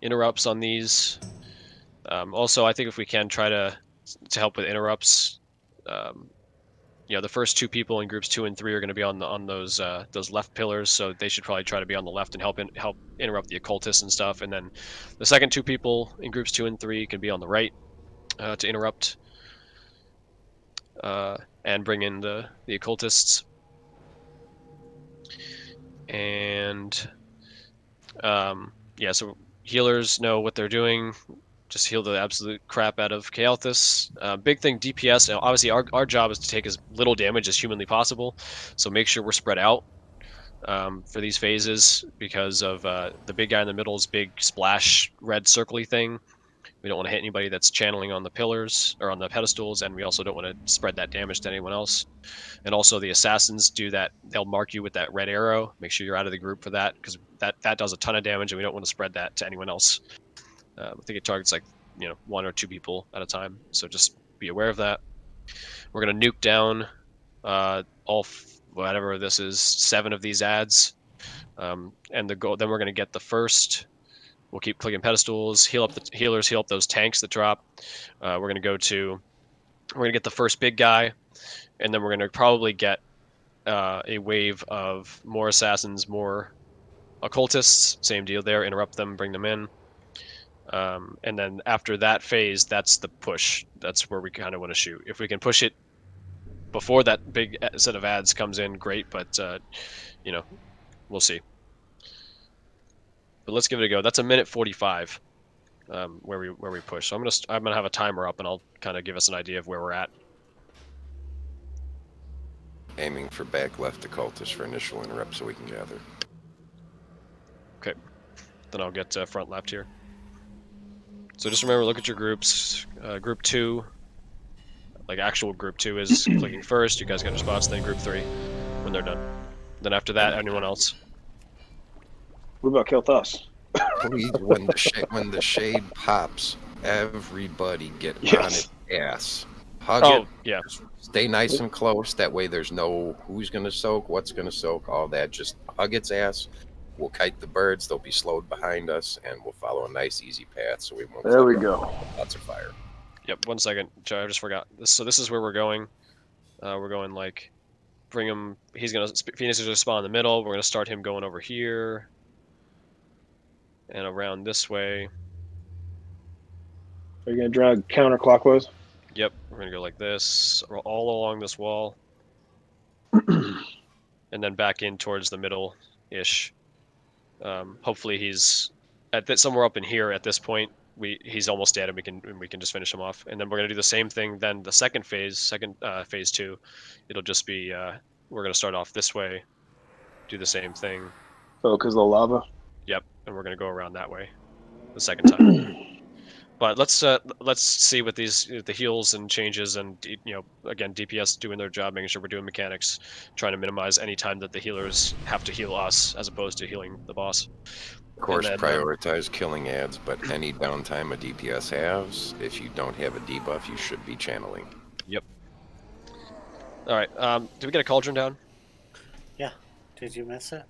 interrupts on these. Also, I think if we can try to help with interrupts, you know, the first two people in groups 2 and 3 are going to be on those left pillars, so they should probably try to be on the left and help interrupt the occultists and stuff. And then the second two people in groups 2 and 3 can be on the right to interrupt and bring in the occultists. And yeah, so healers know what they're doing. Just heal the absolute crap out of Kael'thas. Big thing, DPS. Obviously, our job is to take as little damage as humanly possible. So make sure we're spread out for these phases because of the big guy in the middle's big splash red circly thing. We don't want to hit anybody that's channeling on the pillars or on the pedestals, and we also don't want to spread that damage to anyone else. And also the assassins do that. They'll mark you with that red arrow. Make sure you're out of the group for that, because that does a ton of damage, and we don't want to spread that to anyone else. I think it targets like, you know, 1 or 2 people at a time, so just be aware of that. We're gonna nuke down whatever this is, 7 of these ads, and then we're gonna get the first. We'll keep clicking pedestals, heal up the healers, heal up those tanks that drop. We're gonna get the first big guy, and then we're gonna probably get a wave of more assassins, more occultists. Same deal there. Interrupt them, bring them in. And then after that phase, that's the push. That's where we kind of want to shoot. If we can push it before that big set of ads comes in, great. But you know, we'll see. But let's give it a go. That's 1:45 where we push. So I'm gonna have a timer up, and I'll kind of give us an idea of where we're at. Aiming for back left occultist for initial interrupt so we can gather. Okay. Then I'll get front left here. So just remember, look at your groups. Group 2, like actual group 2 is clicking first. You guys got your spots. Then group 3 when they're done. Then after that, anyone else. What about Kael'thas? Please, when the shade pops, everybody get on its ass. Hug it. Yeah. Stay nice and close. That way there's no who's going to soak, what's going to soak, all that. Just hug its ass. We'll kite the birds. They'll be slowed behind us, and we'll follow a nice, easy path so we won't. There we go. Lots of fire. Yep. 1 second. I just forgot. So this is where we're going. We're going like, bring him. Phoenix is going to spawn in the middle. We're going to start him going over here and around this way. Are you going to drag counterclockwise? Yep. We're going to go like this, all along this wall, and then back in towards the middle-ish. Hopefully he's somewhere up in here at this point. He's almost dead, and we can just finish him off. And then we're gonna do the same thing. Then the second phase 2, it'll just be we're gonna start off this way, do the same thing. Oh, because of the lava. Yep, and we're gonna go around that way, the second time. But let's see with the heals and changes, and you know, again, DPS doing their job, making sure we're doing mechanics, trying to minimize any time that the healers have to heal us as opposed to healing the boss. Of course, prioritize killing ads, but any downtime a DPS has, if you don't have a debuff, you should be channeling. Yep. All right. Did we get a cauldron down? Yeah. Did you miss it?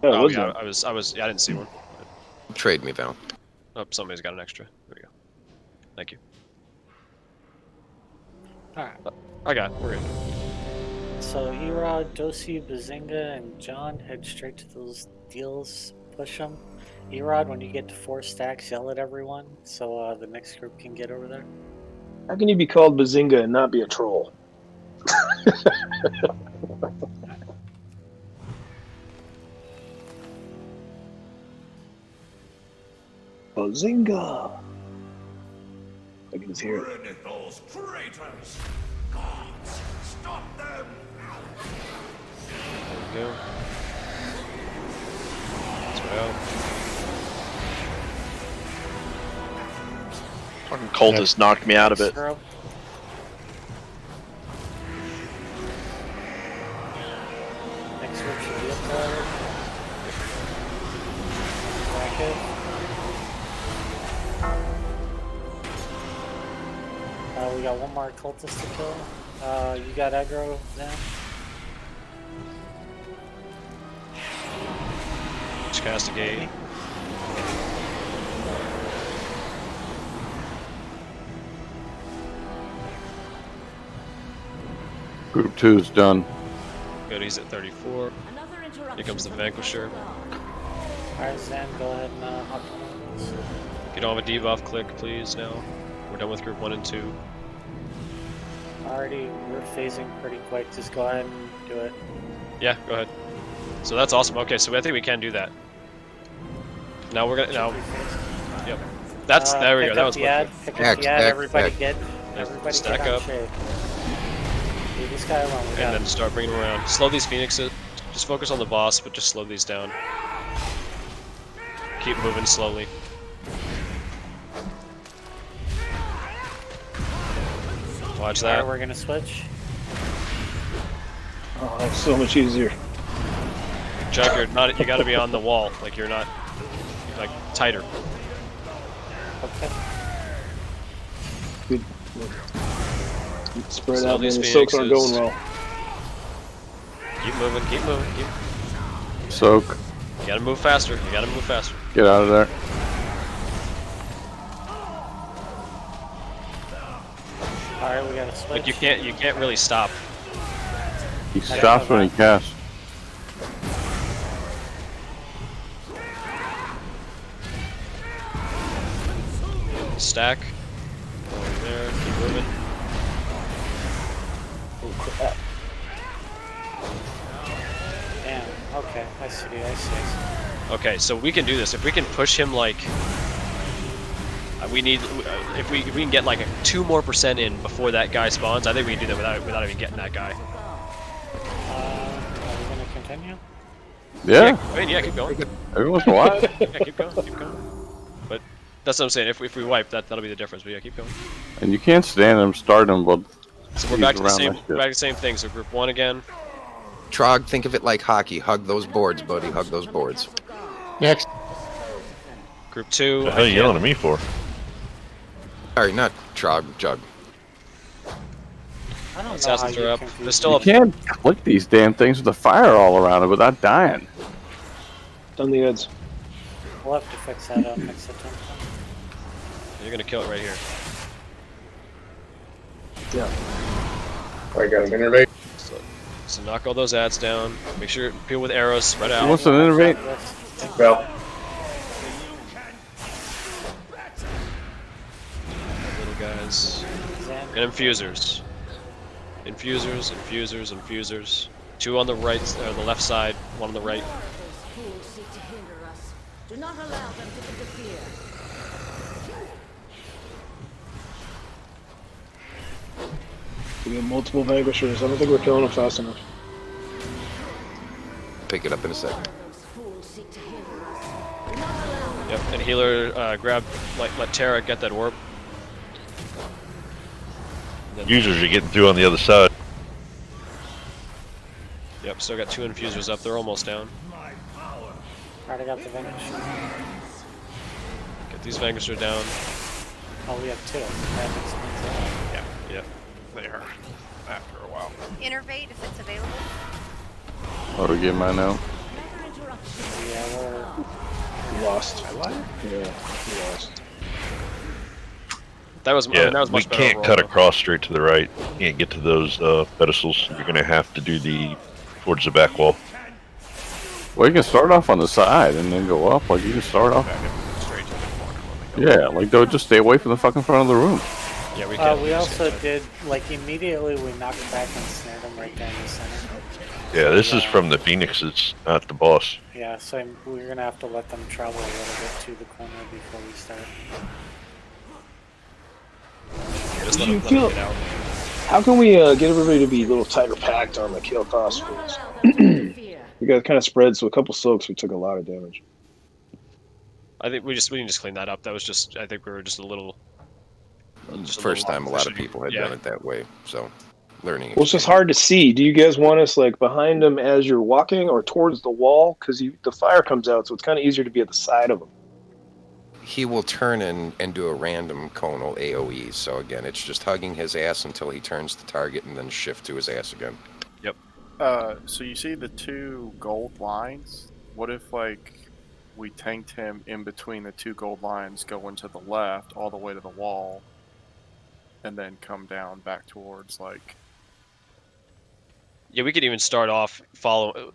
Oh yeah, I didn't see one. Trade me, Val. Oh, somebody's got an extra. There we go. Thank you. Alright. I got it. We're good. So Erod, Dosi, Bazinga, and John head straight to those deals. Push them. Erod, when you get to 4 stacks, yell at everyone so the next group can get over there. How can you be called Bazinga and not be a troll? Bazinga! I can just hear it. Rid those traitors! Gods, stop them! There we go. That's way out. Fucking cold has knocked me out of it. Zero. Next group should be up there. Bracket. We got 1 more cultist to kill. You got aggro now? Just castigate. Group 2's done. Good, he's at 34. Here comes the Vanquisher. Alright, Zen, go ahead and hop on this. If you don't have a debuff, click please now. We're done with group 1 and 2. Already, we're phasing pretty quick. Just go ahead and do it. Yeah, go ahead. So that's awesome. Okay, so I think we can do that. Now we're gonna Yep. That's there we go. That was the ad. perfect. Pick up the ad. Act, Everybody act. get. Everybody Stack get out up. of shape. Leave this guy alone. We got And him. then start bringing them around. Slow these Phoenixes. Just focus on the boss, but just slow these down. Keep moving slowly. Watch that. Alright, we're gonna switch. Oh, so much easier. Chuck, you're not. You got to be on the wall. Like you're not. Like tighter. Okay. Good. Spread Slow out, man. these The soaks aren't going Phoenixes. well. Keep moving. Keep moving. Soak. You gotta move faster. You gotta move faster. Get out of there. Alright, we gotta switch. Like you can't really stop. He stops when he casts. Stack. Over there. Keep moving. Oh, crap. Damn. Okay, I see. Okay, so we can do this. If we can push him like, we need. If we can get like 2% more in before that guy spawns, I think we can do that without even getting that guy. Are we gonna continue? Yeah. I mean, yeah, keep going. Every once in a while. Yeah, keep going. Keep going. But that's what I'm saying. If we wipe, that'll be the difference. But yeah, keep going. And you can't stand him, start him, but So we're he's back to the around same. that shit. We're back to the same thing. So group 1 again. Trog, think of it like hockey. Hug those boards, buddy. Hug those boards. Next. Group 2. What the hell are you yelling at me for? Sorry, not Trog, Jug. I don't know how Assassins you are up. confuse There's still you a can't click these damn things with the fire all around it without dying. Done the ads. We'll have to fix that up next time. You're gonna kill it right here. Yeah. I got an innervate. So knock all those ads down. Make sure people with arrows spread He out. wants to innervate. Well, Little guys. Zen. And infusers. Infusers. 2 on the right, or the left side. 1 on the right. Fools seek to hinder us. Do not allow them to interfere. We got multiple vanquishers. I don't think we're killing them fast enough. Pick it up in a second. Those fools seek to hinder us. Do not allow them. Yep. And healer, grab, let Tara get that orb. And then- Users are getting through on the other side. Yep. Still got 2 infusers up. They're almost down. Alright, I got the vanquish. Get these vanquishers down. Oh, we have 2. That explains that. Yeah. Yep. They are after a while. Innervate if it's available. What do we get mine now? Never interrupt. Yeah, we're. We lost. Yeah, we lost. That was Yeah, that was we much better can't overall, cut though. across straight to the right. Can't get to those pedestals. You're gonna have to do the towards the back wall. Well, you can start off on the side and then go up. Like you can start off. Straight to the corner when they go. Yeah, like don't just stay away from the fucking front of the room. Yeah, we can. We also did, like, immediately we knocked back and snared him right down the center. Yeah, this is from the Phoenixes, not the boss. Yeah, so we're gonna have to let them travel a little bit to the corner before we start. Just Do let you them feel- get out. How can we get everybody to be a little tighter packed on the kill cost for this? We got kind of spread, so a couple soaks, we took a lot of damage. I think we can just clean that up. That was just. I think we were just a little. First time a lot of people had Yeah. done it that way, so learning. Well, it's just hard to see. Do you guys want us like behind them as you're walking, or towards the wall? Because the fire comes out, so it's kind of easier to be at the side of them. He will turn and do a random conal AoE. So again, it's just hugging his ass until he turns the target and then shift to his ass again. So you see the 2 gold lines? What if, like, we tanked him in between the 2 gold lines, going to the left all the way to the wall, and then come down back towards, like, Yeah, we could even start off follow.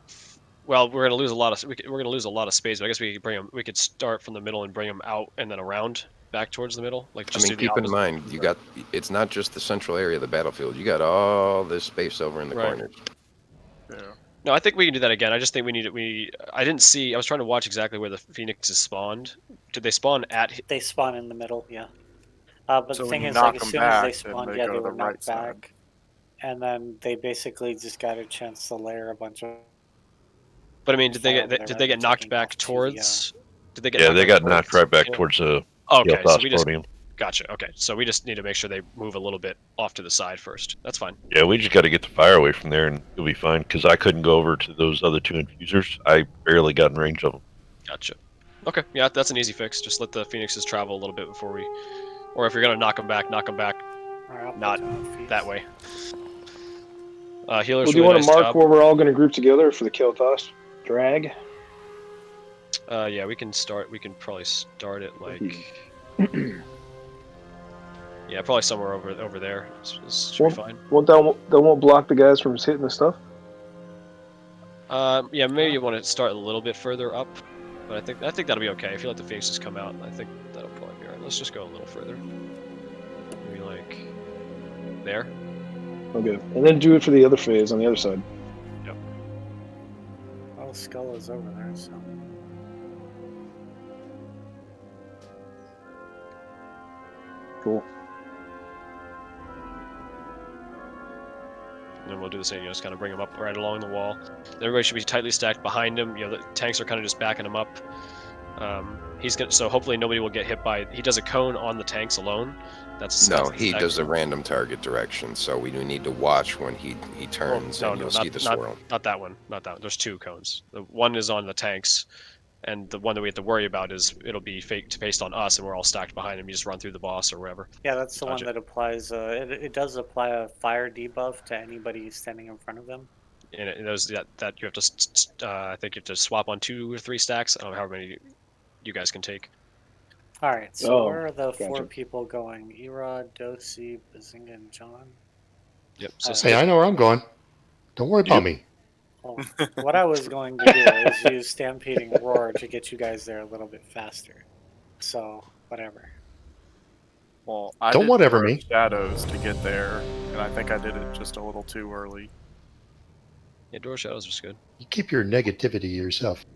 Well, we're gonna lose a lot of we're gonna lose a lot of space. But I guess we could bring them. We could start from the middle and bring them out and then around back towards the middle. Like just I mean, do the keep in opposite. mind, you got it's not just the central area of the battlefield. You got all this space over in the Right. corners. Yeah. No, I think we can do that again. I just think we need it. I didn't see. I was trying to watch exactly where the phoenixes spawned. Did they spawn at? They spawn in the middle, yeah. But So the when thing you is, knock like, as them soon as they back, then spawned, they yeah, go they to the were knocked right side. back. And then they basically just got a chance to layer a bunch of. But I mean, did they fire get over did there they get rather than knocked taking back off to the, towards? Did they get? Yeah, knocked they back got towards knocked right back the- towards the Okay, so Yelthos we just podium. gotcha. Okay, so we just need to make sure they move a little bit off to the side first. That's fine. Yeah, we just got to get the fire away from there, and you'll be fine. Because I couldn't go over to those other two infusers. I barely got in range of them. Gotcha. Okay, yeah, that's an easy fix. Just let the phoenixes travel a little bit before we, or if you're gonna knock them back, Alright, I'll put not down a feast. that way. Healers, Well, do you really want nice to mark job. where we're all going to group together for the Kilthos drag? Yeah, we can start. We can probably start it like. Yeah, probably somewhere over there. Should be fine. That won't block the guys from hitting the stuff. Yeah, maybe you want to start a little bit further up, but I think that'll be okay. If you let the phoenixes come out, I think that'll probably be alright. Let's just go a little further. Maybe like there. Okay, and then do it for the other phase on the other side. Yep. Oh, Skull is over there, so. Cool. And then we'll do the same. Just kind of bring them up right along the wall. Everybody should be tightly stacked behind him. The tanks are kind of just backing him up. He's gonna. So hopefully nobody will get hit by. He does a cone on the tanks alone. No, he does a random target direction, so we do need to watch when he turns, and you'll see the swirl. Not that one. Not that one. There's two cones. The one is on the tanks, and the one that we have to worry about is it'll be based on us, and we're all stacked behind him. You just run through the boss or wherever. Yeah, that's the Dodge one that applies. It does apply a fire debuff to anybody standing in front of them. And those that you have to. I think you have to swap on 2 or 3 stacks. I don't know how many you guys can take. All right, so Oh, where are the 4 gotcha. people going? Erod, Dosi, Bazinga, and John? Yep. So Hey, I know where I'm going. Don't worry about me. Well, what I was going to do is use Stampeding Roar to get you guys there a little bit faster. So, whatever. Well, I Don't did whatever Door of me. Shadows to get there, and I think I did it just a little too early. yeah, Door of Shadows was good. You keep your negativity to yourself.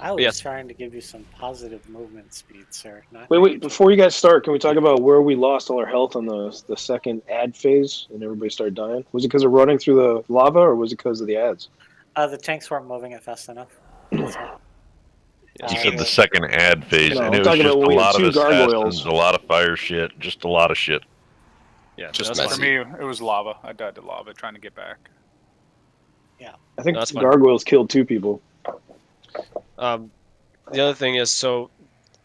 I was Yes. trying to give you some positive movement speed, sir. Not Wait, negative. before you guys start, can we talk about where we lost all our health on the second ad phase and everybody started dying? Was it because of running through the lava, or was it because of the ads? The tanks weren't moving it fast enough. That's all. You said the second ad phase, No, and I'm it was talking just about a when we had lot of 2 assassins, gargoyles. a lot of fire shit, just a lot of shit. Yeah, Just that's messy. For fine. me, it was lava. I died to lava trying to get back. I think That's fine. gargoyles killed 2 people. The other thing is, so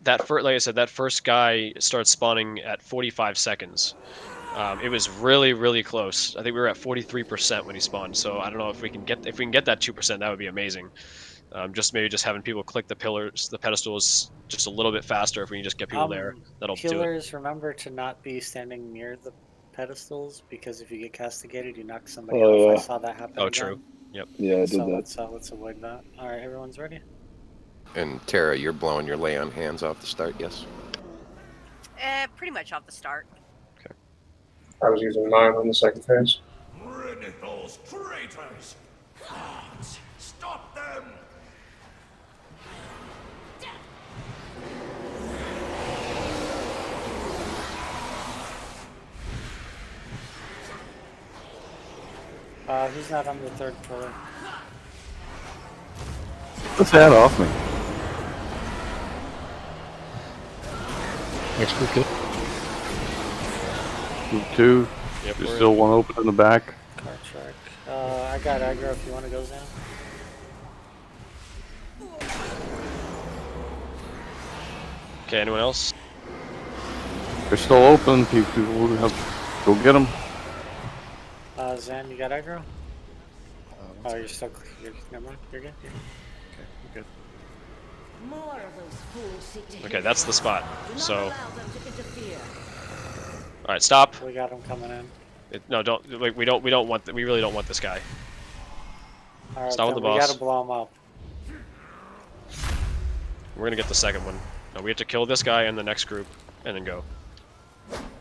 that like I said, that first guy starts spawning at 45 seconds. It was really, really close. I think we were at 43% when he spawned. So I don't know if we can get that 2%, that would be amazing. Just having people click the pillars, the pedestals, just a little bit faster. If we can just get people there, that'll do it. Healers, remember to not be standing near the pedestals, because if you get castigated, you knock somebody Oh, off. yeah. I saw that happen. Oh, again. true. Yep. Yeah, I did So that. let's avoid that. All right, everyone's ready. And Tara, you're blowing your lay on hands off the start, yes? Pretty much off the start. I was using mine on the second phase. Bring it, those traitors! Gods, stop them! Who's not on the 3rd pillar? Let's head off me. Next group, good. Group 2. Yep. There's still one open in the back. Car track. I got aggro if you want to go, Zan. Okay. Anyone else? They're still open. People have go get them. Zan, you got aggro? Oh, you're stuck. Never mind. You're good. More of those fools seek to Okay, that's the spot. Do not So, allow them to interfere. all right, stop. We got him coming in. No, don't. Like, we really don't want this guy. Alright, Start with then the we boss. gotta blow him up. We're gonna get the second one. No, we have to kill this guy and the next group, and then go.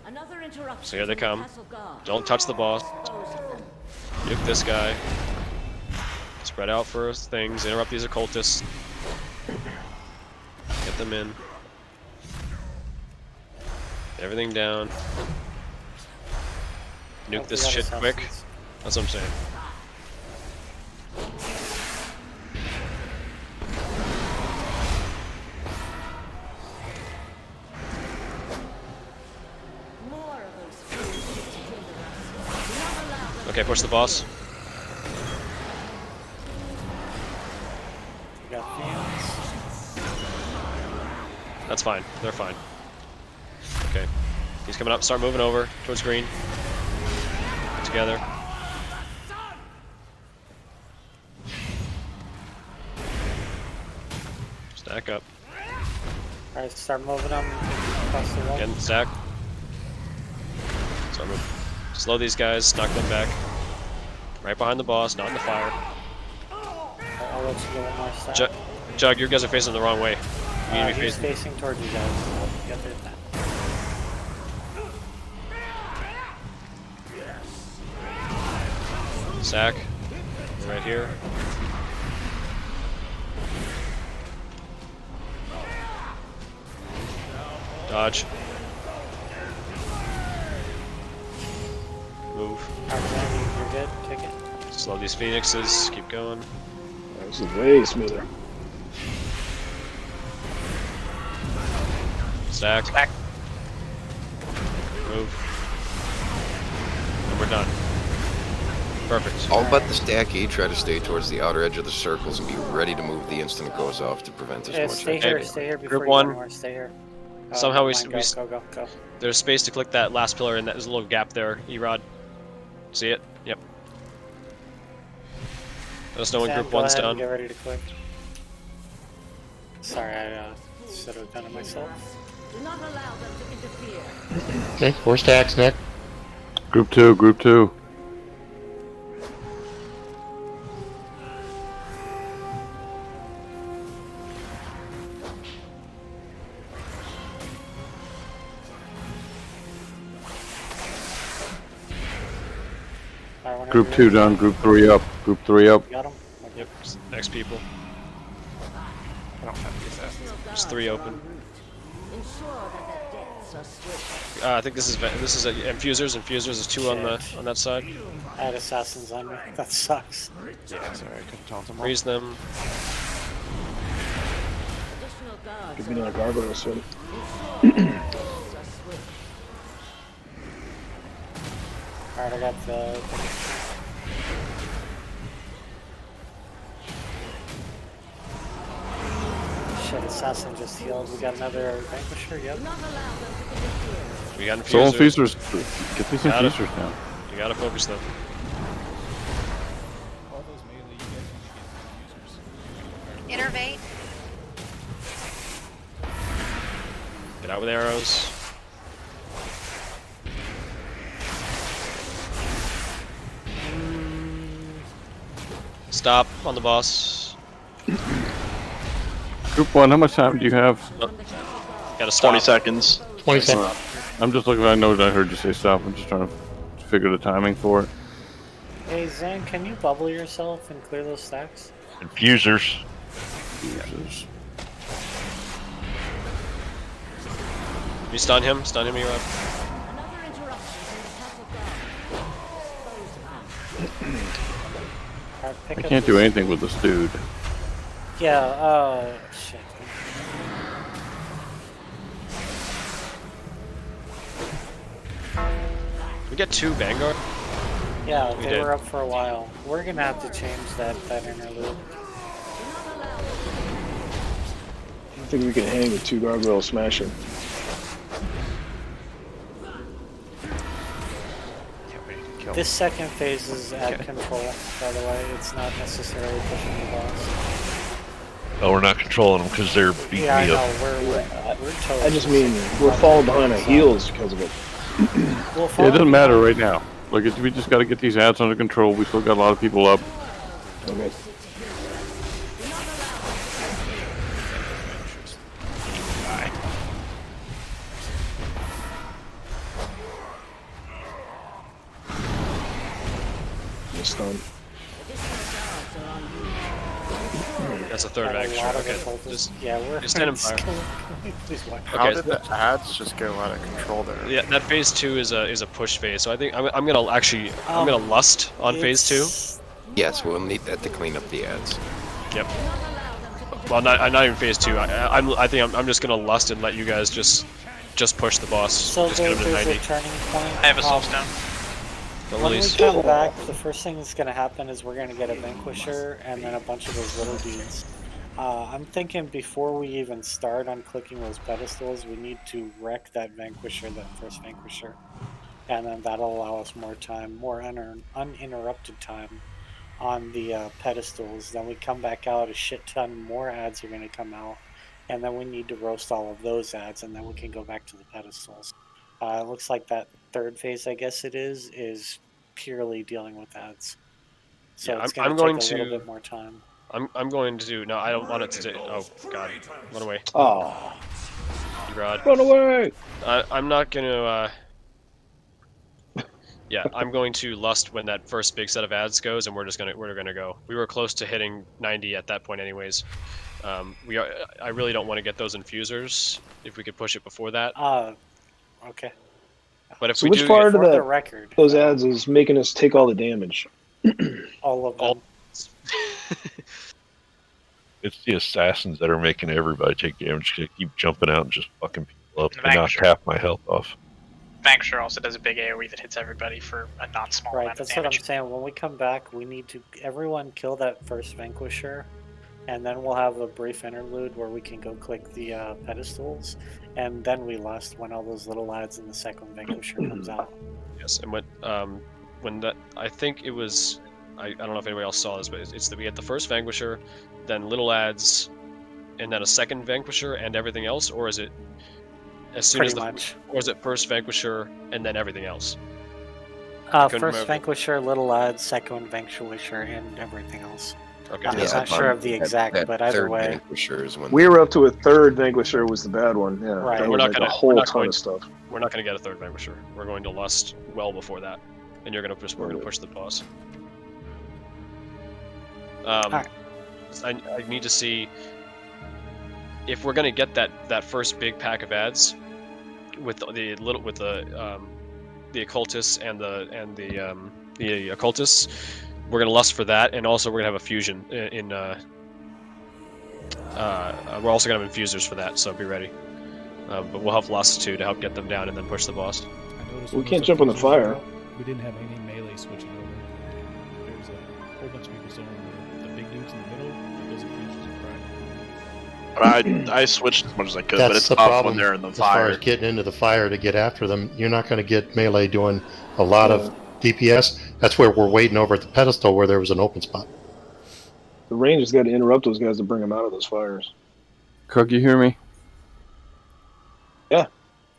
Another interruption. So here they from the come. castle guard. Don't touch the boss. Dispose of them. Nuke this guy. Spread out for things. Interrupt these occultists. Get them in. Get everything down. Nuke this shit quick. That's what I'm saying. More of those fools seek to hinder us. Do not allow them. Okay, push the boss. We got fiends. That's fine. They're fine. Okay. He's coming up. Start moving over towards green. Get together. Stack up. Alright, start moving them across the wall. Again, stack. Start moving. Slow these guys. Knock them back. Right behind the boss. Not in the fire. I'll let you get one more stack. Jug, you guys are facing the wrong way. You need to be He's facing. facing towards you guys. So get there now. Sack. Right here. Dodge. Move. You're good. Take it. Slow these phoenixes. Keep going. This is way smoother. Stack. Move. And we're done. Perfect. All but the stacky try to stay towards the outer edge of the circles and be ready to move the instant it goes off to prevent as much. Stay here. Stay here before Group you one. go anywhere. Stay here. Somehow we go. There's space to click that last pillar, and there's a little gap there. Erod. See it? Yep. Let us know when Sam, group go one's ahead and done. Get ready to click. Sorry, I should have done it myself. Do not allow them to interfere. Okay, 4 stacks, Nick. Group 2, group 2. Group 2 done, group 3 up, group 3 up. Got him? Yep, next people. I don't have the assassins. There's 3 open. Ensure that their deaths are strict. I think this is infusers. Infusers. There's 2 on that side. I had assassins on me. That sucks. Yeah, sorry, I couldn't taunt them all. Raise them. Additional guards. Could be another gargoyle soon. Alright, I got the. Shit, assassin just healed. We got another vanquisher. Yep. Do not allow them to interfere. We got Soul infusers. infusers. Get these Got it. infusers down. You gotta focus them. All those melee, you guys need to get Innervate. Get out with arrows. Stop on the boss. Group 1, how much time do you have? Gotta stop. 20 seconds. 20 seconds. I'm just looking, I know that I heard you say stop. I'm just trying to figure the timing for it. Hey Zan, can you bubble yourself and clear those stacks? Infusers. Infusers. You stun him, Erod. Another interruption from the castle guard. Alright, pick I up can't do this- anything with this dude. Yeah, shit. We get 2 Vanguard. Yeah, We they did. were up for a while. We're gonna have to change that interlude. I think we can hang with 2 gargoyles smashing. This second phase is at control, by the way. It's not necessarily pushing the boss. Oh, we're not controlling them because they're beating Yeah, I me know. up. We're totally. I just mean, we're falling behind our heels because of it. We'll Yeah, it doesn't matter right now. Like, we just got to get these ads under control. We still got a lot of people up. Okay. Stun. That's a third vanquisher. Okay, just stand in fire. How did the ads just get out of control there? Yeah, that phase 2 is a push phase. So I think I'm gonna actually I'm gonna lust on phase 2. Yes, we'll need that to clean up the ads. Yep. Well, not even phase 2. I think I'm just gonna lust and let you guys just push the boss. So just get him to there's 90. a turning point. I have a soul stone. When we come back, the first thing that's going to happen is we're going to get a Vanquisher and then a bunch of those little dudes. I'm thinking before we even start on clicking those pedestals, we need to wreck that Vanquisher, that first Vanquisher. And then that'll allow us more time, more uninterrupted time on the pedestals. Then we come back out, a shit ton more ads are going to come out. And then we need to roast all of those ads, and then we can go back to the pedestals. It looks like that third phase, I guess it is purely dealing with ads. So Yeah, it's going to take a little bit more time. I'm going to. No, I don't want it to. Oh God, run away. Oh, God. Run away! I'm not gonna. Yeah, I'm going to lust when that first big set of ads goes, and we're gonna go. We were close to hitting 90 at that point, anyways. I really don't want to get those infusers. If we could push it before that. Okay. But if So we which do, part of the record, those ads is making us take all the damage? All of them. It's the assassins that are making everybody take damage. They keep jumping out and just fucking people up. They knocked half my health off. Vanquisher also does a big AoE that hits everybody for a not small amount of That's damage. what I'm saying. When we come back, we need to everyone kill that first Vanquisher, and then we'll have a brief interlude where we can go click the pedestals, and then we lust when all those little ads in the second Vanquisher comes out. Yes, and when that, I think it was, I don't know if anybody else saw this, but it's that we get the first Vanquisher, then little ads, and then a second Vanquisher and everything else, or is it as soon Pretty as much. or is it first Vanquisher and then everything else? First Vanquisher, little ads, second Vanquisher, and everything else. Okay. I'm not sure of the exact, but either way. We were up to a third Vanquisher was the bad one. Yeah, Right. that We're was not like gonna a whole ton of stuff. We're not going to get a third Vanquisher. We're going to lust well before that, and we're going to push the boss. I need to see if we're going to get that first big pack of ads with the occultists and the occultists. We're gonna lust for that, and also we're gonna have a fusion in. We're also gonna have infusers for that, so be ready. But we'll have lust too to help get them down and then push the boss. We can't jump on the fire. We didn't have any melee switching over. There was a whole bunch of people zoning the big dudes in the middle, but those infusers are crying. I switched as much as I could, That's but it's the tough problem when they're in the as far fire. as getting into the fire to get after them. You're not going to get melee doing a lot of DPS. That's where we're waiting over at the pedestal where there was an open spot. The range has got to interrupt those guys to bring them out of those fires. Cook, you hear me? Yeah.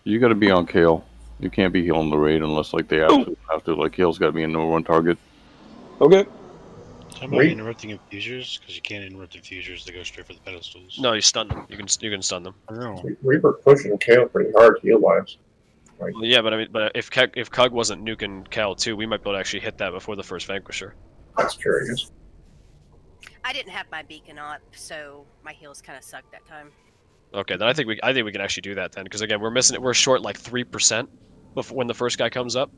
You got to be on Kale. You can't be healing the raid unless like they absolutely have to. Like Kale's got to be a #1 target. Okay. How about interrupting infusers? Because you can't interrupt infusers; they go straight for the pedestals. No, you stun them. You can stun them. I know. We were pushing Kale pretty hard heal-wise. Well, yeah, but I mean, if Cug wasn't nuking Cal too, we might be able to actually hit that before the first Vanquisher. That's true, I guess. I didn't have my beacon up, so my heals kind of sucked that time. Okay, then I think we can actually do that then, because again, we're short like 3% when the first guy comes up.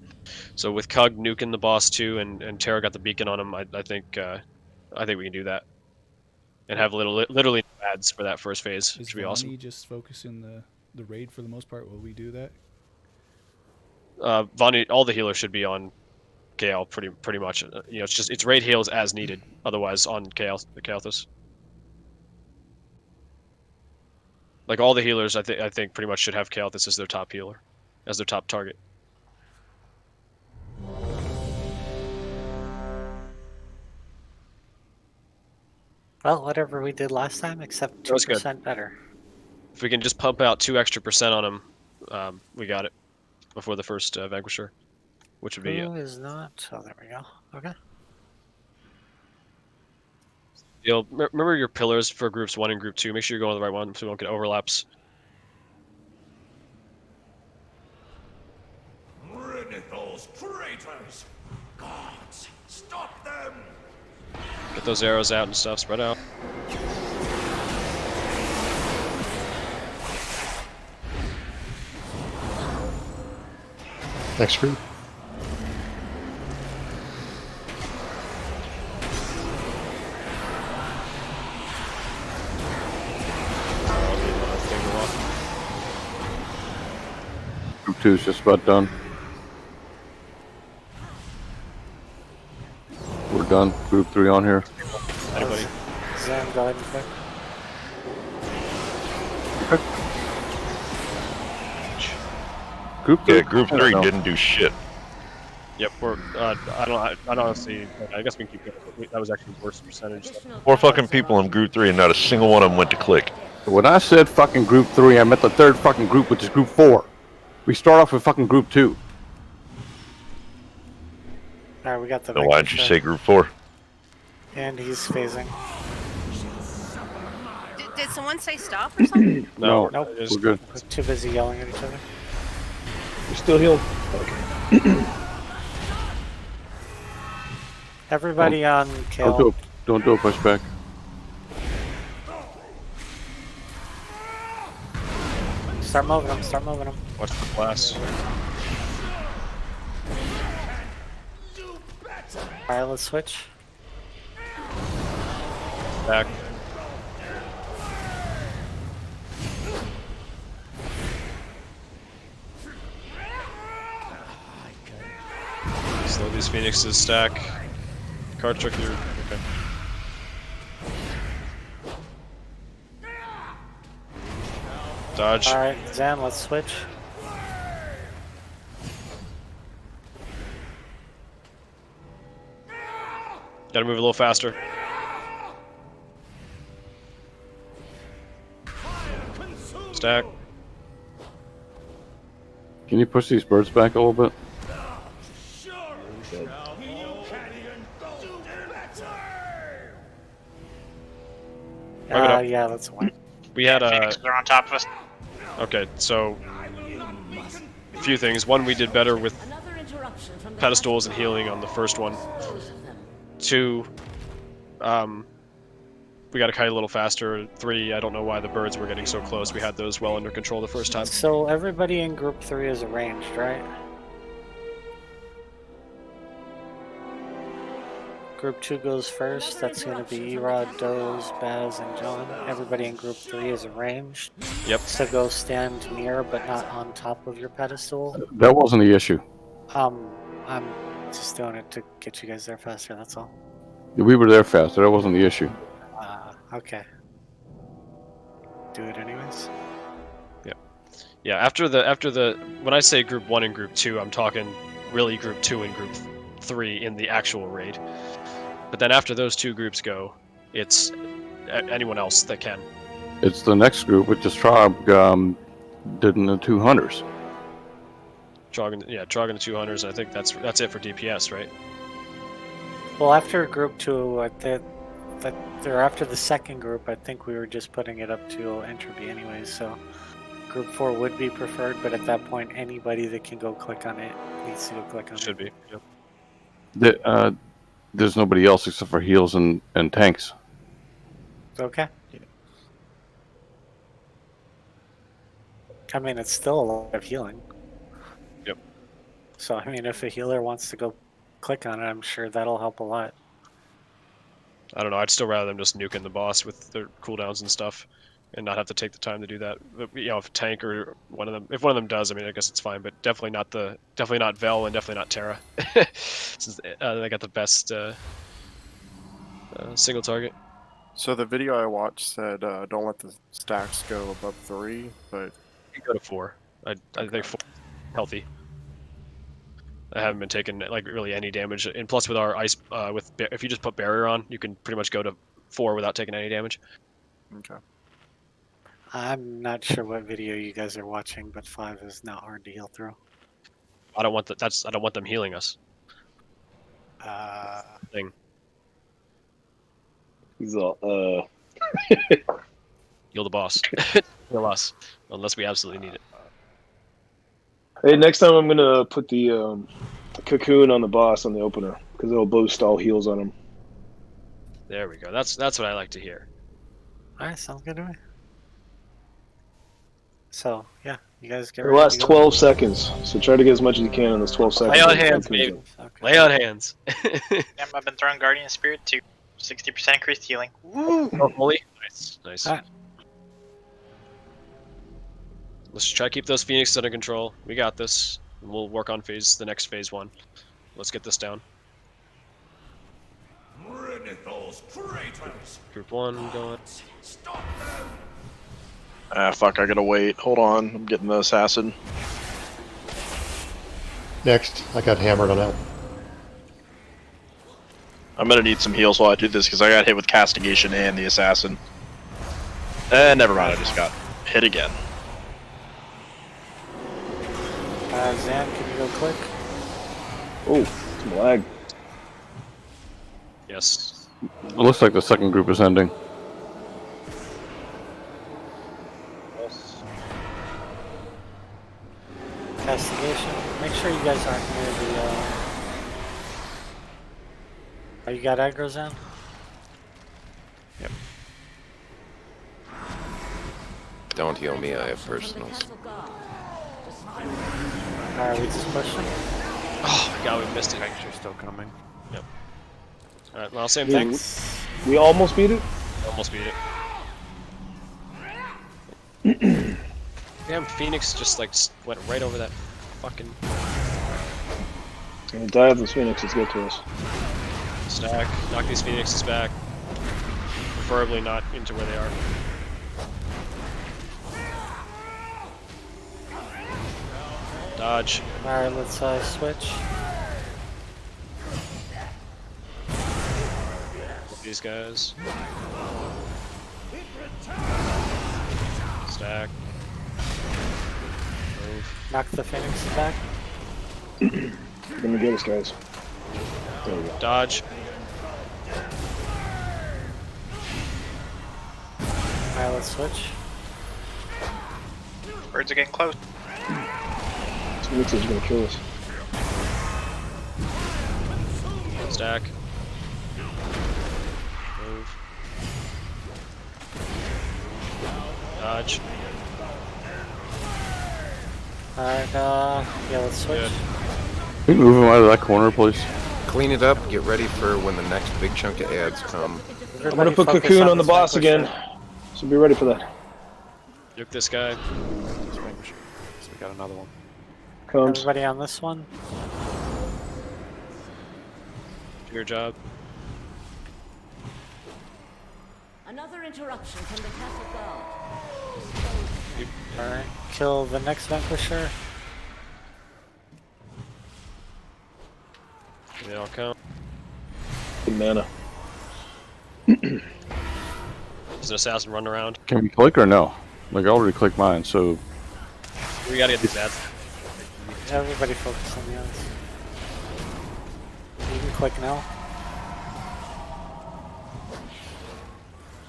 So with Cug nuking the boss too, and Terra got the beacon on him, I think we can do that, and have literally ads for that first phase, which would be awesome. Just focusing the raid for the most part. Will we do that? Vonnie, all the healers should be on Gale pretty much. It's raid heals as needed. Otherwise, on Kael'thas. Like all the healers, I think pretty much should have Kael'thas as their top healer, as their top target. Well, whatever we did last time, except 2% better. If we can just pump out 2 extra % on them, we got it before the first Vanquisher, which would be. Who is not? Oh, there we go. Okay. deal. Remember your pillars for groups 1 and group 2. Make sure you're going to the right one so we don't get overlaps. Rid of those traitors! Gods, stop them! Get those arrows out and stuff. Spread out. Next group. Group 2 is just about done. We're done. Group 3 on here. Anybody? Zan, go ahead and click. Group 3. Yeah, group 3 didn't do shit. Yep, we're. I don't honestly. I guess we can keep going. That was actually worse percentage. 4 fucking people in group 3, and not a single one of them went to click. When I said fucking group 3, I meant the third fucking group, which is group 4. We start off with fucking group 2. Alright, we got the. Then why didn't you say group 4? And he's phasing. Did someone say stop or something? No, Nope. we're good. We're too busy yelling at each other. You're still healed. Okay. Everybody on Kale. Don't do a pushback. Start moving them, start moving them. Watch the class. Alright, let's switch. Back. Slow these phoenixes stack. Card trick through. Okay. Dodge. Alright, Zan, let's switch. Gotta move a little faster. Stack. Can you push these birds back a little bit? Yeah, that's one. We had They're on top of us. Okay, so a few things. One, we did better with pedestals and healing on the first one. 2, we got to kite a little faster. 3, I don't know why the birds were getting so close. We had those well under control the first time. So everybody in group 3 is arranged, right? Group 2 goes first. That's going to be Erod, Doze, Baz, and John. Everybody in group 3 is arranged. Yep. So go stand near, but not on top of your pedestal. That wasn't the issue. I'm just doing it to get you guys there faster. That's all. We were there faster. That wasn't the issue. Okay. Do it anyways. Yep. Yeah. After the when I say group 1 and group 2, I'm talking really group 2 and group 3 in the actual raid. But then after those 2 groups go, it's anyone else that can. It's the next group, which is Trog did in the 2 hunters. Trog and the 2 hunters. I think that's it for DPS, right? Well, after group 2, or after the second group, I think we were just putting it up to entropy anyways. So group 4 would be preferred, but at that point, anybody that can go click on it needs to go click on it. Should be. Yep. There's nobody else except for heals and tanks. Okay. I mean, it's still a lot of healing. Yep. So, I mean, if a healer wants to go click on it, I'm sure that'll help a lot. I don't know. I'd still rather them just nuking the boss with their cooldowns and stuff, and not have to take the time to do that. But, if a tank or if one of them does, I mean, I guess it's fine. But definitely not Vel and definitely not Terra, since they got the best single target. So the video I watched said don't let the stacks go above 3, but You go to 4. I think 4 healthy. I haven't been taking like really any damage, and plus with our ice, if you just put barrier on, you can pretty much go to 4 without taking any damage. Okay. I'm not sure what video you guys are watching, but 5 is not hard to heal through. I don't want I don't want them healing us. Thing. He's all, Heal the boss. Heal us. Unless we absolutely need it. Hey, next time I'm gonna put the cocoon on the boss on the opener because it'll boost all heals on him. There we go. That's what I like to hear. Alright, sounds good to me. So, yeah, you guys get It ready lasts to go? 12 seconds, so try to get as much as you can in those 12 seconds. Lay on hands, baby. Lay on hands. Yep, I've been throwing Guardian Spirit too. 60% increased healing. Oh, holy. Nice. Nice. Alright. Let's try to keep those Phoenixes under control. We got this. And we'll work on the next phase 1. Let's get this down. Those traitors. Group 1 going. Stop them. Ah, fuck, I gotta wait. Hold on, I'm getting the assassin. Next, I got hammered on that. I'm gonna need some heals while I do this because I got hit with castigation and the assassin. Never mind, I just got hit again. Zan, can you go quick? Oh, some lag. Yes. It looks like the second group is ending. Castigation. Make sure you guys aren't near the. Oh, you got aggro, Zan? Yep. Don't heal me, I have personals. Alright, we just push him. Oh my god, we missed it. Tanks are still coming. Yep. Alright, well, same Dude, thing. We almost beat it? Almost beat it. Damn, Phoenix just like went right over that fucking And die of this Phoenix is good to us. stack. Knock these Phoenixes back. Preferably not into where they are. Dodge. Alright, let's switch. These guys. Stack. Move. Knock the Phoenix back. Let me get us, guys. There we go. Dodge. Alright, let's switch. Birds are getting close. This Phoenix is gonna kill us. Stack. Move. Dodge. Alright, yeah, let's switch. Good. Can you move him out of that corner, please? Clean it up, get ready for when the next big chunk of ads come. I'm gonna put cocoon on the boss again, so be ready for that. Juke this guy. So we got another one. Comes. Everybody on this one? Do your job. Another interruption from the castle guard. Alright, kill the next Vanquisher. They all count. Good mana. Does an assassin run around? Can we click or no? Like, I already clicked mine, so... We gotta get these ads. Everybody focus on the ads. You can click now.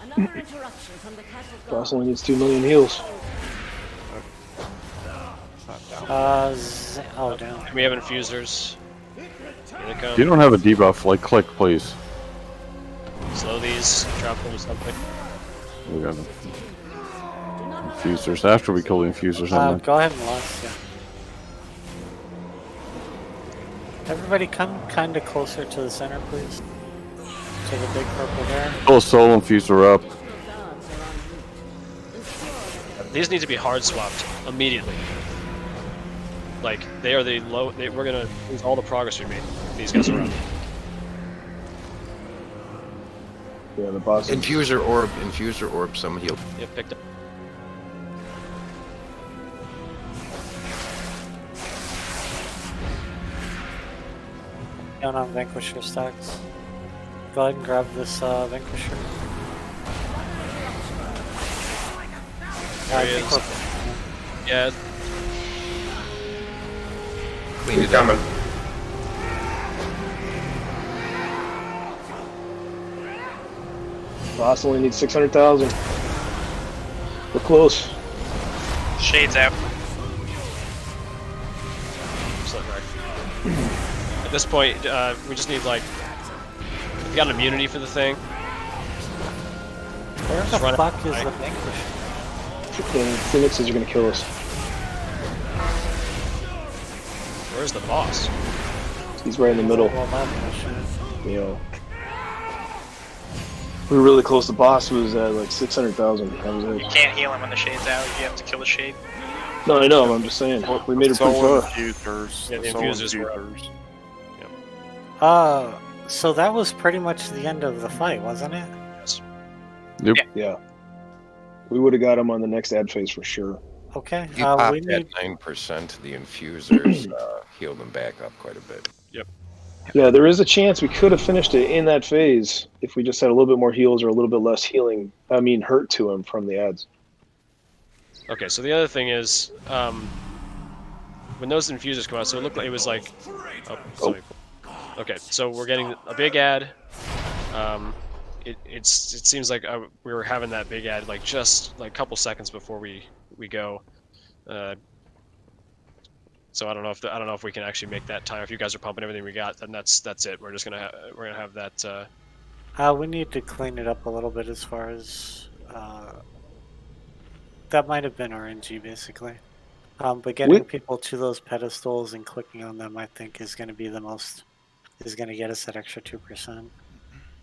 Another interruption from the castle guard. Boss only needs 2 million heals. Oh damn. We have infusers. Here they come. If you don't have a debuff, like, click, please. Slow these. Trap them or something. We got them. Infusers. After we kill the infusers, and Go ahead and launch, yeah. Everybody come kinda closer to the center, please. To the big purple there. pull a soul infuser up. These need to be hard swapped immediately. Like, they are the low. We're gonna lose all the progress we made. These guys are up. Yeah, the boss. Infuser orb, some heal. Yep, picked up. Down on Vanquisher stacks. Go ahead and grab this Vanquisher. There he is. Yeah. Clean it up. Boss only needs 600,000. We're close. Shades out. At this point, we just need like we got an immunity for the thing. Where the fuck is the vanquish? The phoenixes are gonna kill us. Where's the boss? He's right in the middle. Well, that shit. You know, we were really close. The boss was at like 600,000. That was You it. can't heal him when the shade's out. You have to kill the shade. No, I know. I'm just saying. We made it pretty Soul far. infusers. Yeah, the soul infusers were up. infusers. So that was pretty much the end of the fight, wasn't it? Yes. Yep. Yeah. We would have got him on the next ad phase for sure. Okay. If you popped We at need. 9%, the infusers healed them back up quite a bit. Yep. Yeah, there is a chance we could have finished it in that phase if we just had a little bit more heals or a little bit less healing. I mean, hurt to him from the ads. Okay, so the other thing is, when those infusers come out, so it looked like it was like, okay, so we're getting a big ad. It seems like we were having that big ad like just like a couple seconds before we go. So I don't know if we can actually make that time. If you guys are pumping everything we got, then that's it. We're just gonna have that. We need to clean it up a little bit as far as that might have been RNG basically. But getting people to those pedestals and clicking on them, I think, is going to be going to get us that extra 2%.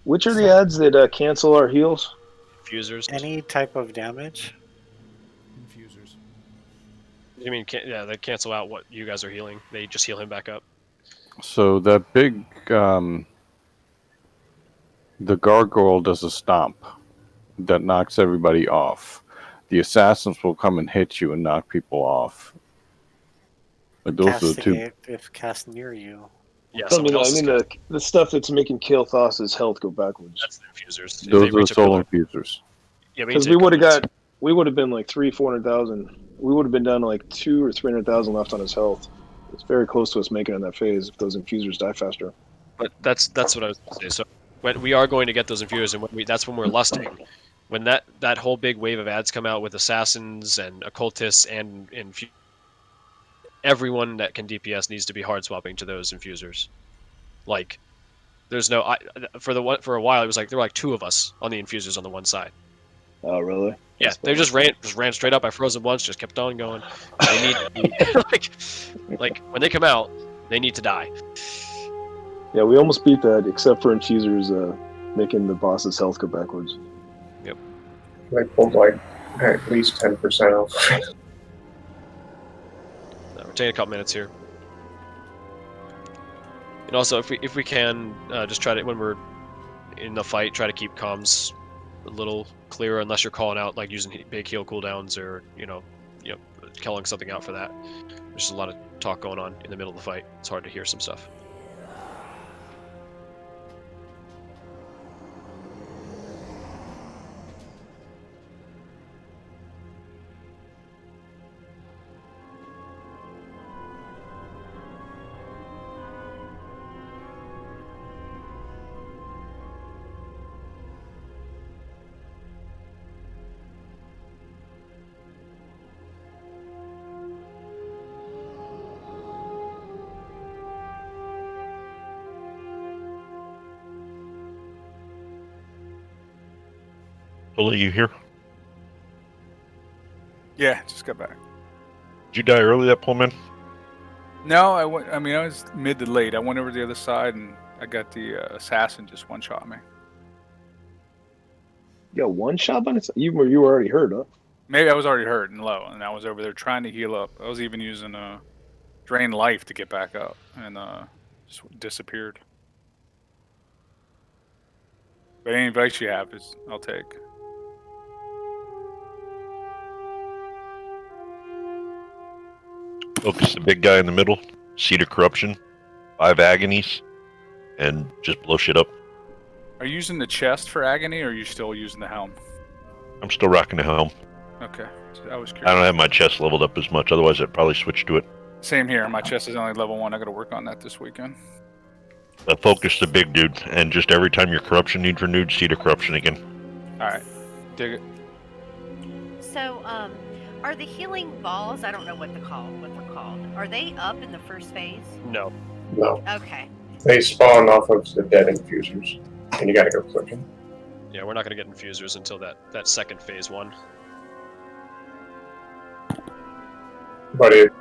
Which are the ads that cancel our heals? Infusers. Any type of damage. Infusers. You mean yeah? They cancel out what you guys are healing. They just heal him back up. So that big, the gargoyle does a stomp that knocks everybody off. The assassins will come and hit you and knock people off. Like those are the two. Castigate if cast near you. Yeah, I mean the stuff that's making Kael'thas's health go backwards. That's the infusers. Those are the soul infusers. Yeah, because we would have been like 400,000. We would have been down to like 200,000 or 300,000 left on his health. It's very close to us making it in that phase if those infusers die faster. But that's what I was going to say. So when we are going to get those infusers, and that's when we're lusting. When that whole big wave of ads come out with assassins and occultists and everyone that can DPS needs to be hard swapping to those infusers. Like, there's no for a while it was like there were like 2 of us on the infusers on the one side. Oh really? Yeah, they just ran straight up. I froze them once, just kept on going. They need to be, like when they come out, they need to die. Yeah, we almost beat that except for infusers making the boss's health go backwards. Yep. They pulled like at least 10% off. We're taking a couple minutes here. And also, if we can, just try to, when we're in the fight, try to keep comms a little clearer, unless you're calling out like using big heal cooldowns or calling something out for that. There's just a lot of talk going on in the middle of the fight. It's hard to hear some stuff. Bully, you here? Yeah, just got back. Did you die early, that Pullman? No, I was mid to late. I went over to the other side and I got the assassin just one-shot me. You got one shot on it? You were already hurt, huh? Maybe I was already hurt and low, and I was over there trying to heal up. I was even using drain life to get back up, and just disappeared. But any advice you have I'll take. Focus the big guy in the middle, Seed of Corruption, 5 agonies, and just blow shit up. Are you using the chest for agony, or are you still using the helm? I'm still rocking the helm. Okay, I was curious. I don't have my chest leveled up as much, otherwise I'd probably switch to it. Same here. My chest is only level 1. I got to work on that this weekend. But focus the big dude, and just every time your corruption needs renewed, Seed of Corruption again. Alright. Dig it. So, are the healing balls? I don't know what they're called. Are they up in the first phase? No. No. Okay. They spawn off of the dead infusers, and you gotta go click them. Yeah, we're not going to get infusers until that second phase 1. But it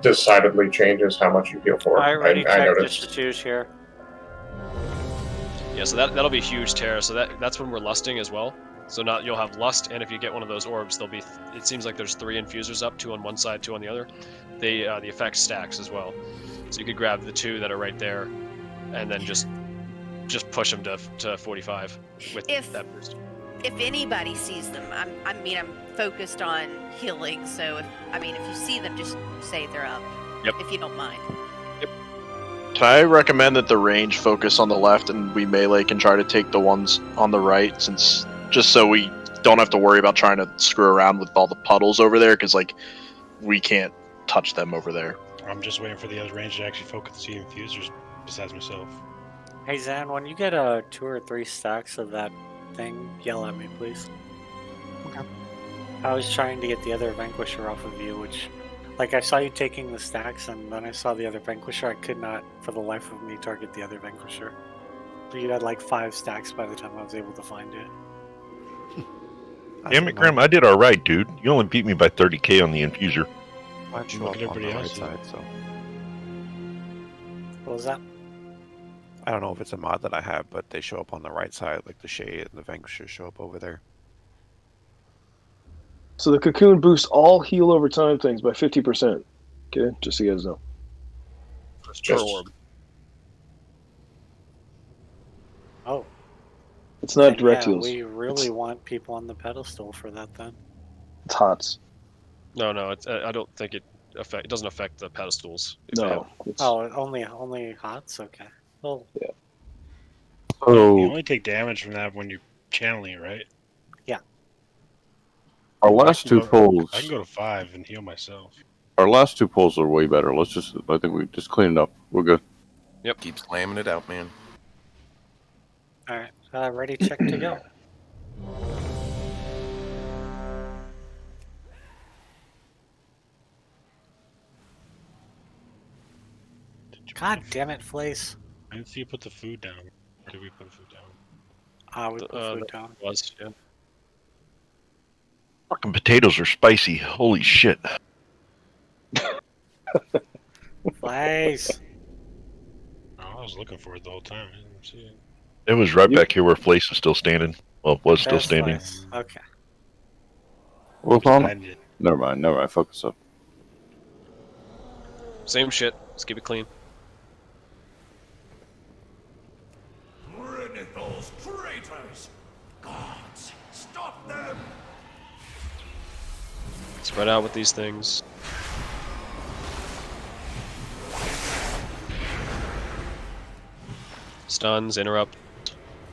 decidedly changes how much you heal for. I already I checked noticed. Institute here. Yeah, so that'll be huge terror. So that's when we're lusting as well. So now you'll have lust, and if you get one of those orbs, there'll be. It seems like there's 3 infusers up, 2 on one side, 2 on the other. The effect stacks as well. So you could grab the 2 that are right there, and then just push them to 45 with that boost. If anybody sees them, I'm focused on healing. So if you see them, just say they're up. Yep. If you don't mind. Can I recommend that the range focus on the left and we melee can try to take the ones on the right, since just so we don't have to worry about trying to screw around with all the puddles over there, because like we can't touch them over there. I'm just waiting for the other range to actually focus the infusers besides myself. Hey Zan, when you get 2 or 3 stacks of that thing, yell at me, please. Okay. I was trying to get the other Vanquisher off of you, which, like, I saw you taking the stacks, and then I saw the other Vanquisher. I could not, for the life of me, target the other Vanquisher. You had like 5 stacks by the time I was able to find it. Damn it, Graham, I did alright, dude. You only beat me by 30k on the infuser. I'd show up on the right side, so. What was that? I don't know if it's a mod that I have, but they show up on the right side, like the Shade and the Vanquishers show up over there. So the cocoon boosts all heal over time things by 50%. Okay, just so you guys know. Per orb. Oh. It's not Then, direct yeah, heals. we really want people on the pedestal for that then. It's HOTS. No, I don't think it doesn't affect the pedestals. if they No. have- Oh, only HOTS? Okay. Well, yeah. So You only take damage from that when you're channeling it, right? Yeah. our last 2 pulls, I can go to 5 and heal myself. our last 2 pulls are way better. I think we just cleaned it up. We're good. Yep. Keep slamming it out, man. Alright. Ready, check to go. God damn it, Flace. I didn't see you put the food down. Or did we put food down? We put food down. Was, yeah. Fucking potatoes are spicy. Holy shit. Flace. Oh, I was looking for it the whole time. I didn't see it. It was right back here where Flace is still standing. Well, was still There's standing. Flace. Okay. What's on? Never mind. Focus up. Same shit. Just keep it clean. Bring it, those traitors! Gods, stop them! Spread out with these things. Stuns, interrupt.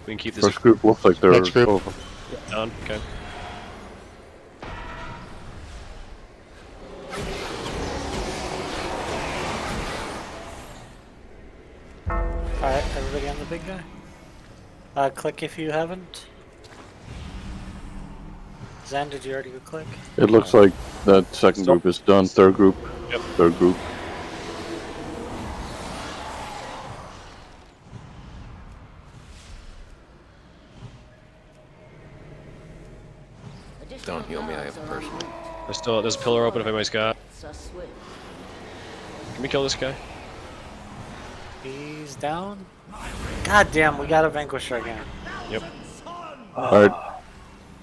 We can keep this. First group looks like they're Next group. over. Down. Okay. Alright, everybody on the big guy? Click if you haven't. Zan, did you already go click? It looks like that second group is done. Third group. Yep. Third group. Don't heal me, I have a personal. There's a pillar open if anybody's got. So swift. Can we kill this guy? He's down. God damn, we got a Vanquisher again. Yep. Alright.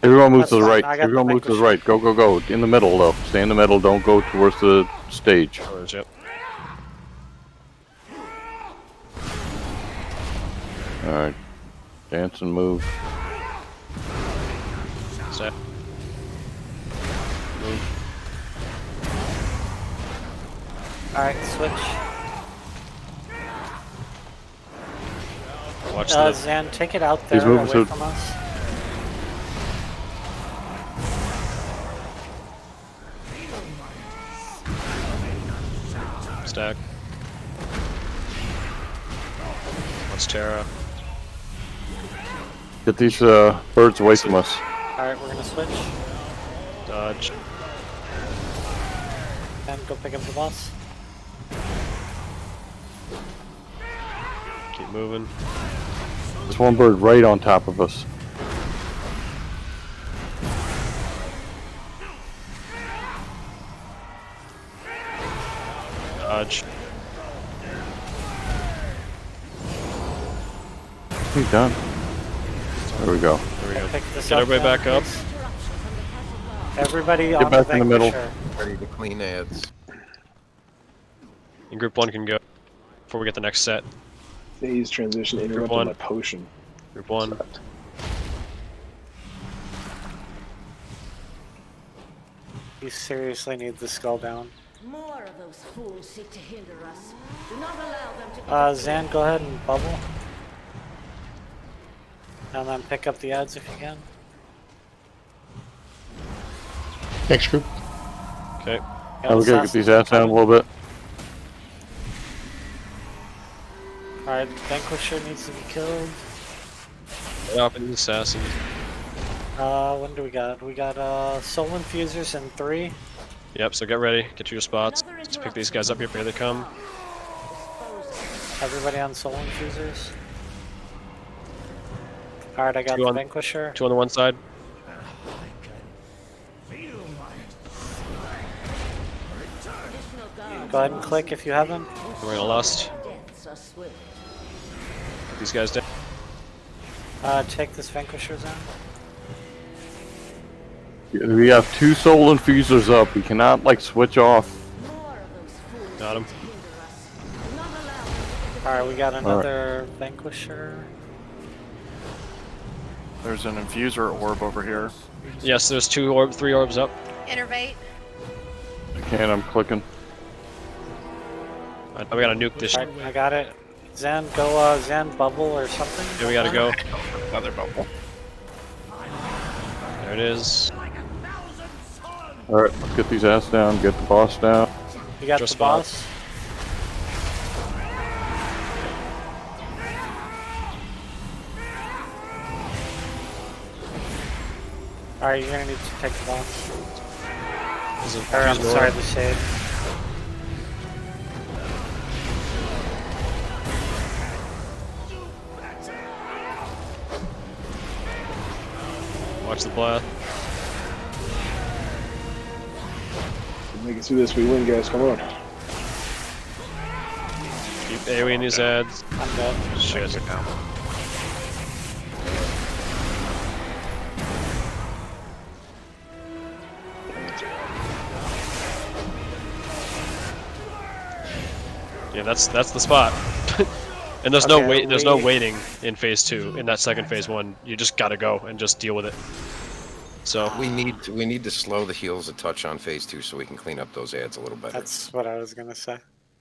Everyone move That's to the fine, right. I got Everyone the move to the Vanquisher. right. Go, go, go. In the middle, though. Stay in the middle. Don't go towards the stage. Yep. Alright. Dance and move. Step. Move. Alright, switch. Watch the. Zan, take it out He's there moving away to- from us. Stack. Watch Terra. Get these birds away from us. Alright, we're gonna switch. Dodge. And go pick up the boss. Keep moving. There's one bird right on top of us. Dodge. He's done. There we go. There we go. Pick this Get up everybody now, back up. please. Everybody Get on back the in the middle. Vanquisher. Ready to clean ads. And group 1 can go before we get the next set. Phase transition interrupted one. my potion. Group 1. You seriously need the skull down. More of those fools seek to hinder us. Do not allow them to get Zan, go ahead and bubble. And then pick up the ads if you can. Next group. Okay. Now we gotta get these ads down a little bit. Alright, Vanquisher needs to be killed. Get off in the assassin. When do we got? We got soul infusers in 3. Yep, so get ready. Get to your spots. Let's pick these guys up here. Here they come. Everybody on soul infusers. Alright, I got Two the on- Vanquisher. 2 on the one side. Go ahead and click if you haven't. We're gonna lust. deaths are swift. Get these guys down. Take this Vanquisher down. We have 2 soul infusers up. We cannot like switch off. Got him. Alright, we got another Vanquisher. There's an infuser orb over here. Yes, there's 3 orbs up. Innervate. I can't. I'm clicking. We gotta nuke this. Alright, I got it. Zan, go Zan bubble or something. Yeah, we gotta go. Another bubble. There it is. Alright, let's get these ass down. Get the boss down. You got Just the boss. Alright, you're gonna need to take the boss. Or, I'm sorry, the shade. Watch the blast. Make it through this, we win, guys. Come on. Keep AoEing these ads. I'm dead. Shit. Yeah, that's the spot. And there's no wait. There's no waiting in phase 2. In that second phase 1, you just gotta go and just deal with it. So we need to slow the heals a touch on phase 2 so we can clean up those ads a little better. That's what I was gonna say.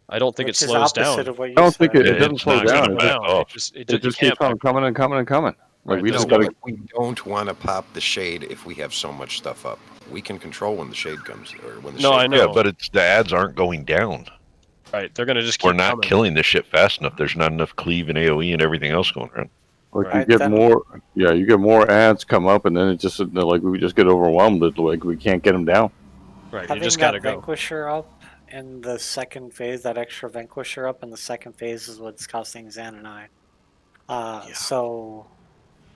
I don't think Which it is slows opposite down. of what you I don't said. think it doesn't It's slow not down. gonna back off. It It just keeps on coming and coming and coming. Like we just No, gotta. we don't want to pop the shade if we have so much stuff up. We can control when the shade comes, or when the No, shade I know. Yeah, but the ads aren't going down. Right, they're gonna just keep We're not coming. killing this shit fast enough. There's not enough cleave and AoE and everything else going around. Like Right, you get then- more, yeah, you get more ads come up, and then it just like we just get overwhelmed. Like we can't get them down. Right, you Having just that gotta go. Vanquisher up in the second phase, that extra Vanquisher up in the second phase is what's costing Zan and I. So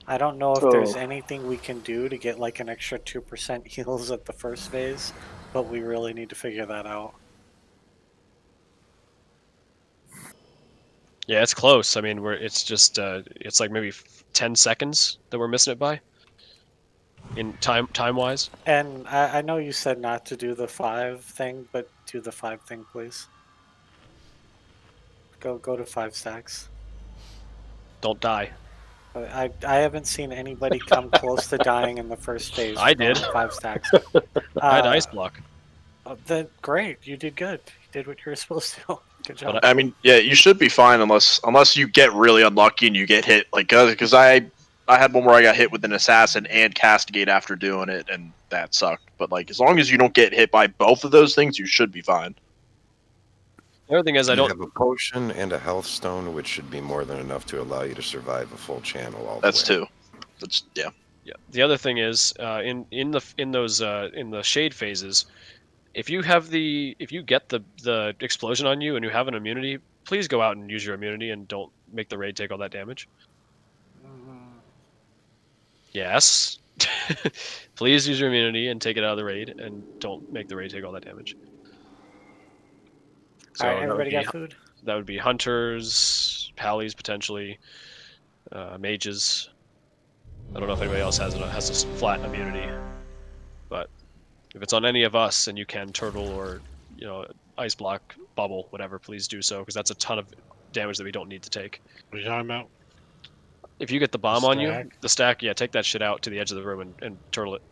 I don't know if there's So- anything we can do to get like an extra 2% heals at the first phase, but we really need to figure that out. Yeah, it's close. I mean, it's just it's like maybe 10 seconds that we're missing it by. In time wise. And I know you said not to do the 5 thing, but do the 5 thing, please. Go to 5 stacks. Don't die. I haven't seen anybody come close to dying in the first phase. I from did. 5 stacks. I had ice block. Then great, you did good. You did what you were supposed to. Good job. I mean, yeah, you should be fine unless you get really unlucky and you get hit. Like, because I had one where I got hit with an assassin and castigate after doing it, and that sucked. But like, as long as you don't get hit by both of those things, you should be fine. The other thing is, I You don't. have a potion and a health stone, which should be more than enough to allow you to survive a full channel all the That's way. 2. That's yeah. Yeah. The other thing is in the shade phases, if you get the explosion on you and you have an immunity, please go out and use your immunity and don't make the raid take all that damage. Yes. Please use your immunity and take it out of the raid and don't make the raid take all that damage. So All right, everybody got food? That would be hunters, pallies potentially, mages. I don't know if anybody else has a flat immunity, but if it's on any of us and you can turtle or ice block, bubble, whatever, please do so, because that's a ton of damage that we don't need to take. What are you talking about? If you get the bomb on you, the stack, yeah, take that shit out to the edge of the room and turtle it.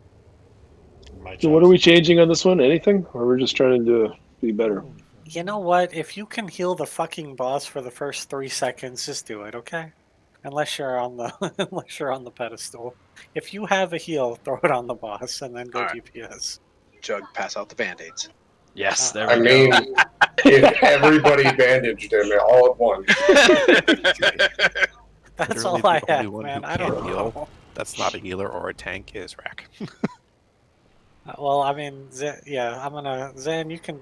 So what are we changing on this one? Anything? Or we're just trying to be better? You know what? If you can heal the fucking boss for the first 3 seconds, just do it, okay? Unless you're on the pedestal. If you have a heal, throw it on the boss and then go DPS. Jug, pass out the band-aids. Yes, there I we mean, go. if everybody bandaged him all at once. That's Literally all I the only have, one man. who I don't can't heal know. that's not a healer or a tank is Rack. Well, I mean, yeah, I'm gonna Zan. You can.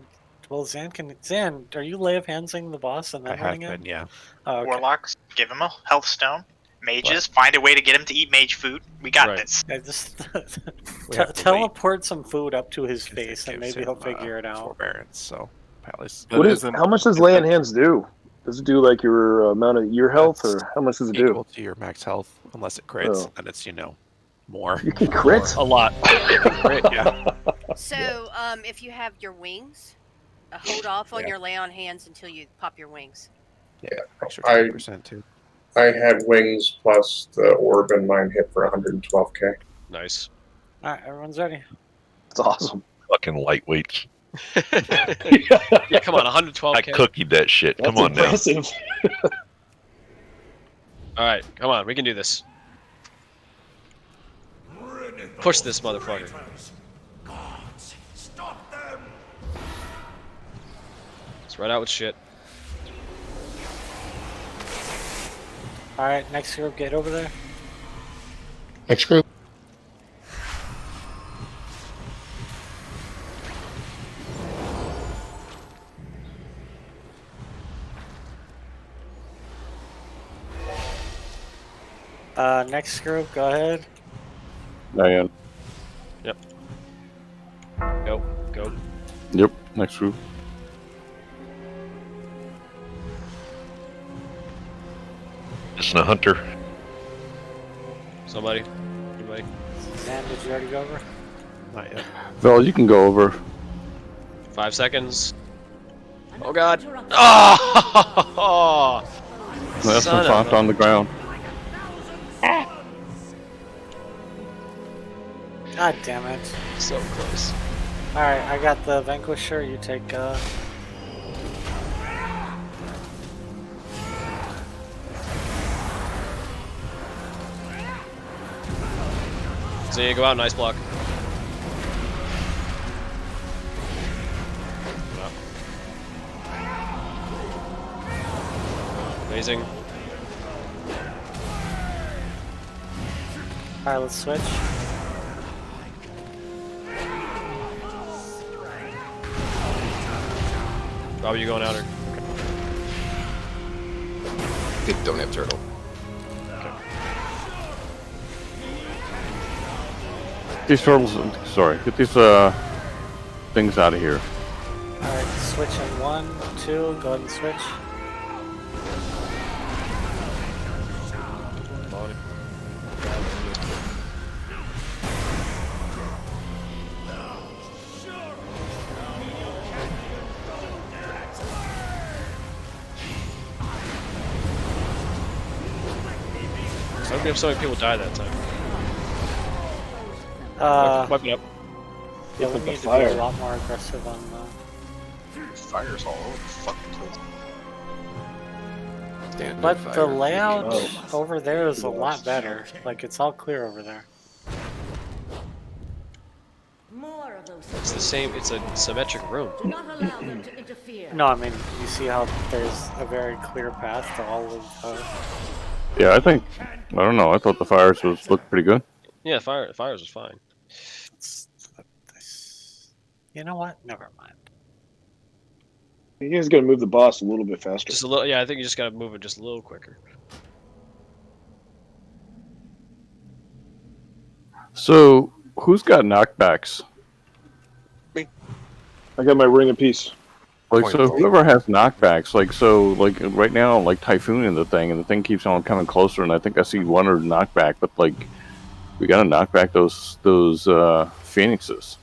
Well, Zan, are you lay of handsing the boss and then I have running in? been, yeah. Oh, okay. Warlocks, give him a health stone. Mages, find a way to get him to eat mage food. We got this. Yeah, just We have to teleport some food up to his face, and gives maybe he'll him, figure it out. Forbearance, so Palace. How much does lay on hands do? Does it do like your amount of your health, or how much does it do? Equal to your max health, unless it crits, Oh. and it's more. You can crit a lot. Yeah. So, if you have your wings, hold off on your lay on hands until you pop your wings. Yeah, extra I- 20% too. I had wings plus the orb, and mine hit for 112k. Nice. All right, everyone's ready. That's awesome. Fucking lightweights. Yeah, come on, 112k. I cookied that shit. Come on impressive. now. All right, come on, we can do this. Push this motherfucker. Gods, stop them! Let's run out with shit. All right, next group, get over there. Next group. Next group, go ahead. Diane. Yep. Go. Yep. Next group. It's a hunter. Somebody. Anybody? Zan, did you already go over? Not yet. Vel, you can go over. 5 seconds. Oh god. Oh! That's Son some of font a- on the ground. God damn it. So close. All right, I got the Vanquisher. You take. So you go out, nice block. Amazing. All right, let's switch. Rob, you going out or? Don't have turtle. Get these turtles. Sorry. Get these things out of here. All right, switch in 1, 2. Go ahead and switch. I don't think so many people died that time. Wipe it up. Yeah, we With the need to be fire. a lot more aggressive on the. Fire's all over the fucking place. Standard But fire. the layout Oh. over there is a lot better. Like, it's all clear over there. More of those. It's the same. It's a symmetric room. Do not allow them to interfere. No, I mean, you see how there's a very clear path to all of Yeah, I don't know. I thought the fires looked pretty good. Yeah, fires was fine. You know what? Never mind. You guys got to move the boss a little bit faster. Just a little. Yeah, I think you just got to move it just a little quicker. So, who's got knockbacks? I got my ring of peace. Like, so whoever has knockbacks, like right now, like typhooning the thing, and the thing keeps on coming closer, and I think I see one or knockback, but like, we gotta knock back those phoenixes.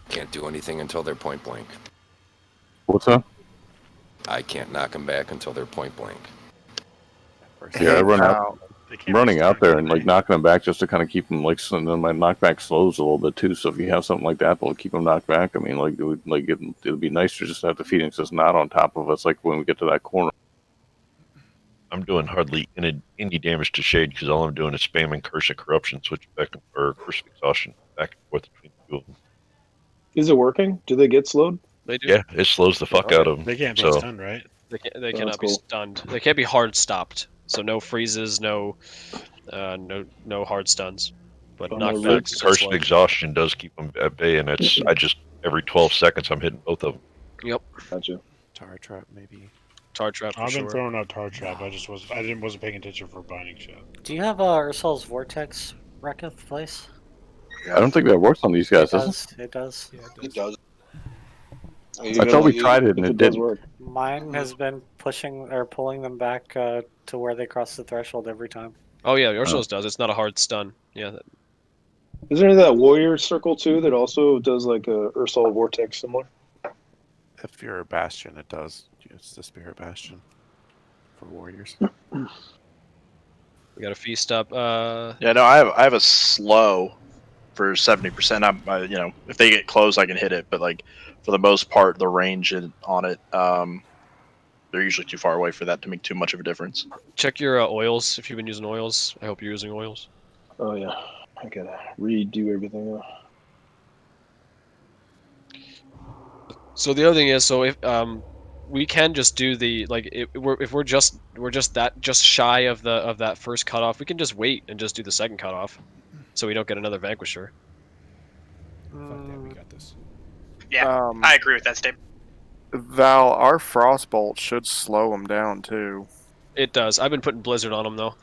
Can't do anything until they're point blank. What's up? I can't knock them back until they're point blank. Yeah, I running out there and like knocking them back just to kind of keep them like. So then my knockback slows a little bit too. So if you have something like that, that'll keep them knocked back. I mean, like it'd be nice to just have the phoenixes not on top of us, like when we get to that corner. I'm doing hardly any damage to Shade because all I'm doing is spamming Curse of Corruption, switch back or Curse of Exhaustion back and forth between the two of them. Is it working? Do they get slowed? They do. Yeah, it slows the fuck out of them. They can't be so. stunned, right? They cannot be stunned. They can't be hard stopped. So no freezes, no hard stuns. But knockbacks. Curse of Exhaustion does keep them at bay, and it's every 12 seconds I'm hitting both of them. Yep. Gotcha. Tar trap maybe. Tar trap. I've been throwing out tar trap. I wasn't paying attention for binding shot. Do you have Ursul's Vortex Wrecketh place? I don't think that works on these guys, does it? It does. Yeah, it does. I thought we tried it and it didn't work. Mine has been pushing or pulling them back to where they cross the threshold every time. Oh yeah, Ursul's does. It's not a hard stun. Yeah. Isn't there that warrior circle too that also does like a Ursul Vortex similar? If you're a Bastion, it does. It's the Spirit Bastion for warriors. We got a feast up. Yeah, no, I have a slow for 70%. If they get close, I can hit it, but like for the most part, the range on it, they're usually too far away for that to make too much of a difference. Check your oils if you've been using oils. I hope you're using oils. Oh yeah, I gotta redo everything. So the other thing is, so if we can just do the if we're just shy of that first cutoff, we can just wait and just do the second cutoff, so we don't get another Vanquisher. Fuck that, we got this. Yeah, I agree with that statement. Val, our Frostbolt should slow them down too. It does. I've been putting Blizzard on them though,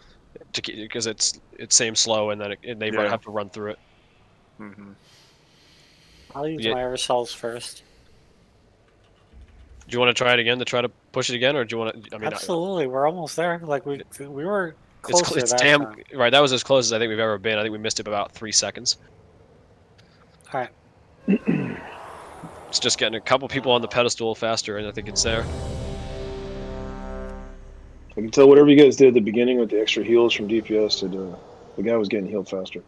because it's same slow, and then they might have to run through it. Mm-hmm. I'll use my Ursul's first. Do you want to try it again to try to push it again, or do you want to? I mean, absolutely, we're almost there. Like we were close. It's damn time. Right. That was as close as I think we've ever been. I think we missed it by about 3 seconds. All right. It's just getting a couple people on the pedestal faster, and I think it's there. I can tell whatever you guys did at the beginning with the extra heals from DPS, the guy was getting healed faster.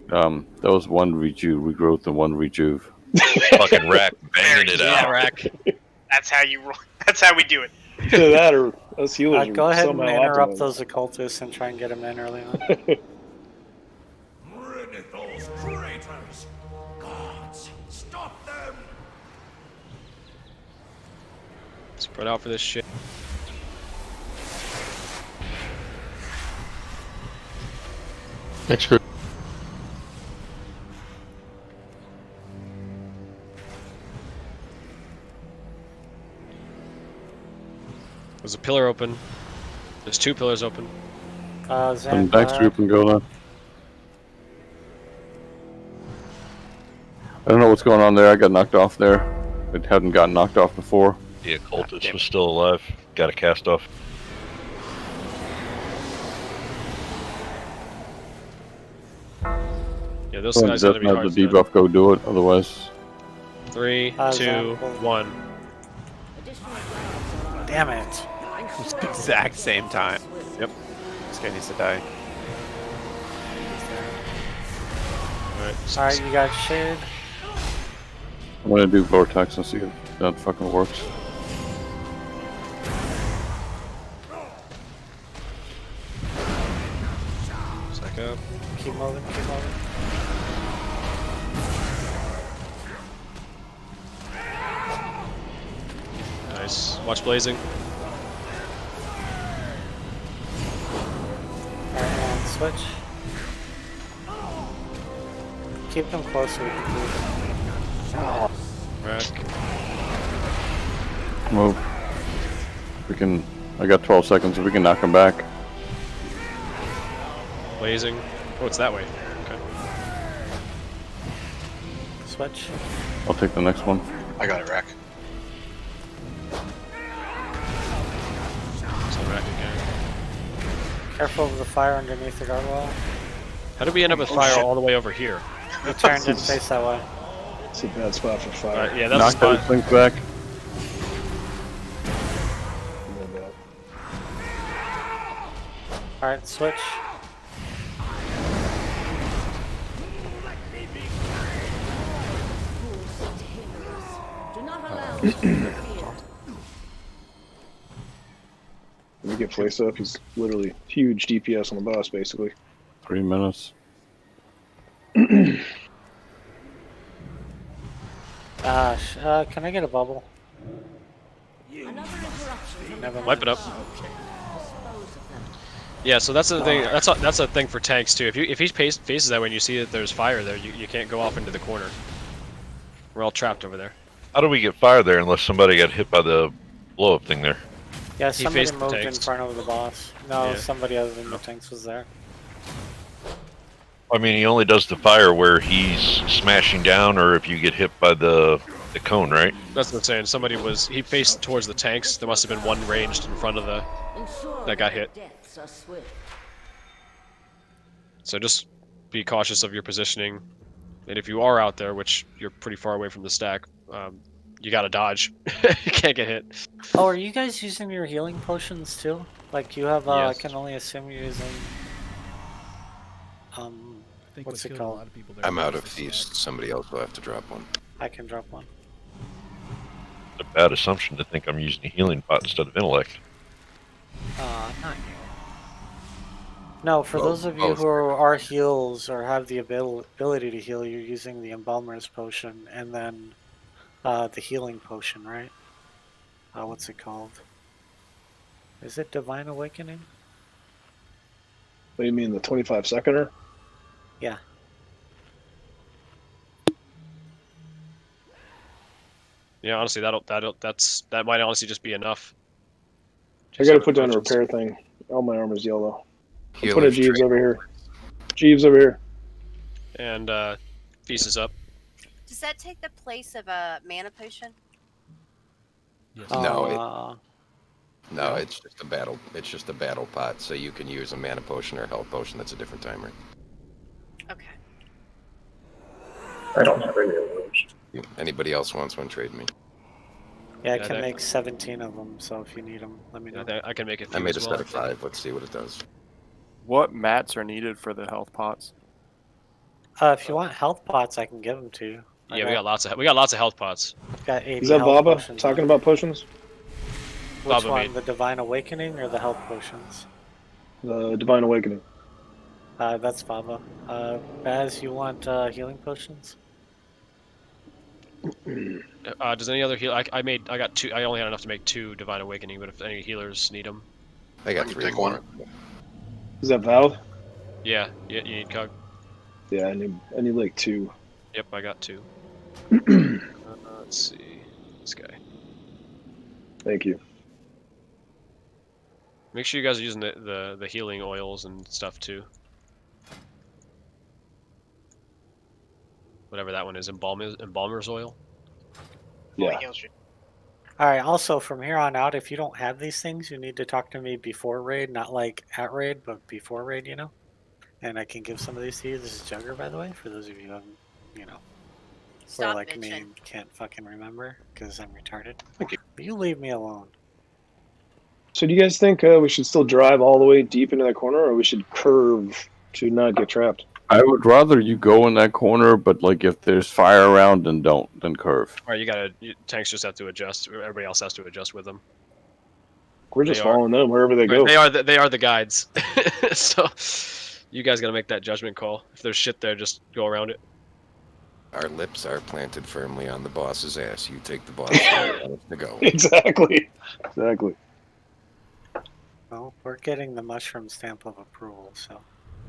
That was one regrowth and one rejuve. Fucking Rack banging it out. Rack. That's how you. That's how we do it. Either that or us healers. Go ahead and interrupt optimized. those occultists and try and get them in early on. Those traitors! Gods, stop them! Spread out for this shit. Next group. There's a pillar open. There's 2 pillars open. And next group can go now. I don't know what's going on there. I got knocked off there. It hadn't gotten knocked off before. The occultist was still alive. Got a cast off. Yeah, those guys gotta be hard. Have the debuff go do it, otherwise. 3, 2, 1. Damn it! Exact same time. Yep. This guy needs to die. Alright, you got shade. I'm gonna do Vortex and see if that fucking works. Back up. Keep moving, keep moving. Nice. Watch blazing. switch. Keep them close so we can move. Rack. Move. We can. I got 12 seconds. If we can knock him back. Blazing. Oh, it's that way. Okay. Switch. I'll take the next one. I got it, Rack. So Rack again. Careful of the fire underneath the guardrail. How did we end up with fire all the way over here? You turned and face that way. It's a bad spot for fire. Yeah, that's Knock a spot. those things back. Alright, switch. Do not allow them to interfere. When we get place up, he's literally huge DPS on the boss, basically. 3 minutes. Can I get a bubble? Another interruption. Never Wipe it up. Dispose of them. Yeah, so that's the thing. That's a thing for tanks too. If he faces that way and you see that there's fire there, you can't go off into the corner. We're all trapped over there. How do we get fire there unless somebody got hit by the blow up thing there? Yeah, somebody faced the moved in tanks. front of the boss. No, Yeah. somebody other than the tanks was there. I mean, he only does the fire where he's smashing down, or if you get hit by the cone, right? That's what I'm saying. He faced towards the tanks. There must have been one ranged in front of that got hit. Deaths are swift. So just be cautious of your positioning. And if you are out there, which you're pretty far away from the stack, you gotta dodge. You can't get hit. Oh, are you guys using your healing potions too? Like you have, Yes. I can only assume you're using, I think what's what it killed a called? lot of people there I'm out was of the feast. stacks. Somebody else will have to drop one. I can drop one. It's a bad assumption to think I'm using a healing pot instead of intellect. Not you. No, for Well, those of you both. who are heals or have the ability to heal, you're using the Embalmer's Potion and then the Healing Potion, right? What's it called? Is it Divine Awakening? What do you mean, the 25-seconder? Yeah. Yeah, honestly, that might honestly just be enough. I gotta put down a repair thing. All my armor's yellow. Put a Healer's Jeeves trait. over here. Jeeves over here. And Feast is up. Does that take the place of a mana potion? No, it's just a battle. It's just a battle pot, so you can use a mana potion or health potion. That's a different timer. Okay. I don't have any of those. Anybody else wants one? Trade me. Yeah, I Yeah, can that- make 17 of them, so if you need them, let me know. I can make it. I made a set of 5. Let's see what it does. What mats are needed for the health pots? If you want health pots, I can give them to you. Yeah, we got lots of health pots. Got 80 Is that health Baba potions talking on. about potions? Which Baba one, made- the Divine Awakening or the health potions? The Divine Awakening. That's Baba. Baz, you want healing potions? Does any other heal? I got 2. I only had enough to make 2 Divine Awakening, but if any healers need them, I got I can 3 pick more. one. Is that Valve? yeah, you need Cog. Yeah, I need like 2. Yep, I got 2. Let's see, this guy. Thank you. Make sure you guys are using the healing oils and stuff too. Whatever that one is, embalmer's oil. Yeah. Alright, also from here on out, if you don't have these things, you need to talk to me before raid, not like at raid, but before raid, you know? And I can give some of these to you. This is Jugger, by the way, for those of you who haven't, you know, who are Stop like me bitching. and can't fucking remember, because I'm retarded. Thank you. You leave me alone. So do you guys think we should still drive all the way deep into that corner, or we should curve to not get trapped? I would rather you go in that corner, but like if there's fire around, then then curve. Or tanks just have to adjust. Or everybody else has to adjust with them. We're just They are- following them wherever they go. They are the guides. So you guys gotta make that judgment call. If there's shit there, just go around it. Our lips are planted firmly on the boss's ass. You take the boss to go. Exactly. Exactly. Well, we're getting the mushroom stamp of approval, so.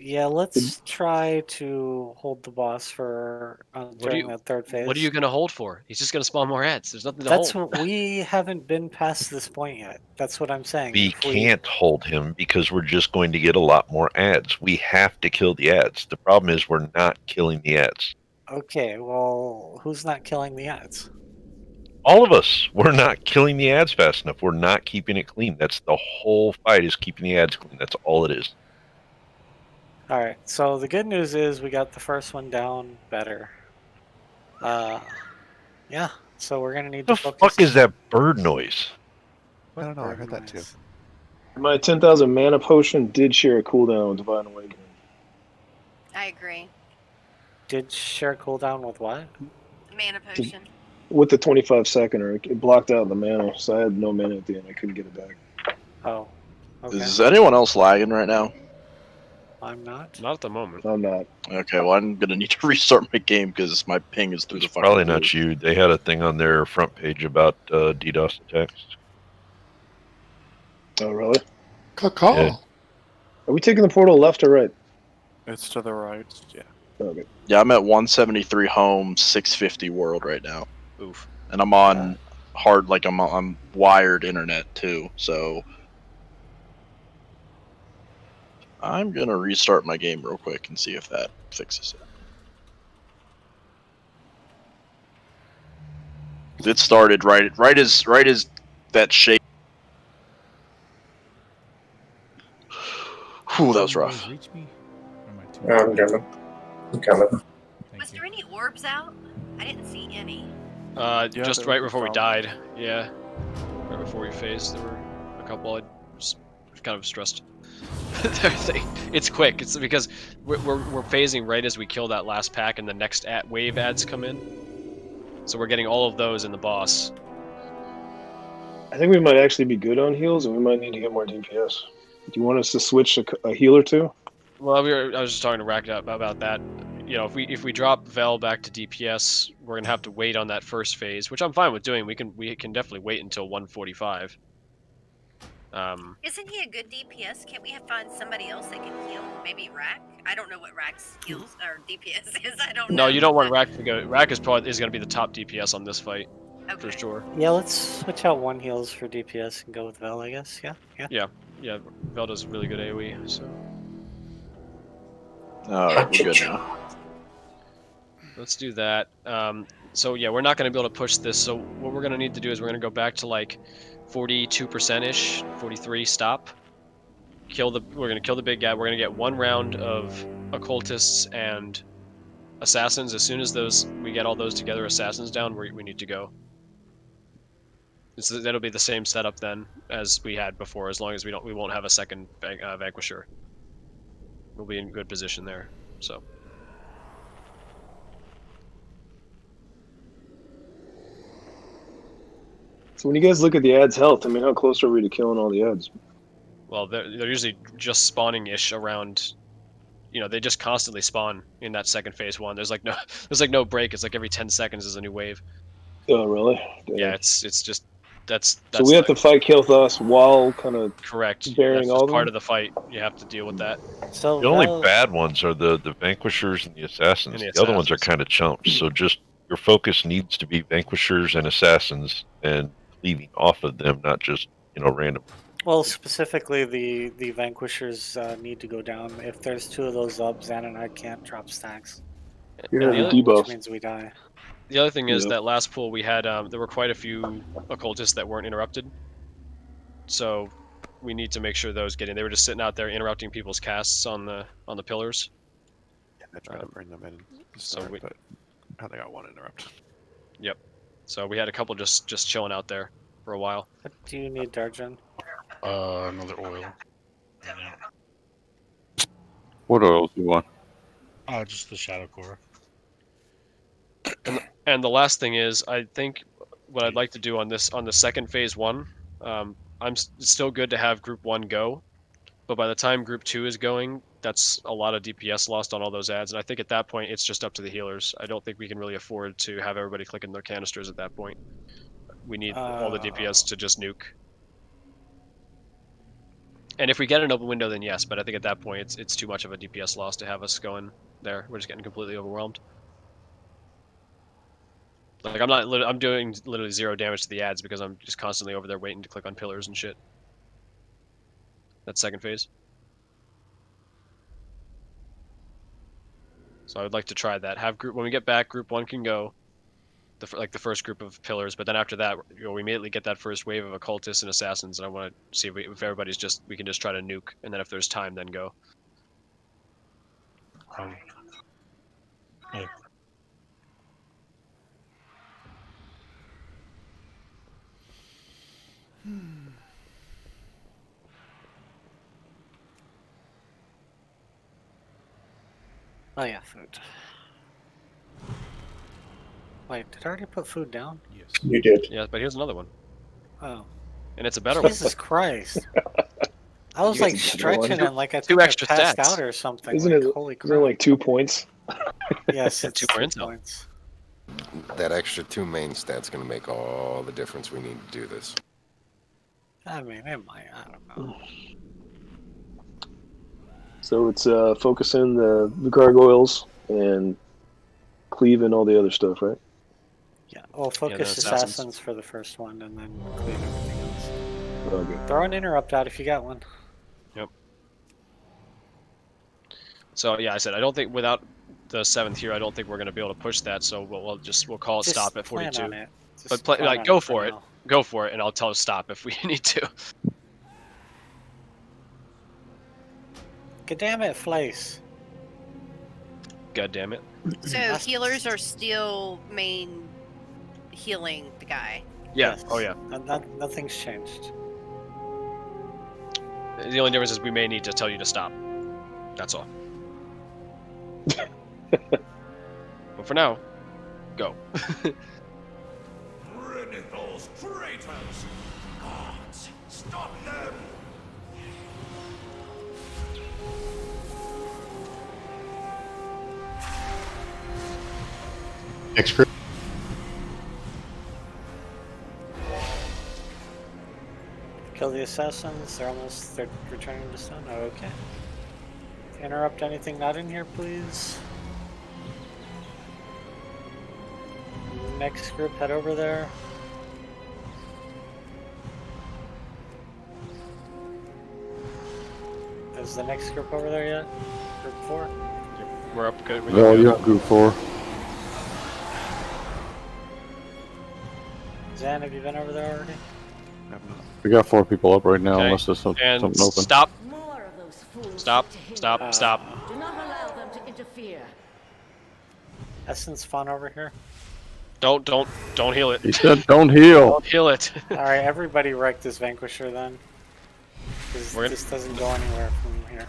Yeah, let's try to hold the boss for during that third phase. What are you going to hold for? He's just going to spawn more ads. There's nothing to That's hold. what we haven't been past this point yet. That's what I'm saying. We If can't hold him because we're just going to get a lot more ads. We have to kill the ads. The problem is we're not killing the ads. Okay, well, who's not killing the ads? All of us. We're not killing the ads fast enough. We're not keeping it clean. That's the whole fight, is keeping the ads clean. That's all it is. All right. So the good news is we got the first one down better. Yeah. So we're gonna need to focus. What the fuck is that bird noise? I don't know. I heard that too. My 10,000 mana potion did share a cooldown with Divine Awakening. I agree. Did share cooldown with what? Mana potion. With the 25-seconder, it blocked out the mana, so I had no mana at the end. I couldn't get it back. Oh. Okay. Is anyone else lagging right now? I'm not. Not at the moment. I'm not. Okay, well, I'm gonna need to restart my game because my ping is through the fucking Probably roof. not you. They had a thing on their front page about DDoS attacks. Oh, really? Caw. Yeah. Are we taking the portal left or right? It's to the right. Yeah. Okay. Yeah, I'm at 173 home, 650 world right now. Oof. And I'm on hard, like I'm wired internet too. So I'm gonna restart my game real quick and see if that fixes it. It started right as that shape. Whew, that was rough. Reach me? Or am I too Yeah, I'm coming. I'm coming. Was there any orbs out? I didn't see any. Just there right was before we some. died. Yeah. Right before we phased, there were a couple. I was kind of stressed. It's quick. It's because we're phasing right as we kill that last pack, and the next wave ads come in. So we're getting all of those in the boss. I think we might actually be good on heals, and we might need to get more DPS. Do you want us to switch a healer too? Well, I was just talking to Rack about that. You know, if we drop Vel back to DPS, we're gonna have to wait on that first phase, which I'm fine with doing. We can definitely wait until 145. Isn't he a good DPS? Can't we find somebody else that can heal? Maybe Rack? I don't know what Rack's heals or DPS is. I don't know. No, you don't want Rack to go. Rack is going to be the top DPS on this fight, for sure. Yeah, let's switch out one heals for DPS and go with Vel, I guess. Yeah. Vel does really good AoE. So Alright, we're good now. let's do that. So yeah, we're not going to be able to push this. So what we're going to need to do is we're going to go back to like 42%ish, 43. Stop. We're going to kill the big guy. We're going to get one round of occultists and assassins. As soon as we get all those together, assassins down, we need to go. That'll be the same setup then as we had before, as long as we won't have a second vanquisher. We'll be in good position there. So. So when you guys look at the ads' health, I mean, how close are we to killing all the ads? Well, they're usually just spawning-ish around. You know, they just constantly spawn in that second phase one. There's like no break. It's like every 10 seconds is a new wave. Oh, really? Damn. Yeah, it's just that's. So we have to fight Kilthos while kind of correct. bearing That's all just of part them? of the fight. You have to deal with that. So The only bad ones are the vanquishers and the assassins. And the The other ones are assassins. kind of chumps. So just your focus needs to be vanquishers and assassins, and cleaving off of them, not just random. Well, specifically, the vanquishers need to go down. If there's two of those up, Zan and I can't drop stacks. Yeah, And the the other- debuff. Which means we die. The other thing is Yep. that last pool we had, there were quite a few occultists that weren't interrupted. So we need to make sure those get in. They were just sitting out there interrupting people's casts on the pillars. Yeah, I tried to bring them in to so start, we- but I only got one interrupt. Yep. So we had a couple just chilling out there for a while. What do you need, Darjan? Another oil. What oils do you want? Just the Shadow Core. And the last thing is, I think what I'd like to do on the second phase one, it's still good to have group 1 go, but by the time group 2 is going, that's a lot of DPS lost on all those ads, and I think at that point it's just up to the healers. I don't think we can really afford to have everybody clicking their canisters at that point. We need all the DPS to just nuke. And if we get an open window, then yes. But I think at that point, it's too much of a DPS loss to have us going there. We're just getting completely overwhelmed. Like I'm doing literally 0 damage to the ads because I'm just constantly over there waiting to click on pillars and shit. That's second phase. So I would like to try that. Have group when we get back, group 1 can go, the first group of pillars. But then after that, we immediately get that first wave of occultists and assassins, and I want to see if everybody's we can just try to nuke, and then if there's time, then go. Yeah. Oh yeah, food. Wait, did I already put food down? Yes. You did. Yeah, but here's another one. Oh. And it's a better one. Jesus Christ. I was You like guys are stretching and like I Two think I extra passed stats. out or something. Isn't like, it? Holy Isn't it crap. like 2 points? Yes, it's 2 2 more intel. points. That extra 2 main stat's going to make all the difference we need to do this. I mean, it might. I don't know. So it's focusing the gargoyles and cleaving all the other stuff, right? Yeah. Well, focus the assassins. assassins for the first one and then clean everything else. Okay. Throw an interrupt out if you got one. Yep. So yeah, I said I don't think without the 7th here, I don't think we're going to be able to push that. So we'll call it Just stop at plan 42. on it. Just But plan like on go it for it, now. go for it, and I'll tell it stop if we need to. God damn it, Flace. God damn it. So healers are still main healing the guy. Yeah. Yes. Oh yeah. Nothing's changed. The only difference is we may need to tell you to stop. That's all. But for now, go. Rid those traitors! Guards, stop them! Next group. Kill the assassins. They're returning to stun. Oh, okay. Interrupt anything not in here, please. Next group, head over there. Is the next group over there yet? Group 4? We're up good. We No, can you go. got group 4. Zan, have you been over there already? We got 4 people up right now, Okay. unless there's And something open. stop. More of those fools Stop. to Stop. hinder. Stop. Do not allow them to interfere. Essence Fun over here. Don't heal it. He said don't heal. Don't heal it. Alright, everybody wreck this Vanquisher then. Because We're gonna- this doesn't go anywhere from here.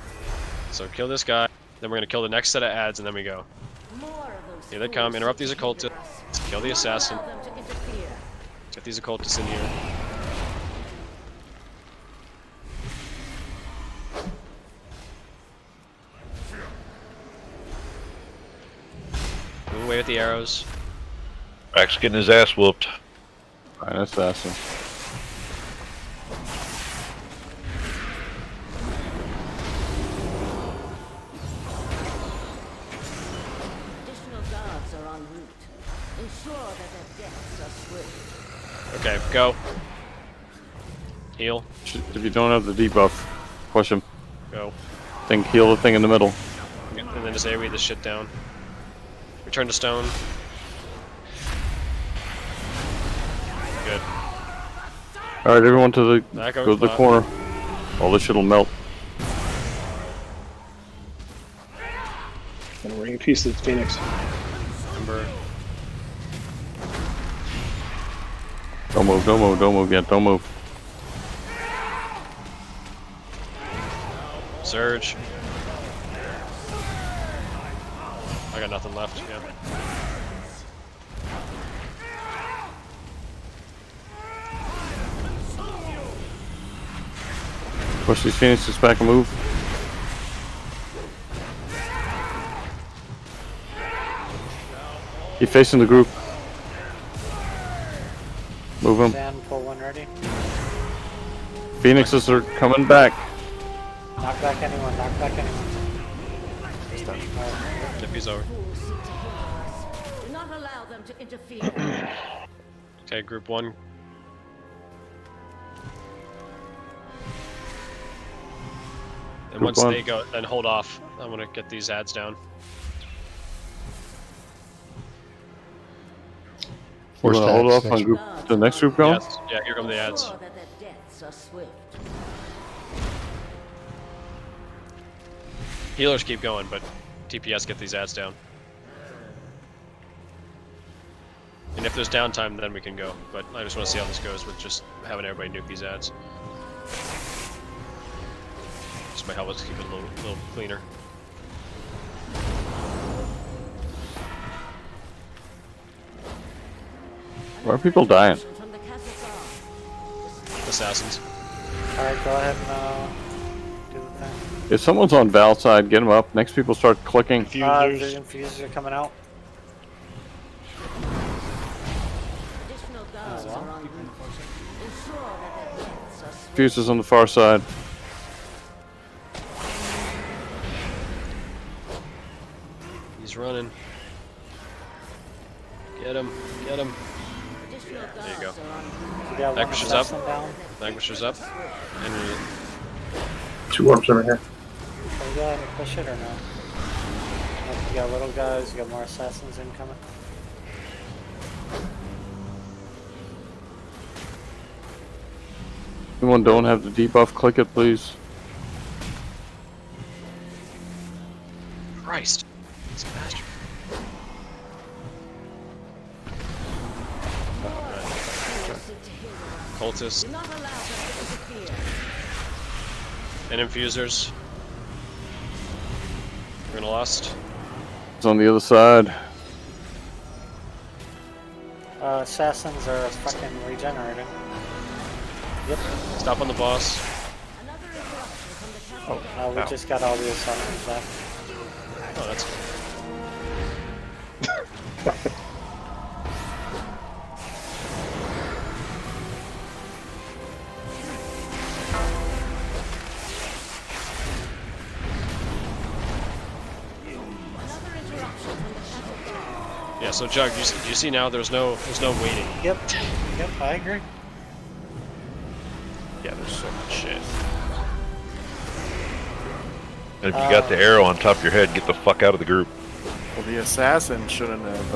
So kill this guy. Then we're gonna kill the next set of ads, and then we go. More of those Here they come. fools Interrupt these to hinder occultists. us. Kill the Do not assassin. allow them to interfere. Get these occultists in here. Move away with the arrows. Rack's getting his ass whooped. Fine, assassin. Additional guards are en route. Ensure that their deaths are swift. Okay, go. Heal. If you don't have the debuff, push him. Go. Think heal the thing in the middle. And then just AoE this shit down. Return to stone. Good. Alright, everyone to the Back go over to the spot. corner. All this shit'll melt. And ring a piece of Phoenix. Remember. Don't move, don't move, don't move yet, don't move. Surge. I got nothing left, yeah. Push these phoenixes back and move. Keep facing the group. Move them. Zan, pull one ready. Phoenixes are coming back. Knock back anyone. Knock back anyone. He's done. Yep, he's over. Do not allow them to interfere. Okay, group 1. And Group once 1. they go, then hold off. I'm gonna get these ads down. You want to hold off on group, the next group going? Yes. Yeah, here come the ads. Ensure that their deaths are swift. Healers keep going, but TPS get these ads down. And if there's downtime, then we can go. But I just want to see how this goes with just having everybody nuke these ads. Just might help us keep it a little cleaner. Why are people dying? Assassins. Alright, go ahead and do the thing. If someone's on Val's side, get them up. Next people start clicking. The infusers are coming out. Additional guards are on route. Ensure that their deaths are swift. Fuses on the far side. He's running. Get him. Get him. Additional There you go. guards are on route. You got one Vanquisher's up. assassin down. Vanquisher's up. And 2 orbs over here. Are you going to push it or no? You got little guys, you got more assassins incoming. Anyone don't have the debuff, click it, please. Christ. This bastard. Cultists. Do not allow them to interfere. And infusers. We're gonna lust. It's on the other side. Assassins are fucking regenerating. Yep. Stop on the boss. We just got all the assassins back. Oh, that's yeah. So Jug, you see now there's no waiting. Yep. Yep. I agree. Yeah, there's so much shit. And if you got the arrow on top of your head, get the fuck out of the group. Well, the assassin shouldn't have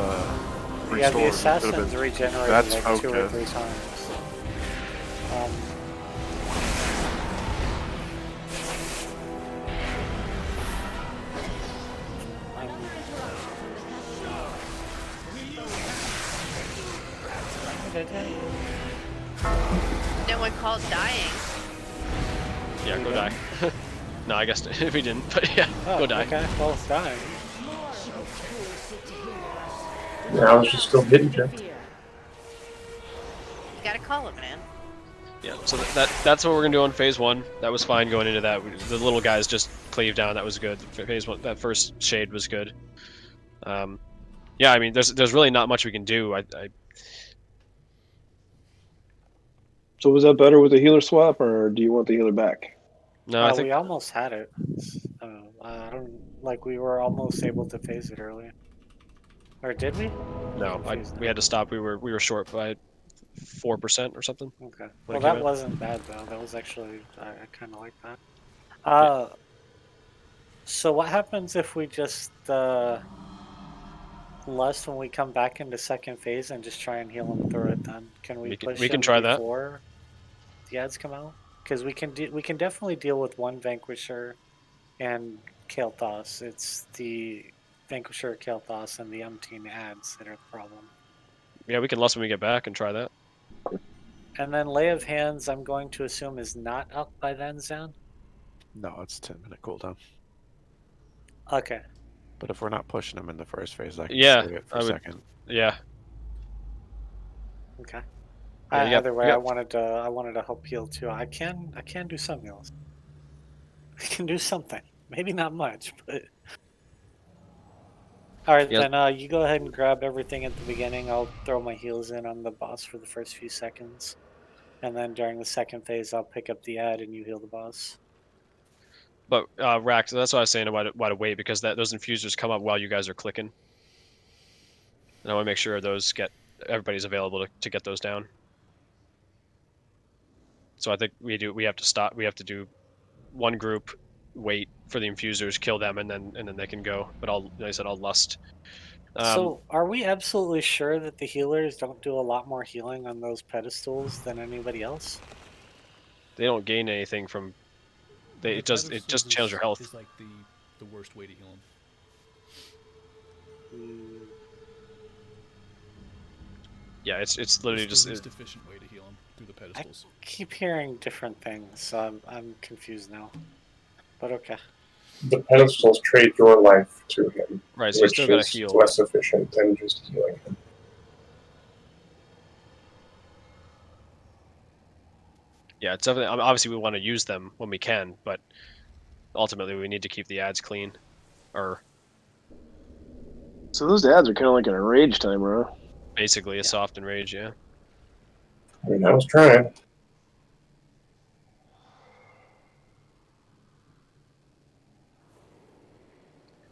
restored. Yeah, the Should've assassins been- regenerated That's like 2 or okay. 3 times. No one called dying. Yeah, go die. No, I guess we didn't, but yeah, go die. Okay, well, die. Yeah, I was just still hitting you. You gotta call it, man. Yeah, so that's what we're gonna do on phase 1. That was fine going into that. The little guys just cleaved down. That was good. Phase 1, that first shade was good. Yeah, I mean, there's really not much we can do. So was that better with the healer swap, or do you want the healer back? No, I think we almost had it. I don't like we were almost able to phase it earlier. Or did we? no, we had to stop. We were short by 4% or something. Okay. when Well, it came that out. wasn't bad though. That was actually I kind of like that. So what happens if we just lust when we come back into second phase and just try and heal them through it? Then can we push we can them try that. before the ads come out? Because we can definitely deal with one Vanquisher and Kael'thas. It's the Vanquisher, Kael'thas, and the umpteen ads that are the problem. Yeah, we can lust when we get back and try that. And then Lay of Hands, I'm going to assume, is not up by then, Zan? No, it's 10-minute cooldown. Okay. But if we're not pushing them in the first phase, I can Yeah, save it for I a would. second. Yeah. Okay. Yeah, you got- Either way, you got- I wanted to help heal too. I can do some heals. I can do something. Maybe not much, but. All right, Yeah. then you go ahead and grab everything at the beginning. I'll throw my heals in on the boss for the first few seconds, and then during the second phase, I'll pick up the ad and you heal the boss. But Rack, that's what I was saying about why to wait, because those infusers come up while you guys are clicking. And I want to make sure everybody's available to get those down. So I think we have to stop. We have to do one group, wait for the infusers, kill them, and then they can go. But like I said, I'll lust. So, are we absolutely sure that the healers don't do a lot more healing on those pedestals than anybody else? They don't gain anything from. It just channels your health. Is like the worst way to heal them. Yeah, it's literally the least efficient way to heal them through the pedestals. I keep hearing different things, so I'm confused now. But okay. The pedestals trade your life to him, right? So you which still gotta is heal. less efficient than just healing him. Yeah, it's definitely. Obviously, we want to use them when we can, but ultimately, we need to keep the ads clean. So those ads are kind of like an enrage timer, huh? Basically, a soft enrage, yeah. I mean, I was trying.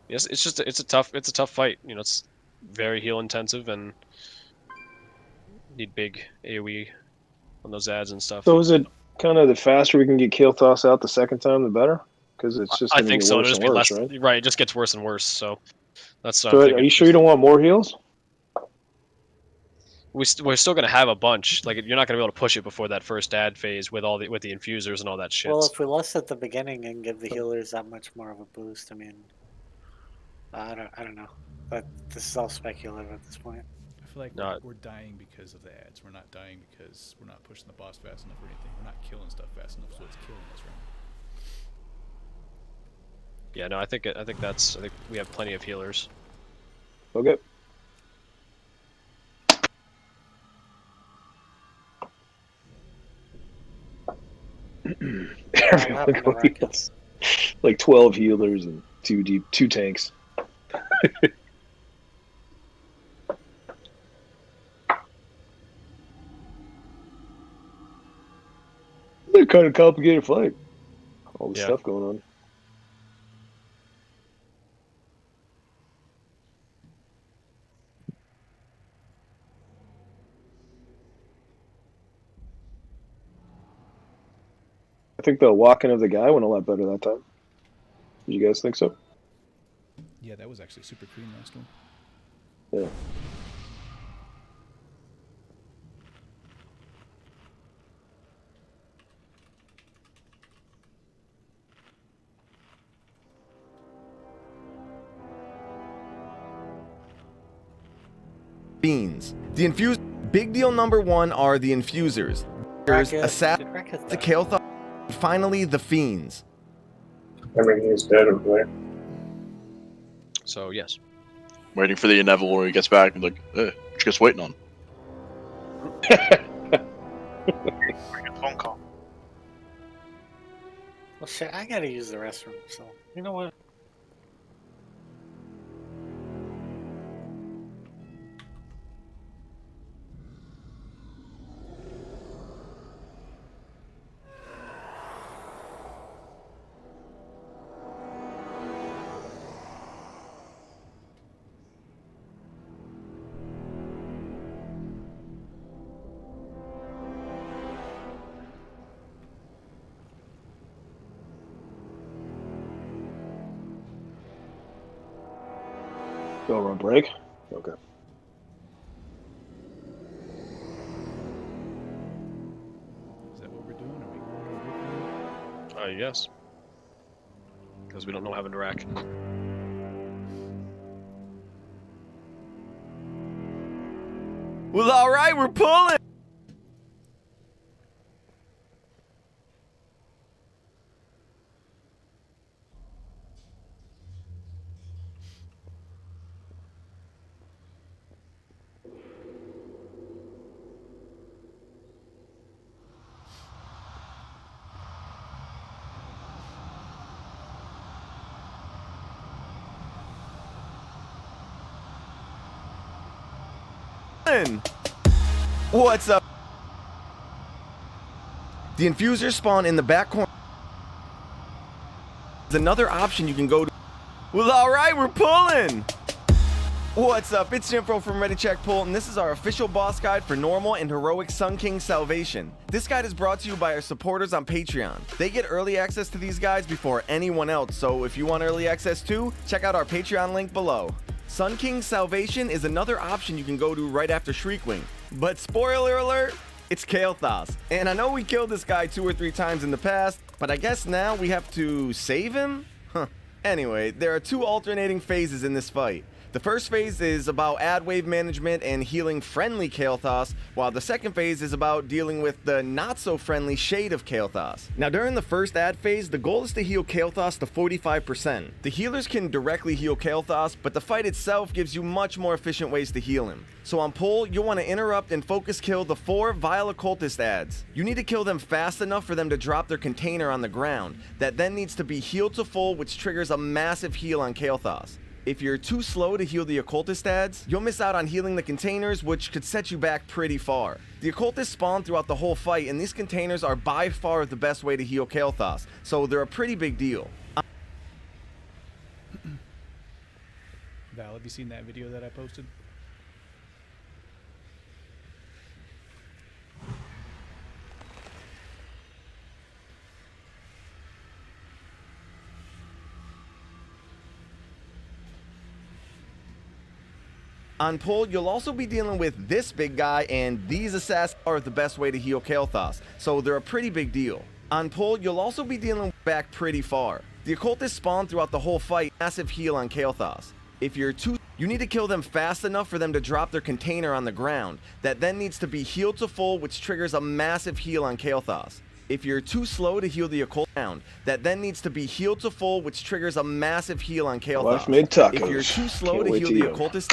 Yes, it's a tough fight. You know, it's very heal intensive and need big AoE on those ads and stuff. So is it kind of the faster we can get Kael'thas out the second time, the better? Because it's just I going to think get so. worse It'll and just be worse, less. right? Right, it just gets worse and worse. So that's. So are you sure you don't want more heals? We're still going to have a bunch. Like, you're not going to be able to push it before that first ad phase with the infusers and all that shit. Well, if we lust at the beginning and give the healers that much more of a boost, I mean, I don't know. But this is all speculative at this point. I feel like we're dying because of the ads. We're not dying because we're not pushing the boss fast enough or anything. We're not killing stuff fast enough, so it's killing us, right? Yeah, no, I think we have plenty of healers. Okay. Everyone gets like 12 healers and two tanks. They're kind of complicated fight. All the stuff going on. I think the walking of the guy went a lot better that time. Did you guys think so? Yeah, that was actually super clean last one. Yeah. Fiends. The big deal number one are the infusers. There's Assassin, the Kael'thas, and finally the Fiends. I mean, he's dead over there. So, yes. Waiting for the inevitable where he gets back and like, what you guys waiting on? Phone call. Well, shit, I gotta use the restroom, so you know what? Go on break? Okay. Is that what we're doing? Are we Yes. Because we don't know how to rack. Well, alright, we're pulling! What's up? The infusers spawn in the back corner. another option you can go to. Well, alright, we're pulling! What's up? It's Jimfro from Ready Check Pull, and this is our official boss guide for normal and heroic Sun King Salvation. This guide is brought to you by our supporters on Patreon. They get early access to these guides before anyone else, so if you want early access too, check out our Patreon link below. Sun King Salvation is another option you can go to right after Shriekwing. But spoiler alert, it's Kael'thas. And I know we killed this guy 2 or 3 times in the past, but I guess now we have to save him? Huh. Anyway, there are 2 alternating phases in this fight. The first phase is about ad wave management and healing friendly Kael'thas, while the second phase is about dealing with the not so friendly shade of Kael'thas. Now during the first ad phase, the goal is to heal Kael'thas to 45%. The healers can directly heal Kael'thas, but the fight itself gives you much more efficient ways to heal him. So on pull, you'll want to interrupt and focus kill the 4 Vile Occultist ads. You need to kill them fast enough for them to drop their container on the ground. That then needs to be healed to full, which triggers a massive heal on Kael'thas. If you're too slow to heal the occultist ads, you'll miss out on healing the containers, which could set you back pretty far. The occultists spawn throughout the whole fight, and these containers are by far the best way to heal Kael'thas, so they're a pretty big deal. Val, have you seen that video that I posted? On pull, you'll also be dealing with this big guy, and these assassins are the best way to heal Kael'thas, so they're a pretty big deal. On pull, you'll also be dealing back pretty far. The occultists spawn throughout the whole fight, massive heal on Kael'thas. If you're too, you need to kill them fast enough for them to drop their container on the ground. That then needs to be healed to full, which triggers a massive heal on Kael'thas. If you're too slow to heal the occult round, that then needs to be healed to full, which triggers a massive heal on Kael'thas. Life made tacos. If you're too slow Can't to wait heal to the eat 'em. occultist,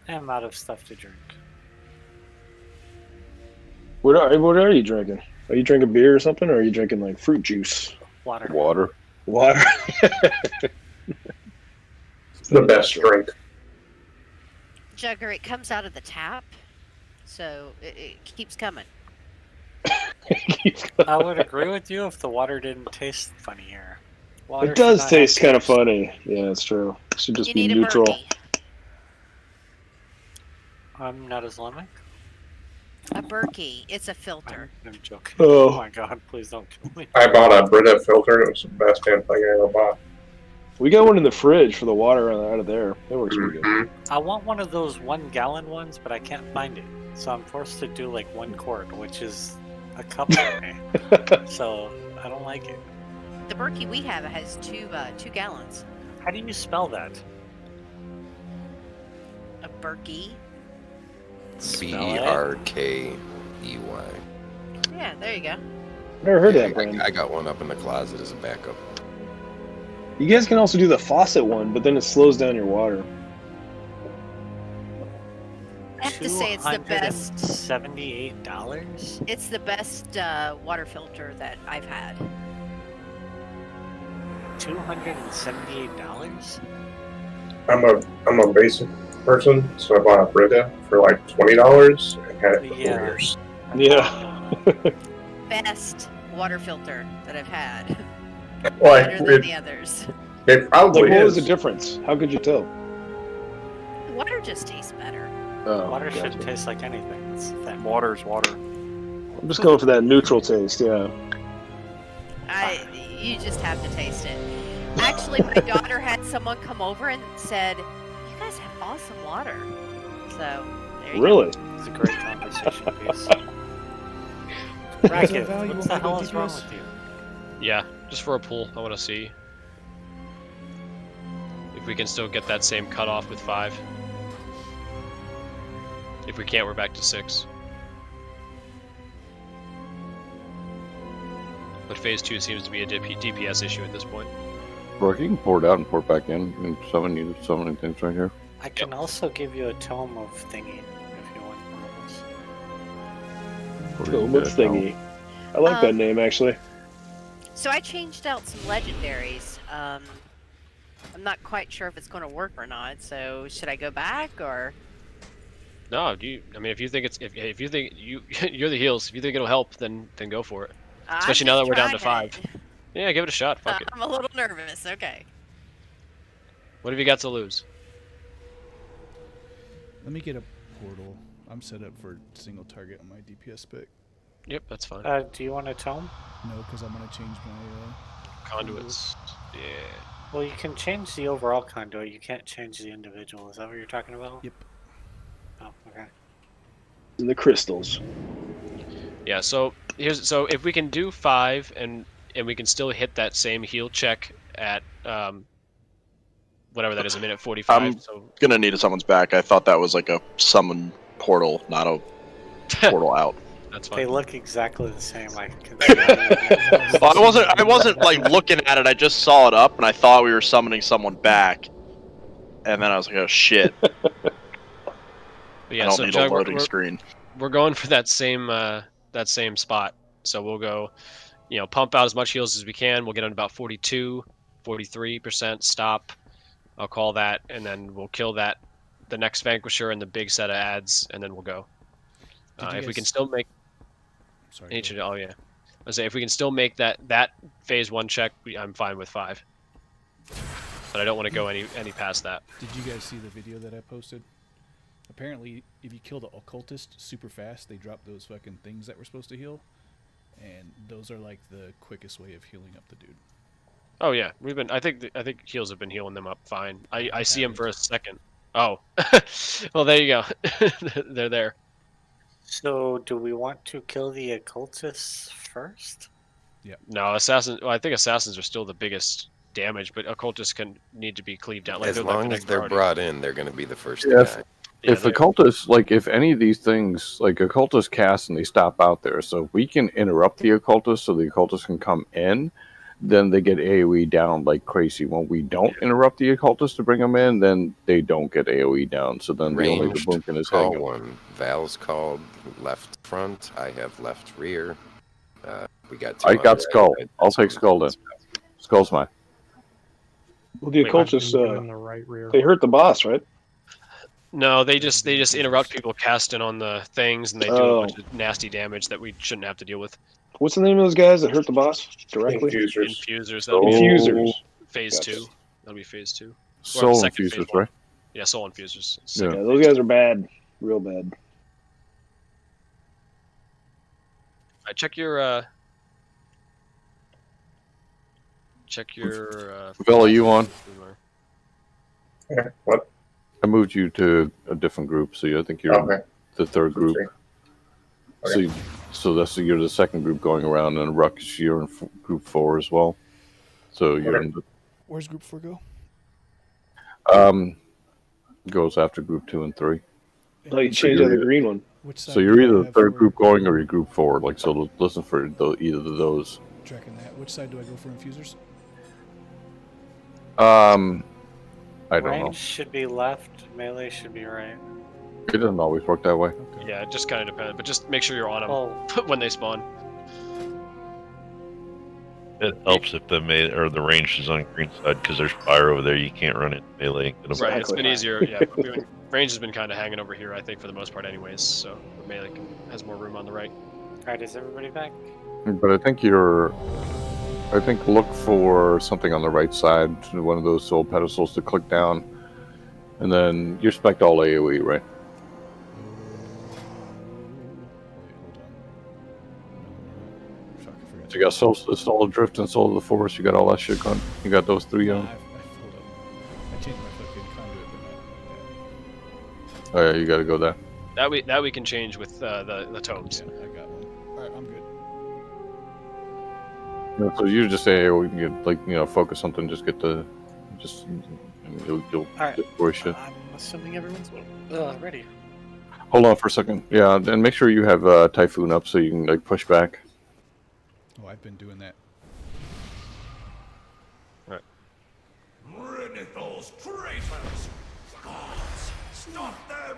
I'm out of stuff to drink. What are you drinking? Are you drinking beer or something, or are you drinking like fruit juice? Water. Water. Water. It's the best drink. Jugger, it comes out of the tap, so it keeps coming. I would agree with you if the water didn't taste funny here. Water It does should not taste have kind of taste. funny. Yeah, it's true. It should just You be need a neutral. Berkey. I'm not Islamic. A Berkey. It's a filter. I'm joking. Oh. Oh my god, please don't kill me. I bought a Brita filter. It was the best damn thing I ever bought. We got one in the fridge for the water out of there. That works pretty good. I want one of those 1 gallon ones, but I can't find it. So I'm forced to do like 1 quart, which is a cup for me. So I don't like it. The Berkey we have has 2 gallons. How do you spell that? A Berkey. Berkey. Yeah, there you go. Never heard Yeah, that brand. I got one up in the closet as a backup. You guys can also do the faucet one, but then it slows down your water. I have to say it's the best. $78? It's the best water filter that I've had. $278? I'm a basic person, so I bought a Brita for like $20 and had it for 4 years. Yeah. Best water filter that I've had. Like, Better than the others. It probably Like, what was is. the difference? How could you tell? Water just tastes better. Oh, Water gotcha. shouldn't taste like anything. It's the thing. Water's water. I'm just going for that neutral taste, yeah. You just have to taste it. Actually, my daughter had someone come over and said, "You guys have awesome water." So there you Really? go. It's a great conversation piece. Racket, Val, you what want the me to hell go is wrong DPS? with you? Yeah, just for a pull, I want to see if we can still get that same cutoff with 5. If we can't, we're back to 6. But phase 2 seems to be a DPS issue at this point. Brooke, you can pour it out and pour it back in. You can summon things right here. I can also give you a tome of thingy if you want one of those. Tome of Thingy. I like that name, actually. So I changed out some legendaries. I'm not quite sure if it's going to work or not. So should I go back or? No, do you? I mean, if you think it's if you think you're the heals, if you think it'll help, then go for it. Especially now that we're down to 5. Yeah, give it a shot. Fuck it. I'm a little nervous. Okay. What have you got to lose? Let me get a portal. I'm set up for single target on my DPS spec. Yep, that's fine. Do you want a tome? No, because I'm gonna change my Conduits. Yeah. Well, you can change the overall conduit. You can't change the individual. Is that what you're talking about? Yep. Oh, okay. And the crystals. Yeah. So if we can do 5 and we can still hit that same heal check at whatever that is, a minute 45. I'm gonna need someone's back. I thought that was like a summon portal, not a portal out. That's fine. They look exactly the same. I can. Well, I wasn't like looking at it. I just saw it up, and I thought we were summoning someone back, and then I was like, "Oh shit!" But yeah, I don't so need Jug, a loading screen. We're going for that same spot. So we'll go, pump out as much heals as we can. We'll get on about 42, 43%. Stop. I'll call that, and then we'll kill the next Vanquisher and the big set of adds, and then we'll go. If we can still make. Sorry. Oh yeah. I say if we can still make that phase 1 check, I'm fine with 5. But I don't want to go any past that. Did you guys see the video that I posted? Apparently, if you kill the occultist super fast, they drop those fucking things that we're supposed to heal, and those are like the quickest way of healing up the dude. Oh yeah, I think heals have been healing them up fine. I see him for a second. Oh, well there you go. They're there. So, do we want to kill the occultists first? Yeah. No, assassins. Well, I think assassins are still the biggest damage, but occultists need to be cleaved down. As long as they're brought in, they're going to be the first to die. If occultists, like if any of these things, like occultists cast and they stop out there, so if we can interrupt the occultists so the occultists can come in, then they get AoE down like crazy. When we don't interrupt the occultists to bring them in, then they don't get AoE down. So then the only boom is call one. Val's called left front. I have left rear. We got. I got Skull. I'll take Skull then. Skull's mine. Well, the occultists, they hurt the boss, right? No, they just interrupt people casting on the things, and they do a bunch of nasty damage that we shouldn't have to deal with. What's the name of those guys that hurt the boss directly? Infusers. Infusers. Phase Gotcha. 2. That'll be phase 2. Soul Infusers, right? Yeah, Soul Infusers. Yeah, those guys are bad. Real bad. I check your. Vela, you on? Yeah, what? I moved you to a different group, so I think you're in the third group. Okay. So you're the second group going around, and Ruckus, you're in group 4 as well. So you're in. Where's group 4 go? Goes after group 2 and 3. Oh, you changed out the green one. So you're either the third group going or you're group 4. Like, so listen for either of those. Tracking that. Which side do I go for infusers? I don't know. Range should be left. Melee should be right. It doesn't always work that way. Yeah, it just kind of depends. But just make sure you're on them when they spawn. It helps if the range is on green side because there's fire over there. You can't run it melee. Right, it's been easier. Yeah, range has been kind of hanging over here, I think, for the most part, anyways. So melee has more room on the right. All right, is everybody back? But I think look for something on the right side, one of those soul pedestals to click down, and then you expect all AoE, right? So you got Soul of Drift and Soul of the Forest. You got all that shit going. You got those 3 on. I changed my fucking conduit, Oh yeah, you got to go there. That we can change with the tomes. Yeah, I got one. All right, I'm good. So you just say, we can get, focus something. Just get the, you'll All right. destroy shit. I'm assuming everyone's ready. Hold on for a second. Yeah, and make sure you have Typhoon up so you can push back. Oh, I've been doing that. Right. Rid of those traitors! Gods, stop them!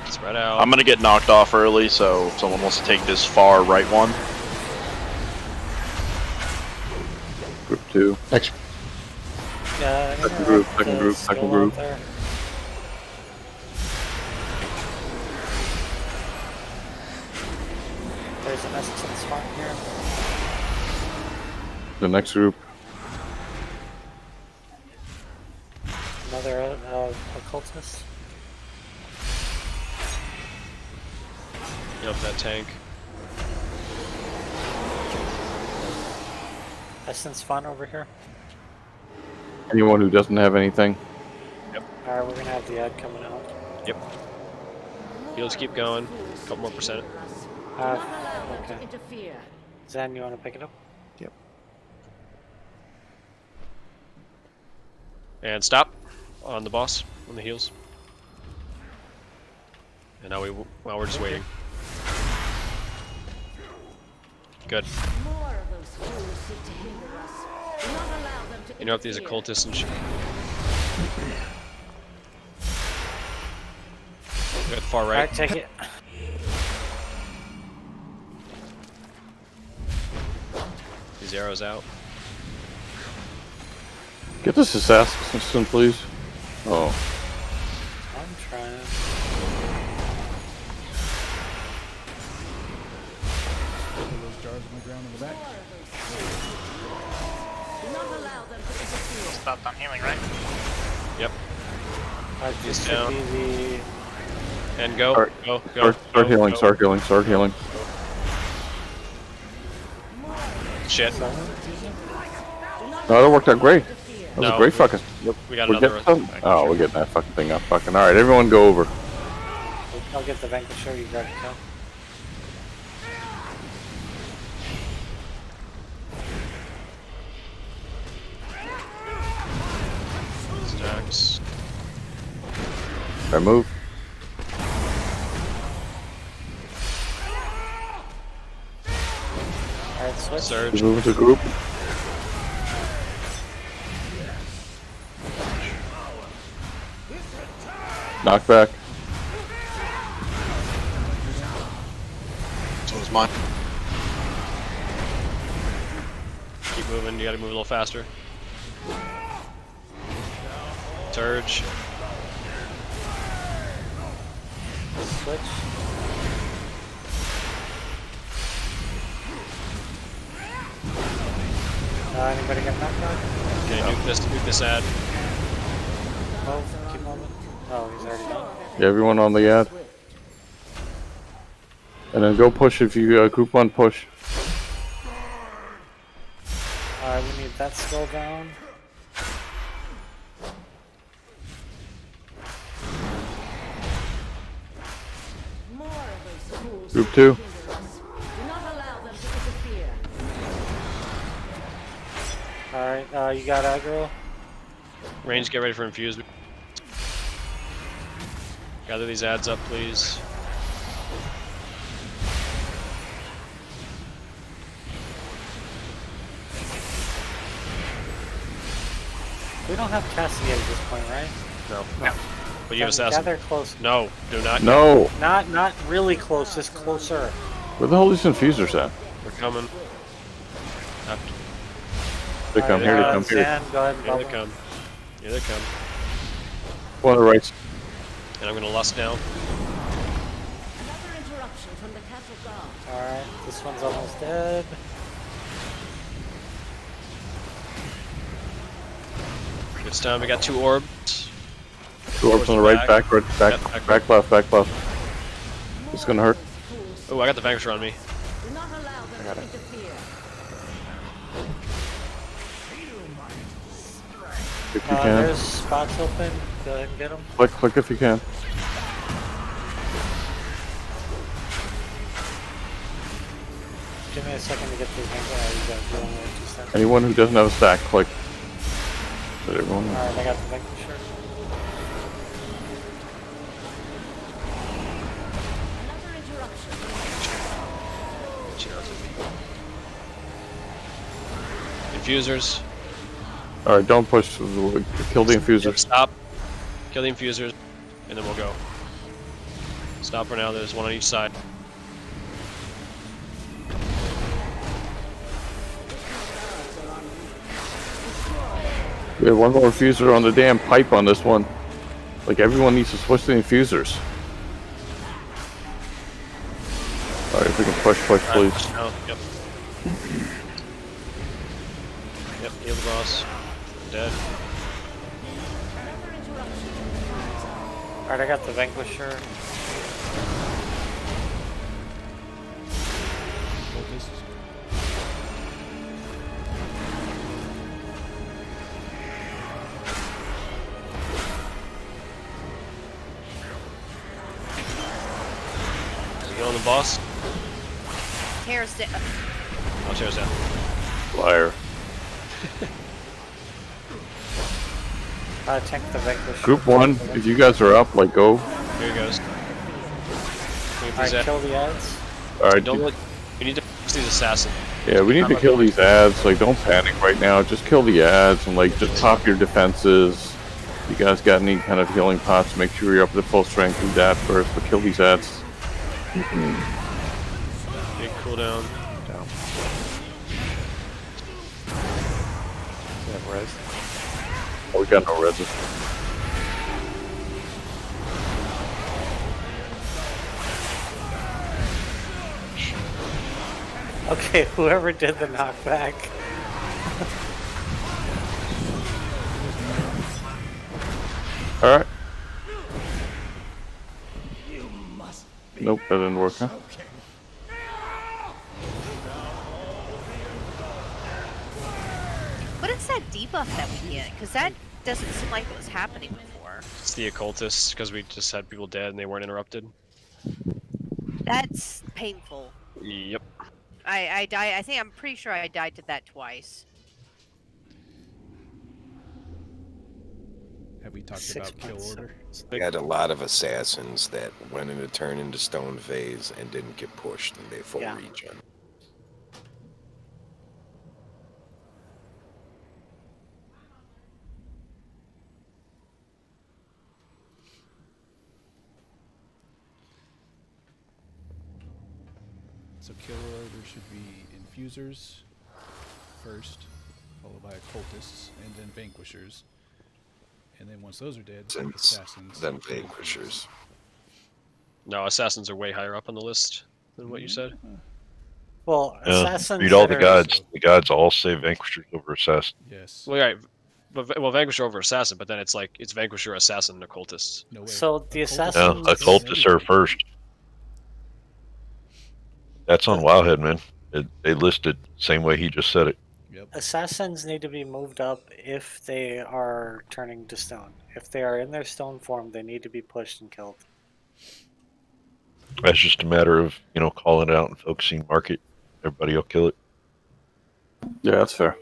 Spread out. I'm gonna get knocked off early, so if someone wants to take this far right one. Group 2. Second group, second group, second group. There's an essence farm here. The next group. Another occultist. Yep, that tank. Essence fun over here. Anyone who doesn't have anything. Yep. Alright, we're gonna have the ad coming out. Yep. Heals keep going. Couple more percent. Okay. Zen, you wanna pick it up? Yep. And stop on the boss on the heals. And now we're just waiting. Good. Interrupt these occultists and shit. Good, far right. Alright, take it. These arrows out. Get this assassin, please. Oh. I'm trying. Those jars on the ground in the back. Stopped on healing, right? Yep. This He's should down. be the... And go. Start, Go. start healing, go. start healing, start healing. Shit. No, that worked out great. That was a great fucking. We got we're another. getting some- oh, we're getting that fucking thing up. Fucking. Alright, everyone go over. I'll get the Vanquisher, you grab the kill. Stacks. I move. Alright, switch. Surge. Move into group. Knockback. So is mine. Keep moving. You gotta move a little faster. Surge. Switch. Anybody get knocked out? Okay, nuke this ad. Oh, keep moving. Oh, he's already done. Yeah, everyone on the ad. And then go push if you group one push. Alright, we need that skull down. Group two. Alright, you got aggro. Range, get ready for infuse. Gather these ads up, please. We don't have Cassidy at this point, right? No. No. But you have assassin. Gather close. No, do not. No. Not really close, just closer. Where the hell are these infusers at? We're coming. They come here, they come here. Sand, go ahead and Here they bubble. come. Here they come. One on the right. And I'm gonna lust down. Alright, this one's almost dead. It's time. We got 2 orbs. 2 orbs on the right, back left, back left. It's gonna hurt. Oh, I got the Vanquisher on me. I got it. If you can. There's spots open. Go ahead and get them. Click if you can. Give me a second to get the Vanquisher. You gotta do only 2 steps. Anyone who doesn't have a stack, click. Did everyone? Alright, I got the Vanquisher. Infusers. Alright, don't push. Kill the infusers. Stop. Kill the infusers, and then we'll go. Stop for now. There's one on each side. We have one more infuser on the damn pipe on this one. Like, everyone needs to switch the infusers. Alright, if we can push, please. Oh, yep. Yep, heal the boss. Dead. Alright, I got the Vanquisher. Healing the boss. Tears down. Oh, tears down. Liar. Tank the Vanquisher. Group 1, if you guys are up, like, go. Here he goes. Alright, kill the ads. Alright, Don't look. We need to fix these assassins. yeah, we need to kill these ads. Like, don't panic right now. Just kill the ads and, like, just pop your defenses. You guys got any kind of healing pots? Make sure you're up to full strength. Do that first, but kill these ads. Big cooldown. Down. We have res. Oh, we got no reses. Okay, whoever did the knockback. Alright. Nope, that didn't work, huh? What is that debuff that we get? Because that doesn't seem like it was happening before. It's the occultists, because we just had people dead and they weren't interrupted. That's painful. Yep. I died. I think I'm pretty sure I died to that twice. Have we talked about kill order? We had a lot of assassins that went into turn into stone phase and didn't get pushed, and they full regen. So kill order should be infusers first, followed by occultists, and then vanquishers. And then once those are dead, assassins. Then vanquishers. No, assassins are way higher up on the list than what you said. Well, Yeah, assassins. read all the that are- gods. The gods all say vanquishers over assassin. Yes. Well, right. But, well, vanquisher over assassin, but then it's like it's vanquisher, assassin, and occultist. No way. So the No, assassins. occultists are first. That's on Wowhead, man. They listed same way he just said it. Assassins need to be moved up if they are turning to stone. If they are in their stone form, they need to be pushed and killed. That's just a matter of, calling it out and focusing market. Everybody will kill it. Yeah, that's fair.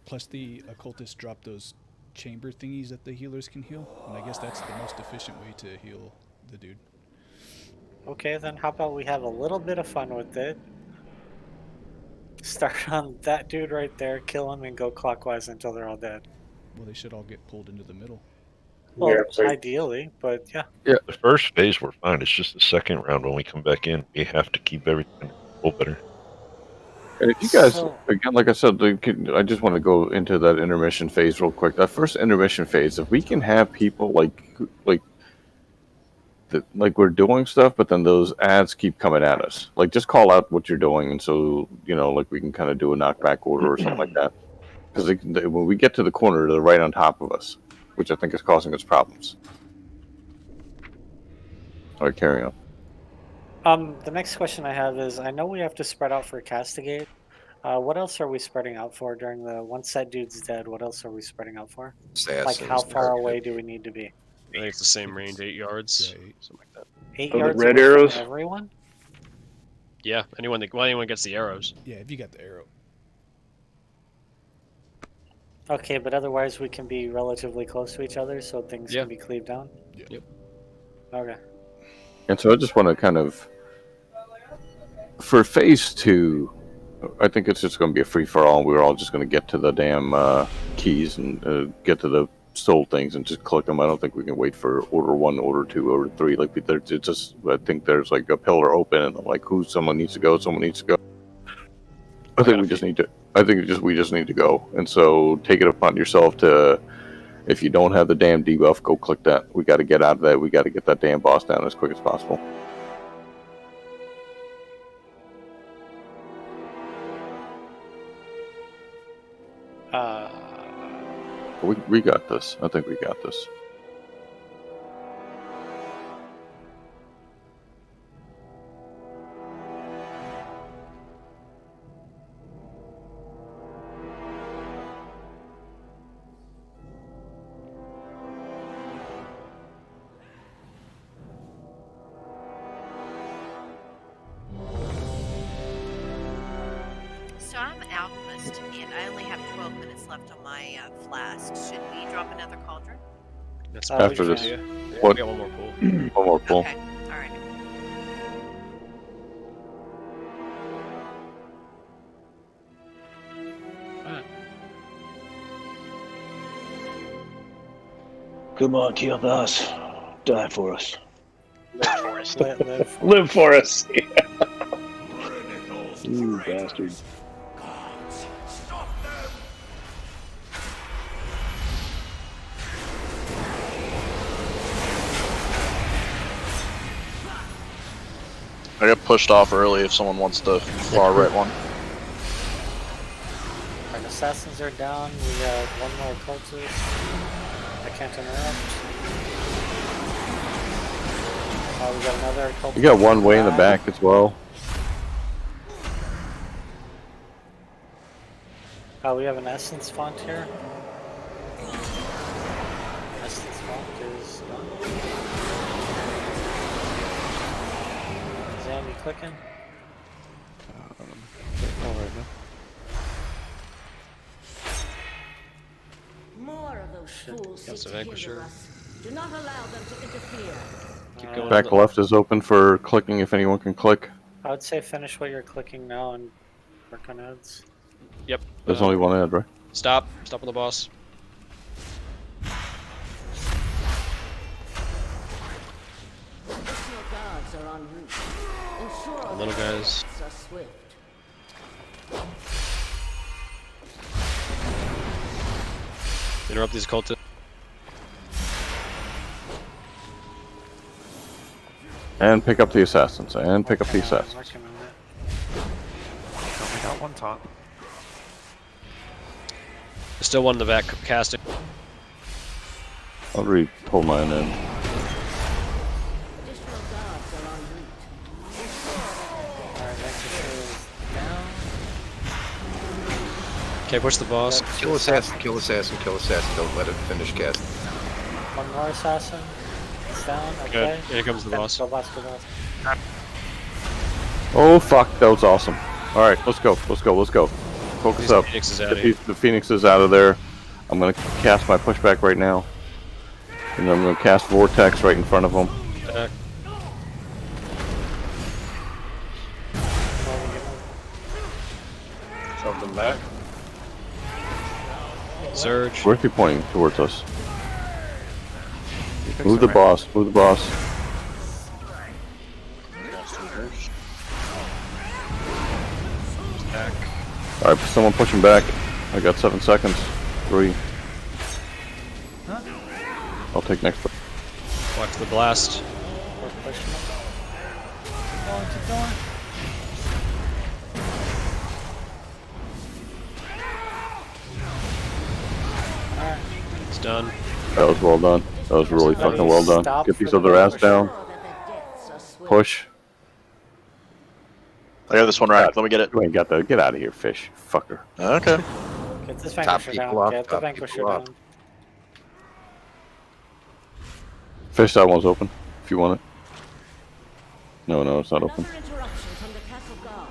Plus the occultists drop those chamber thingies that the healers can heal, and I guess that's the most efficient way to heal the dude. Okay, then how about we have a little bit of fun with it? Start on that dude right there, kill him, and go clockwise until they're all dead. Well, they should all get pulled into the middle. Well, Yeah, so- ideally, but yeah. The first phase we're fine. It's just the second round when we come back in, we have to keep everything a little better. And if you guys, again, like I said, I just want to go into that intermission phase real quick. That first intermission phase, if we can have people like we're doing stuff, but then those ads keep coming at us. Like, just call out what you're doing, and so like we can kind of do a knockback order or something like that. Because when we get to the corner, they're right on top of us, which I think is causing us problems. All right, carry on. The next question I have is, I know we have to spread out for Castigate. What else are we spreading out for during the once that dude's dead? What else are we spreading out for? Like, how far away do we need to be? I think it's the same range, 8 yards, something like that. 8 the yards red away from arrows? everyone? Yeah, anyone gets the arrows. Yeah, if you got the arrow. Okay, but otherwise we can be relatively close to each other, so things can be cleaved down. Yep. Okay. And so I just want to kind of, for phase 2, I think it's just going to be a free-for-all. We're all just going to get to the damn keys and get to the soul things and just collect them. I don't think we can wait for order 1, order 2, order 3. Like, it's just, I think there's like a pillar open and like someone needs to go. I think we just need to I think we just need to go, and so take it upon yourself to, if you don't have the damn debuff, go click that. We got to get out of that. We got to get that damn boss down as quick as possible. We got this. I think we got this. So I'm an alchemist, and I only have 12 minutes left on my flask. Should we drop another cauldron? That's After this. Yeah, What? we got one more pool. One more pull. Okay, all right. Come on, kill us. Die for us. Live for us. Live for us. You bastard. I got pushed off early if someone wants the far right one. Alright, assassins are down. We got one more cultist. I can't interrupt. We got another cultist. You got one way in the back as well. We have an essence font here. Essence font is done. Zan, you clicking? More of those fools That's seek a to vanquisher. hinder us. Do not allow them to interfere. Keep going. Back left is open for clicking if anyone can click. I would say finish what you're clicking now and work on ads. Yep. There's only one ad, right? Stop. Stop on the boss. Additional guards are en route. Ensure The little that guys. attacks are swift. Interrupt these cultists. And pick up the assassins. And pick up the assassins. Working on it. Only got one taunt. There's still one in the back casting. I'll hold mine in. Additional guards are en route. Alright, vanquisher is down. Okay, push the boss. Kill assassin, kill assassin, kill assassin. Don't let it finish casting. One more assassin. It's down. Okay. Good. Here comes the boss. Go boss, go boss. Oh fuck, that was awesome. Alright, let's go. Let's go. Let's go. Focus The up. Phoenix is out of Get here. the Phoenix is out of there. I'm gonna cast my pushback right now. And then I'm gonna cast Vortex right in front of them. Attack. Shove them back. Surge. Where's he pointing towards us? Move the boss. Move the boss. Attack. Alright, someone push him back. I got 7 seconds. 3. I'll take next. Watch the blast. We're pushing him. Keep going, keep going. Alright. It's done. That was well done. That was really fucking well done. Stop Get these for the other ass vanquisher. down. Push. I got this one right. Let me get it. You ain't got that. Get out of here, fish. Fucker. Okay. Get this Top vanquisher people down. up, Get the top vanquisher people up. down. Fish, that one's open. If you want it. No, it's not open. Another interruption from the castle guard.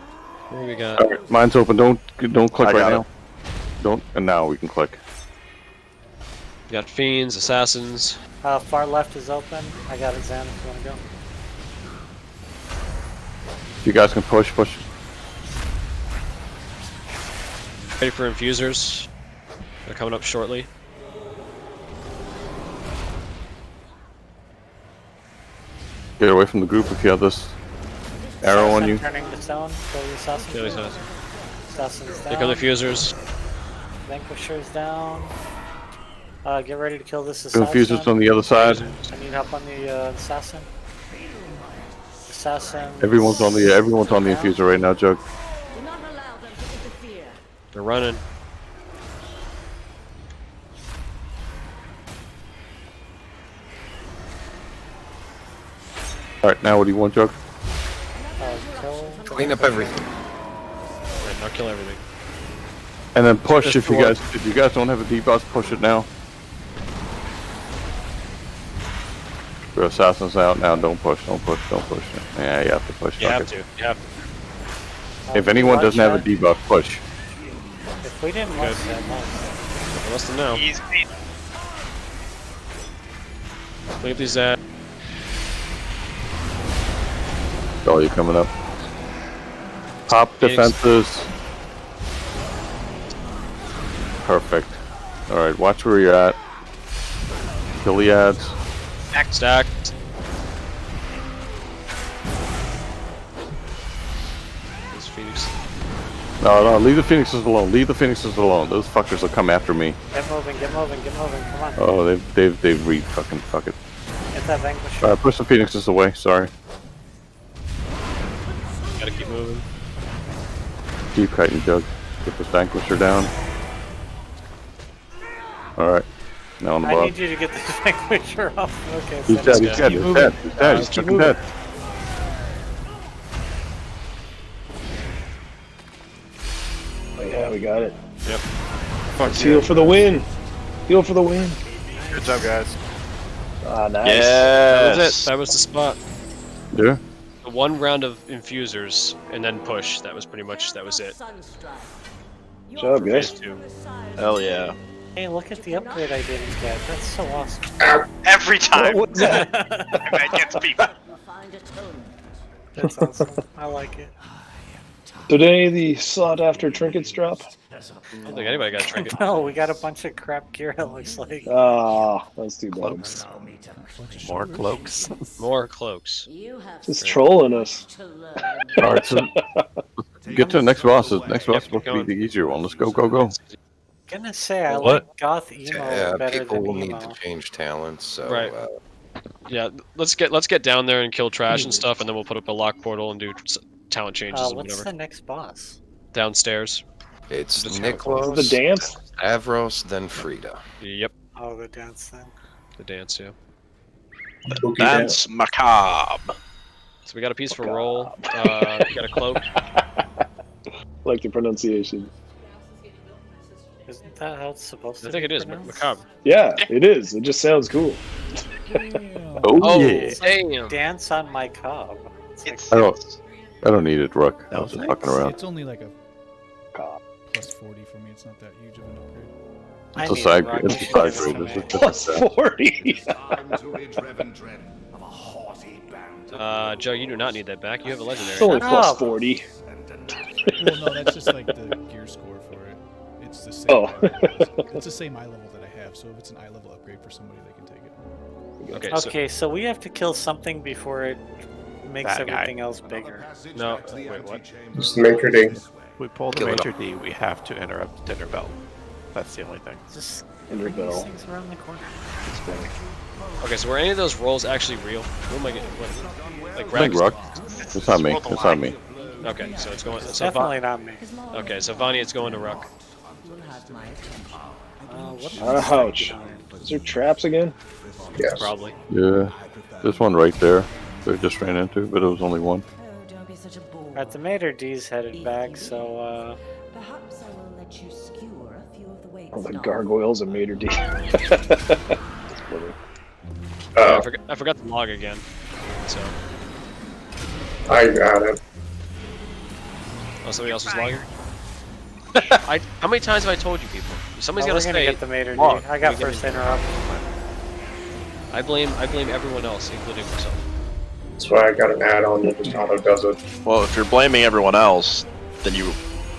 What do we got? Alright, mine's open. Don't click I right got now. it. Don't. And now we can click. We got fiends, assassins. Far left is open. I got it, Zan, if you want to go. If you guys can push. Ready for infusers. They're coming up shortly. Get away from the group if you have this arrow on you. Turning to stone. Kill the assassin. Kill the assassin. Assassin's down. Here come the fusers. Vanquisher's down. Get ready to kill this The assassin. fusers on the other side. I need help on the assassin. Assassin. Everyone's on the infuser right now, Jug. They're running. Alright, now what do you want, Jug? Clean up everything. Right, now kill everything. And then push if you guys don't have a debuff, push it now. Your assassin's out now, don't push. Yeah, you have to push. You have to. If anyone doesn't have a debuff, push. If we didn't lose that much. Less than now. Easy. Clean up these Oh, you coming up. Top defenses. Perfect. Alright, watch where you're at. Kill the ads. Stacked. This Phoenix. No, leave the Phoenixes alone. Leave the Phoenixes alone. Those fuckers will come after me. Get moving, come on. Oh, they've fuck it. Get that Vanquisher. Alright, push the Phoenixes away, sorry. Gotta keep moving. Keep kiting, Jug. Get this Vanquisher down. Alright. Now on the I bottom. need you to get this Vanquisher off. Okay, He's dead, he's dead, he's fucking dead. Oh, yeah, we got it. Yep. Let's heal for the win. Heal for the win. Good job, guys. Ah, nice. That was it. That was the spot. Yeah. The one round of infusers and then push. That was pretty much. That was it. Good job, guys. Phase 2. Hell yeah. Hey, look at the upgrade I didn't get. That's so awesome. Every time. What was that? That gets people. That's awesome. I like it. Today, the sought-after trinkets drop. I don't think anybody got a trinket. No, we got a bunch of crap gear, it looks like. Ah, that's too bad. More cloaks. More cloaks. Just trolling us. Alright, so get to the next boss. The next boss is supposed to be the easier one. Let's go. Gonna say I What? like goth emo better people than will emo. need to change talents. So, Right. Yeah, let's get down there and kill trash and stuff, and then we'll put up a lock portal and do talent changes and What's whatever. the next boss? Downstairs. It's The Niklos, The dance? Avros, then Frida. Yep. Oh, the dance then. The dance, yeah. Dance macabre. So we got a piece for roll. We got a cloak. Like the pronunciation. Isn't that how it's supposed to I think be it is pronounced? macabre. Yeah, it is. It just sounds cool. Oh, yeah. Damn. Dance on my cob. It's I don't need it, Rook. I was just fucking around. It's only like a plus 40 for me. It's not that huge of an upgrade. It's a side grade. It's a side grade. It's just Plus 40. Joe, you do not need that back. You have a legendary. It's only plus 40. Well, no, that's just like the gear score for it. It's the same. Oh. It's the same eye level that I have. So if it's an eye level upgrade for somebody, they can take it. Okay. So we have to kill something before it makes That guy. everything else bigger. No. Wait, what? Just Major D. We pull the Kill it Major D, we have to interrupt dinner bell. That's the only thing. Just Ender these bell. things around the corner. It's funny. Okay, so were any of those rolls actually real? Who am I getting? What? Like I think Rags? Rook. It's not me. It's not me. Okay, so it's going. So Definitely not me. Okay, so Vani, it's going to Ruck. Ouch. Is there traps again? Yes. Probably. Yeah. There's one right there. They just ran into, but it was only one. Alright, the Mater D's headed back, so Perhaps I will let you skewer a few of the weights. Oh, the gargoyles and Mater D. I forgot the log again. So. I got it. Oh, somebody else was logging? How many times have I told you people? Somebody's we're gotta gonna stay. get the Mater D. log. I got We first gotta- interrupt. I blame everyone else, including myself. That's why I got an add-on that just auto does it. Well, if you're blaming everyone else, then you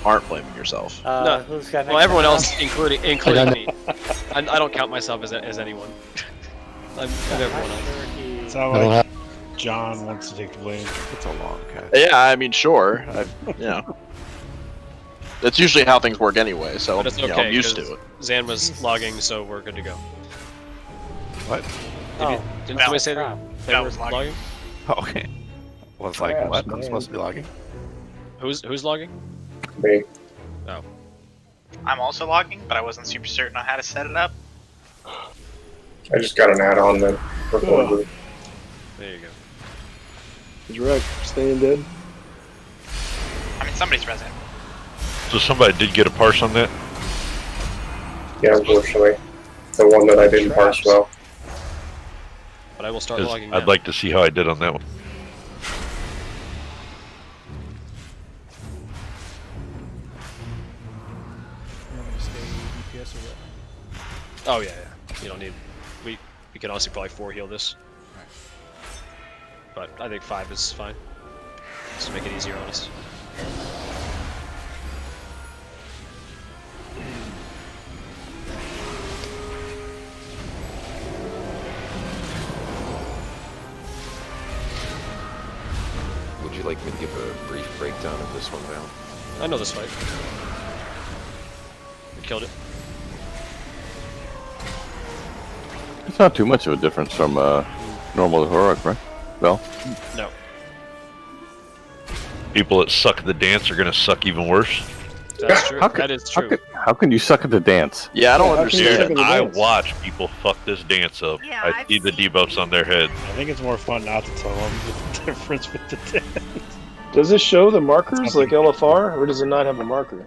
aren't blaming yourself. No. Who's got Well, next everyone interrupt? else, including me. I don't count myself as anyone. I'm everyone else. It's not like John wants to take the blame. It's a long cut. Yeah, I mean, sure. That's usually how things work anyway, so But it's you know, okay. I'm used 'cause to it. Zan was logging, so we're good to go. What? Didn't somebody say that? They Val were was logging. Oh, okay. Well, it's like, Crap, what? I'm man. supposed to be logging? Who's logging? Me. Oh. I'm also logging, but I wasn't super certain on how to set it up. I just got an add-on that records it. There you go. He's right. Staying dead. I mean, somebody's resident. So somebody did get a parse on that? Yeah, unfortunately. The one that I didn't parse well. But I will start 'Cause logging I'd now. like to see how I did on that one. You want me to stay DPS or what? Oh yeah. You don't need. We can honestly probably 4 heal this. But I think 5 is fine. Just to make it easier on us. Would you like me to give a brief breakdown of this one, Val? I know this fight. We killed it. It's not too much of a difference from normal to heroic, right? Well, No. People that suck at the dance are gonna suck even worse. That's true. How can- That is true. how can you suck at the dance? Yeah, I don't How can you understand. suck at the I dance? watch people fuck this dance up. Yeah, I I've see the seen- debuffs on their head. I think it's more fun not to tell them the difference with the dance. Does it show the markers like LFR, or does it not have a marker?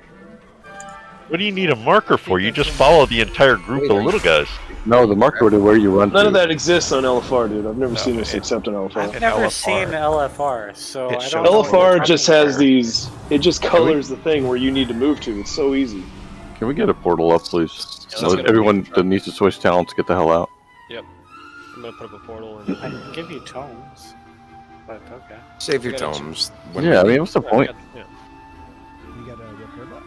What do you need a marker for? You just follow the entire group of little guys. No, the marker to where you run None to. of that exists on LFR, dude. I've never seen this except on LFR. I've never seen LFR, so I don't know. what LFR you're just talking has about. these. It just colors the thing where you need to move to. It's so easy. Can we get a portal up, please? Yeah, So that's gonna everyone be- that needs to switch talents, get the hell out. Yep. I'm gonna put up a portal and. I can give you tomes, but okay. Save your We got tomes. Yeah, I mean, what's the point? Yeah. You got a repair bot?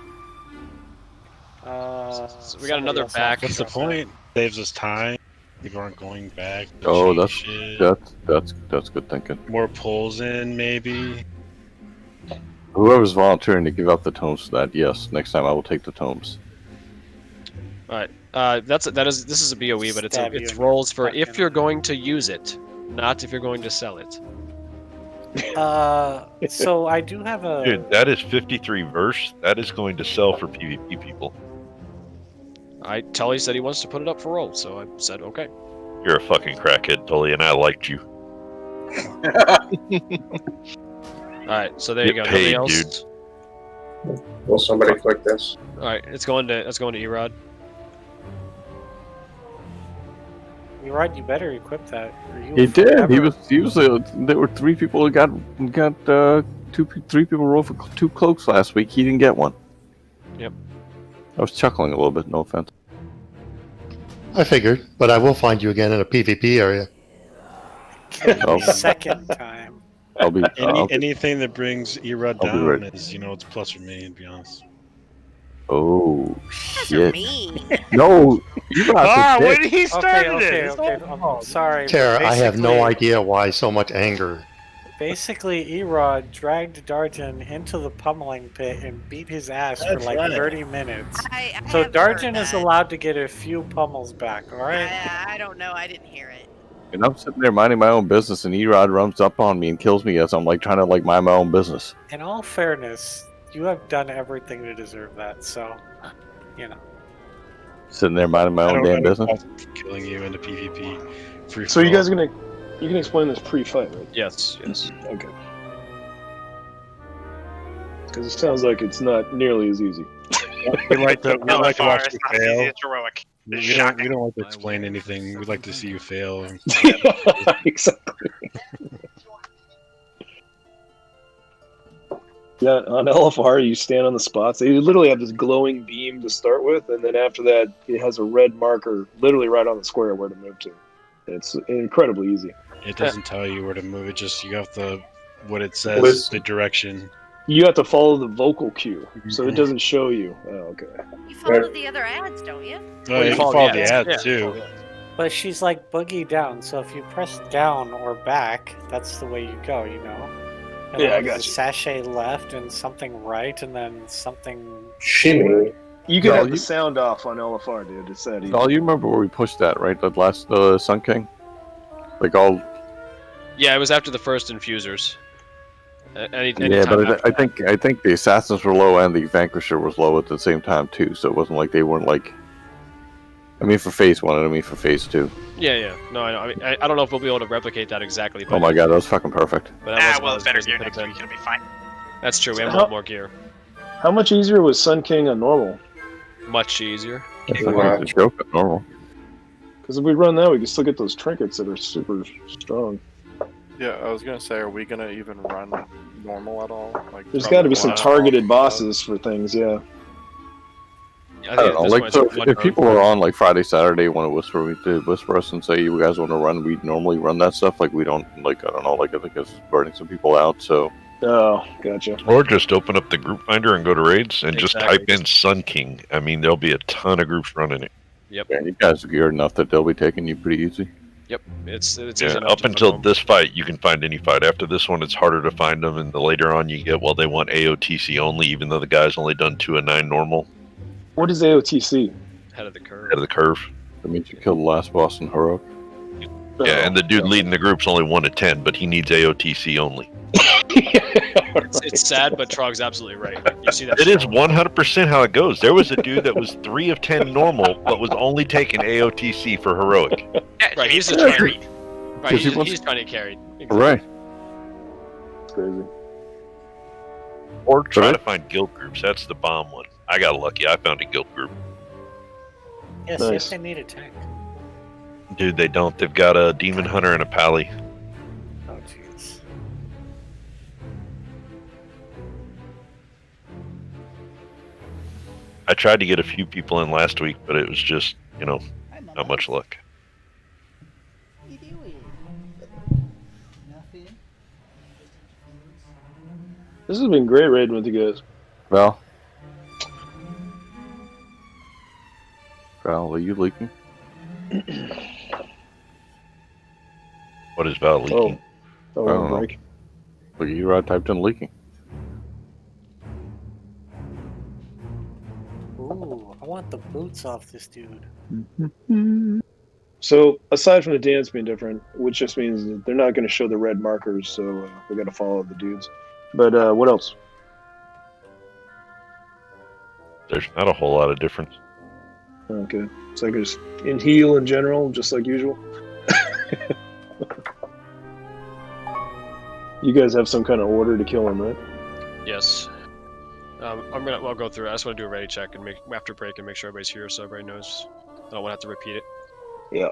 So we got another somebody else back. What's the point? Saves us time. People aren't going back. to Oh, change that's shit. that's good thinking. More pulls in, maybe. Whoever's volunteering to give up the tomes to that, yes. Next time I will take the tomes. All right. This is a BOE, but Stab you it's in your rolls for fucking- if you're going to use it, not if you're going to sell it. So I do have a. Dude, that is 53 verse. That is going to sell for PvP people. Tully said he wants to put it up for roll, so I said okay. You're a fucking crackhead, Tully, and I liked you. All right, so there you Get go. paid, Nothing else. Will somebody click this? All right, it's going to Erod. Erod, you better equip that. Or you He will did. forever- He was. There were 3 people who got 3 people rolled for 2 cloaks last week. He didn't get one. Yep. I was chuckling a little bit. No offense. I figured, but I will find you again in a PvP area. Oh. Second time. I'll be. Anything that brings Erod I'll be down ready. is, it's plus for me, to be honest. Oh You guys are shit! mean. No, you got when he started Okay, it. okay. I'm sorry. but Tara, I have no basically- idea why so much anger. Basically, Erod dragged Darjan into the pummeling pit and beat his ass for That's like right. 30 minutes. I So have heard Darjan is that. allowed to get a few pummels back, alright? I don't know. I didn't hear it. And I'm sitting there minding my own business, and Erod runs up on me and kills me as I'm like trying to like mind my own business. In all fairness, you have done everything to deserve that, so, Sitting there minding my own damn business. Killing you in the PvP. Free So you for guys all. you can explain this pre-fight, right? Yes. Okay. Because it sounds like it's not nearly as easy. We like to LFR watch is you not as easy fail. as heroic. We don't like to explain anything. We like to see you fail. Exactly. Yeah, on LFR, you stand on the spots. They literally have this glowing beam to start with, and then after that, it has a red marker literally right on the square where to move to. It's incredibly easy. It doesn't tell you where to move. It just, you have what it says, Listen. the direction. You have to follow the vocal cue, so it doesn't show you. Oh, okay. You follow the other ads, don't you? Oh, you can follow the ads too. But she's like boogie down, so if you press down or back, that's the way you go, And Yeah, then I got there's you. a sachet left and something right and then something... Shimmy. You can No, have the you- sound off on LFR, dude. It's that easy. All you remember where we pushed that, right? The last Sun King? Like all. Yeah, it was after the first infusers. Any Yeah, time but after that. I think the assassins were low and the Vanquisher was low at the same time too. So it wasn't like they weren't like. I mean, for phase 1, and I mean for phase 2. Yeah. No, I know. I mean, I don't know if we'll be able to replicate that exactly. But, Oh my god, that was fucking perfect. But that Well, was better as gear good as next it could've week. been. It'll be fine. That's true. We have a How- lot more gear. How much easier was Sun King on normal? Much easier. That's a joke at normal. Because if we run that, we can still get those trinkets that are super strong. Yeah, I was gonna say, are we gonna even run normal at all? Like, There's got to be some targeted bosses for things, yeah. I I don't know. Like, so if people were on like Friday, Saturday, want to whisper us and say you guys want to run, we normally run that stuff. Like we don't like I don't know. Like I think it's burning some people out. So. Oh, gotcha. Or just open up the group finder and go to raids and just Exactly. type in Sun King. I mean, there'll be a ton of groups running it. Yep. Yeah, you guys are geared enough that they'll be taking you pretty easy. Yep. It's Yeah, easy enough up to until put this fight, you can find any fight. After this one, it's harder to find them, and the later on you get, well, they want AOTC only, even though the guy's only done 2 and 9 normal. What is AOTC? Head of the curve. Head of the curve. That means you killed the last boss in heroic. Yeah, and the dude leading the group's only 1 to 10, but he needs AOTC only. It's sad, but Trog's absolutely right. You see that? It is 100% how it goes. There was a dude that was 3 of 10 normal, but was only taking AOTC for heroic. Right, he's just carried. Right, he's trying to get carried. Exactly. Right. It's crazy. Or try to find guild groups. That's the bomb one. I got lucky. I found a guild group. Yeah, see if they need a tank. Dude, they don't. They've got a demon hunter and a pally. Oh, jeez. I tried to get a few people in last week, but it was just, not much luck. This has been great raiding with you guys. Val, are you leaking? What is Val leaking? Oh, I don't know. break. Look, you typed in leaking. Ooh, I want the boots off this dude. So, aside from the dance being different, which just means that they're not going to show the red markers, so we got to follow the dudes. But what else? There's not a whole lot of difference. Okay, so I can just in heal in general, just like usual. You guys have some kind of order to kill him, right? Yes. I'll go through it. I just want to do a ready check and make after break and make sure everybody's here, so everybody knows. I don't want to have to repeat it. Yeah.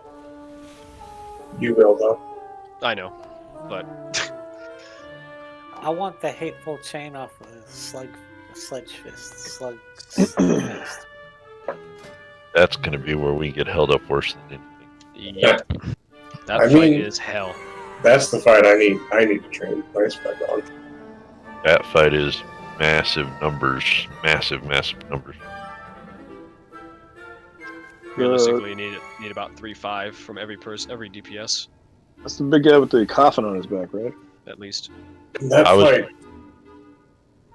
You will, though. I know, but I want the hateful chain off of Sledge Fist. That's going to be where we get held up worse than anything. Yep. That I fight mean- is hell. That's the fight I need. I need to train my spec on. That fight is massive numbers. Massive numbers. Realistically, you need about 3-5 from every DPS That's the big guy with the coffin on his back, right? at least. That fight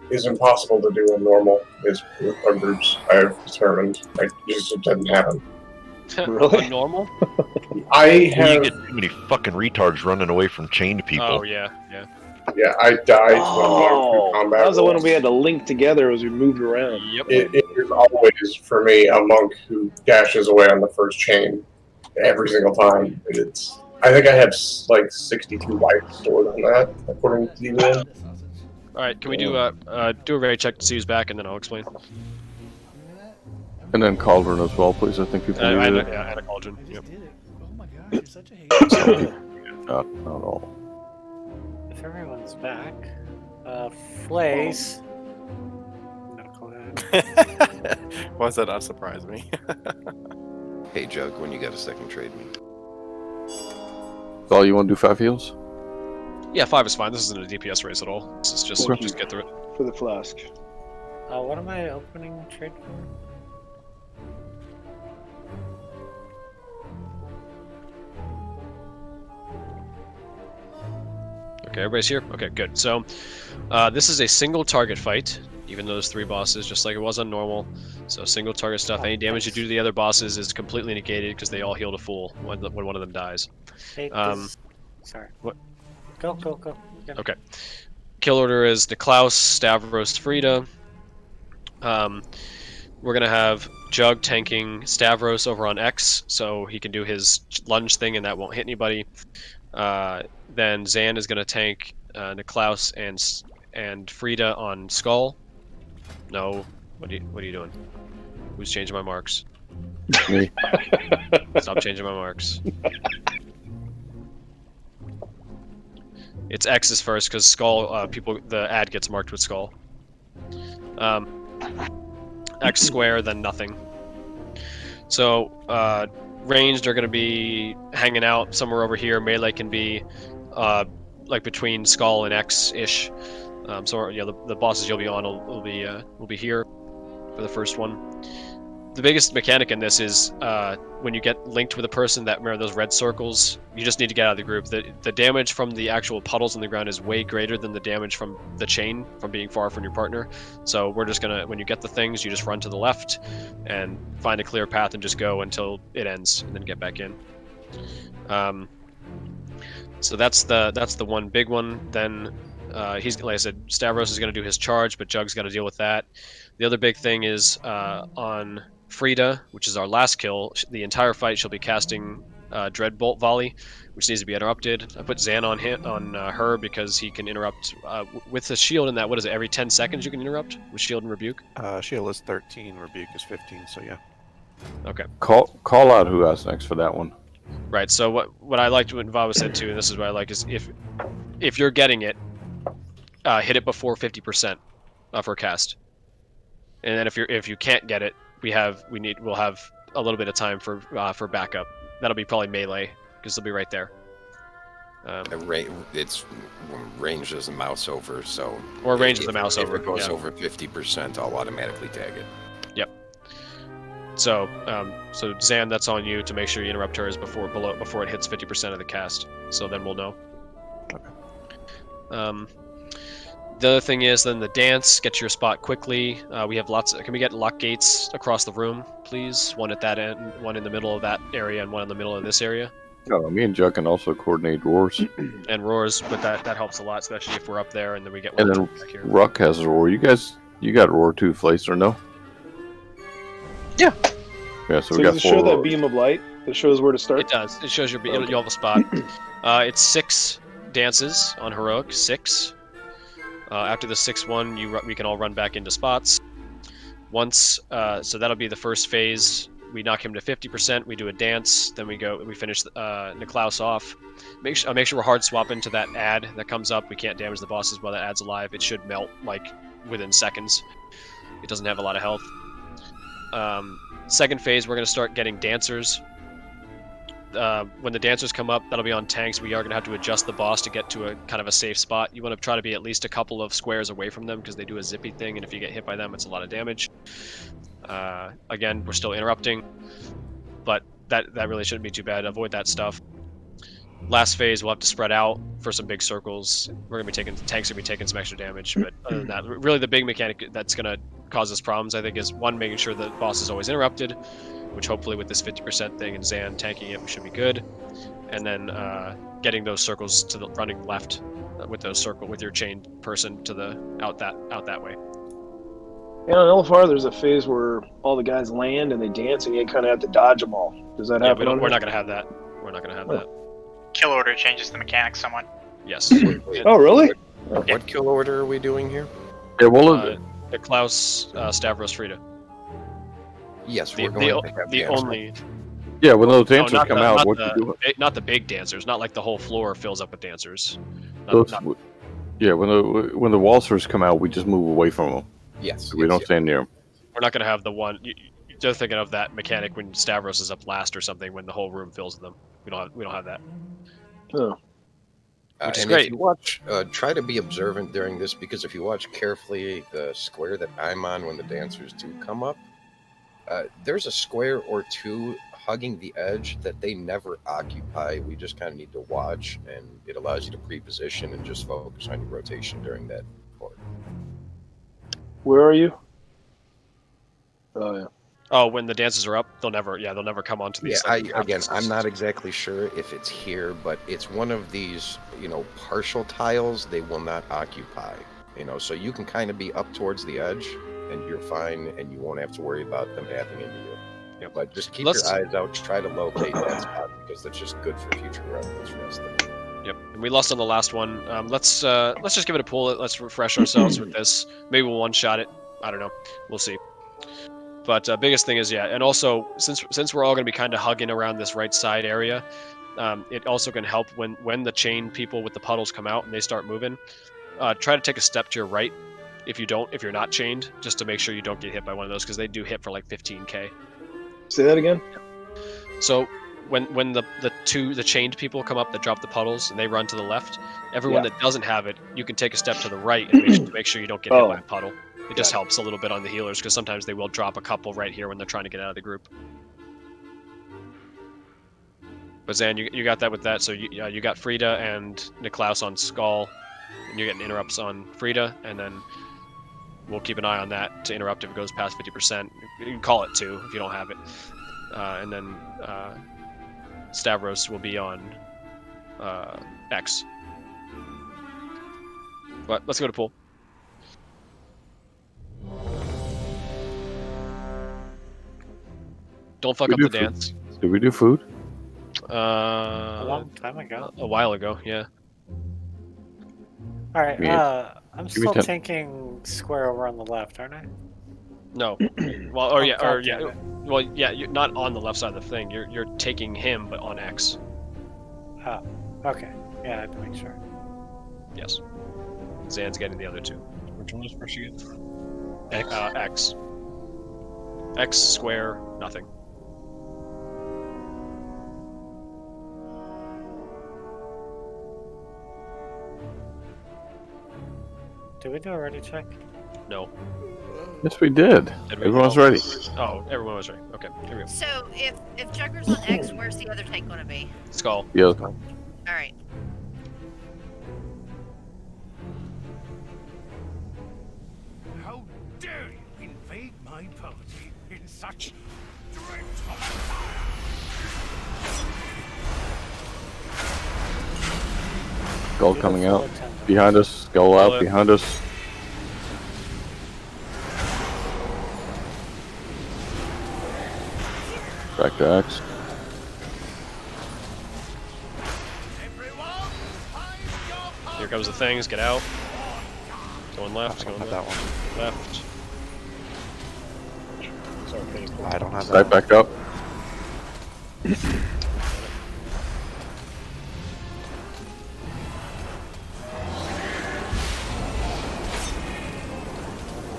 is impossible to do in normal. Is with our groups. I've determined. Like, it doesn't happen. Really? Normal? I Well, you have. get too many fucking retards running away from chained people. Oh yeah. Yeah, I died Oh, when combat. that was the one rules. we had to link together as we moved around. Yep. It is always for me a monk who dashes away on the first chain every single time. It's. I think I have like 62 life stored on that, according to the All right, can we do a ready check to see who's back, and then I'll explain. And then Cauldron as well, please. I think people I needed it. had a cauldron. Yep. Oh my god, you're such a hater. Not all. If everyone's back, Flays. No, go ahead. Why does that not surprise me? Hey, Jug, when you got a second, trade me. Val, you want to do 5 heals? Yeah, 5 is fine. This isn't a DPS race at all. This is just Okay. just get through it. For the flask. What am I opening trade for? Okay, everybody's here? Okay, good. So, this is a single target fight, even though there's 3 bosses, just like it was on normal. So, single target stuff. Any damage you do to the other bosses is completely negated because they all heal to full when one of them dies. Hey, sorry. What? Go. Okay. Kill order is Niklaus, Stavros, Frida. We're going to have Jug tanking Stavros over on X, so he can do his lunge thing and that won't hit anybody. Then Zan is going to tank Niklaus and Frida on Skull. No, what are you doing? Who's changing my marks? Me. Stop changing my marks. It's X's first because Skull the ad gets marked with Skull. X square, then nothing. So ranged are going to be hanging out somewhere over here. Melee can be like between Skull and X ish. So the bosses you'll be on will be here for the first one. The biggest mechanic in this is when you get linked with a person that remember those red circles, you just need to get out of the group. The damage from the actual puddles on the ground is way greater than the damage from the chain from being far from your partner. So we're just gonna, when you get the things, you just run to the left and find a clear path and just go until it ends and then get back in. So that's the one big one. Then he's, like I said, Stavros is gonna do his charge, but Jug's got to deal with that. The other big thing is on Frida, which is our last kill, the entire fight she'll be casting Dreadbolt Volley, which needs to be interrupted. I put Zan on her because he can interrupt with the shield in that. What is it? Every 10 seconds you can interrupt with shield and rebuke. Shield is 13, rebuke is 15. So yeah. Okay. Call out who has next for that one. Right. So what I liked what Vava said too, and this is what I like, is if you're getting it, hit it before 50% for cast, and then if you can't get it, we'll have a little bit of time for backup. That'll be probably melee because they'll be right there. It's range as a mouse over, so or range as a mouse over. If it goes over 50%, I'll automatically tag it. Yep. So so Zan, that's on you to make sure you interrupt hers before it hits 50% of the cast. So then we'll know. Okay. The other thing is then the dance. Get to your spot quickly. We have lots. Can we get lock gates across the room, please? One at that end, one in the middle of that area, and one in the middle of this area. Oh, me and Jug can also coordinate roars. And roars, but that helps a lot, especially if we're up there and then we get one And then back here. Ruck has a roar. You got roar too, Flace, or no? Yeah. Yeah, So so we does got it 4 show that roars. beam of light that shows where to start? It does. It shows you'll have a spot. It's 6 dances on heroic. 6. After the 6th one, we can all run back into spots. Once, so that'll be the first phase. We knock him to 50%. We do a dance. Then we finish Niklaus off. Make sure we're hard swapping to that ad that comes up. We can't damage the bosses while that ad's alive. It should melt like within seconds. It doesn't have a lot of health. Second phase, we're going to start getting dancers. When the dancers come up, that'll be on tanks. We are going to have to adjust the boss to get to a kind of a safe spot. You want to try to be at least a couple of squares away from them because they do a zippy thing, and if you get hit by them, it's a lot of damage. Again, we're still interrupting, but that really shouldn't be too bad. Avoid that stuff. Last phase, we'll have to spread out for some big circles. Tanks are going to be taking some extra damage, but other than that, really the big mechanic that's going to cause us problems, I think, is one, making sure the boss is always interrupted, which hopefully with this 50% thing and Zan tanking it, we should be good. And then getting those circles to the running left with your chained person to the out that way. Yeah, on LFR, there's a phase where all the guys land and they dance, and you kind of have to dodge them all. Does that happen? We're not going to have that. We're not going to have that. Kill order changes the mechanics somewhat. Yes. Oh, really? What kill order are we doing here? Yeah, well, Niklaus, Stavros, Frida. Yes, we're going to have the dancers. only. Yeah, when those dancers come out, what you do? Not the big dancers. Not like the whole floor fills up with dancers. Yeah, when the waltzers come out, we just move away from them. Yes. We don't stand near them. We're not going to have the one. You're thinking of that mechanic when Stavros is up last or something, when the whole room fills with them. We don't have that. Oh. Which is and great. If you watch, try to be observant during this, because if you watch carefully the square that I'm on when the dancers do come up, there's a square or two hugging the edge that they never occupy. We just kind of need to watch, and it allows you to pre-position and just focus on your rotation during that part. Where are you? Oh yeah. Oh, when the dances are up, they'll never come onto these. Yeah, again, I'm not exactly sure if it's here, but it's one of these, partial tiles they will not occupy. So you can kind of be up towards the edge, and you're fine, and you won't have to worry about them happening into you. Yep. But just keep your eyes out, try to locate that spot, because that's just good for future reference for us. Yep, and we lost on the last one. Let's just give it a pull. Let's refresh ourselves with this. Maybe we'll one-shot it. I don't know. We'll see. But biggest thing is, and also since we're all going to be kind of hugging around this right side area, it also can help when the chain people with the puddles come out and they start moving. Try to take a step to your right if you're not chained, just to make sure you don't get hit by one of those, because they do hit for like 15k. Say that again. So when the chained people come up that drop the puddles and they run to the left, everyone that doesn't have it, you can take a step to the right and make sure you don't get hit by a puddle. It just helps a little bit on the healers, because sometimes they will drop a couple right here when they're trying to get out of the group. But Zan, you got that with that, so you got Frida and Niklaus on Skull, and you're getting interrupts on Frida, and then we'll keep an eye on that to interrupt if it goes past 50%. You can call it 2 if you don't have it. And then Stavros will be on X. But let's go to pool. Don't fuck up the dance. Did we do food? A long time ago. A while ago, yeah. All right. I'm still tanking square over on the left, aren't I? No. Well, you're not on the left side of the thing. You're taking him, but on X. Oh, okay. Yeah, I had to make sure. Yes. Zan's getting the other 2. Which one was first again? X. X. X square nothing. Did we do a ready check? No. Yes, we did. Everyone's ready. Oh, everyone was ready. Okay, here we go. So if Jugger's on X, where's the other tank going to be? Skull. Yeah. All right. How dare you invade my party in such dreadful Skull coming out. Behind us. Skull out behind us. Back to X. Here comes the things. Get out. Going left. Going left. That one. Left. I don't have that. Right back up.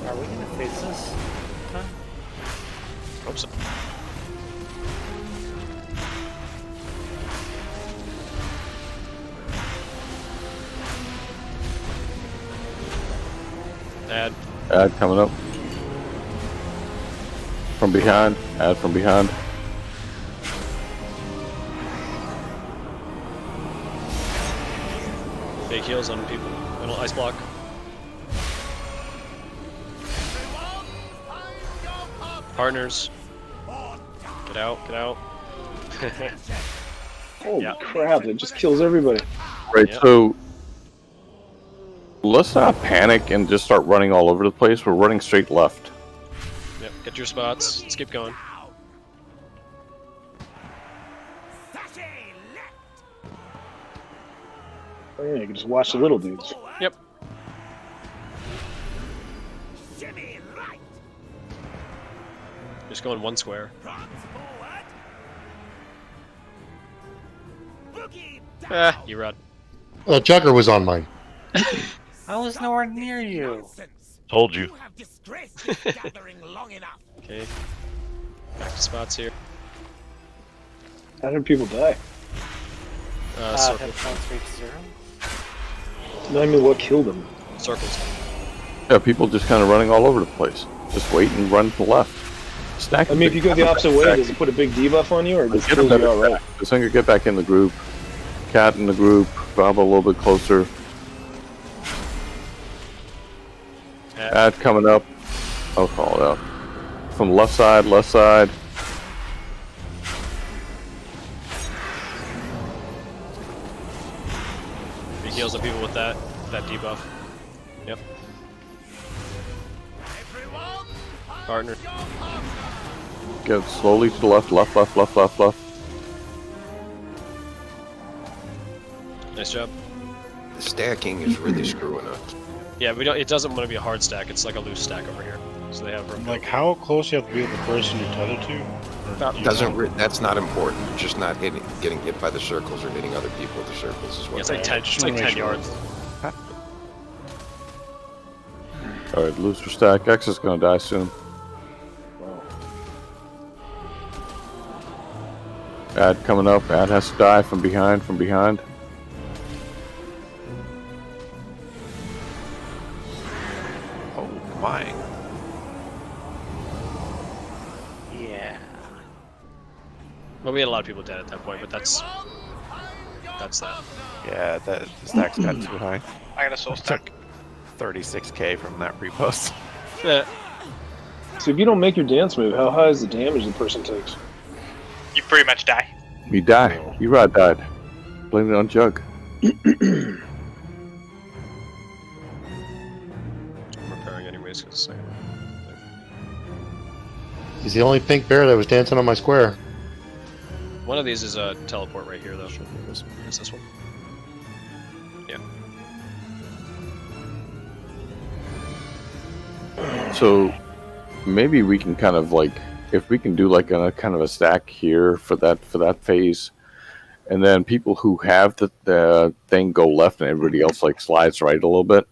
Are we gonna face this time? Hope so. Add coming up. From behind. Add from behind. Big heals on people. Little ice block. Partners. Get out, get out. Holy crap, it just kills everybody. Right, so let's not panic and just start running all over the place. We're running straight left. Yep, get your spots. Let's keep going. Oh yeah, you can just watch the little dudes. Yep. Just going one square. You run. Jugger was on mine. I was nowhere near you. Told you. Okay. Back to spots here. How did people die? Circles. Hit points reach 0. No, I mean, what killed them? Circles. Yeah, people just kind of running all over the place. Just wait and run to the left. Stack I mean, if you go the opposite way, does it put a big debuff on you, or does it get kill you outright? Bazinga, get back in the group. Cat in the group. Bob a little bit closer. Ad coming up. I'll call it out. From left side, left side. He heals the people with that debuff. Yep. Partner. Get slowly to the left, left, left, left, left, left. Nice job. The stacking is really screwing up. Yeah, we don't. It doesn't want to be a hard stack. It's like a loose stack over here. So they have room. Like, how close you have to be with the person you're tethered to? That's not important. Just not getting hit by the circles or hitting other people with the circles is what. Yeah, it's like 10. It's like 10 yards. All right, looser stack. X is gonna die soon. Ad coming up. Ad has to die from behind. From behind. Oh my. Yeah. Well, we had a lot of people dead at that point, but that's that. Yeah, the stack's got too high. I got a soul stack. 36k from that repost. Yeah. So if you don't make your dance move, how high is the damage the person takes? You pretty much die. You die. Erod died. Blame it on Jug. I'm repairing anyways because He's the only pink bear that was dancing on my square. one of these is a teleport right here though. Is this one? Yeah. So maybe we can kind of like, if we can do like a kind of a stack here for that phase, and then people who have the thing go left and everybody else like slides right a little bit.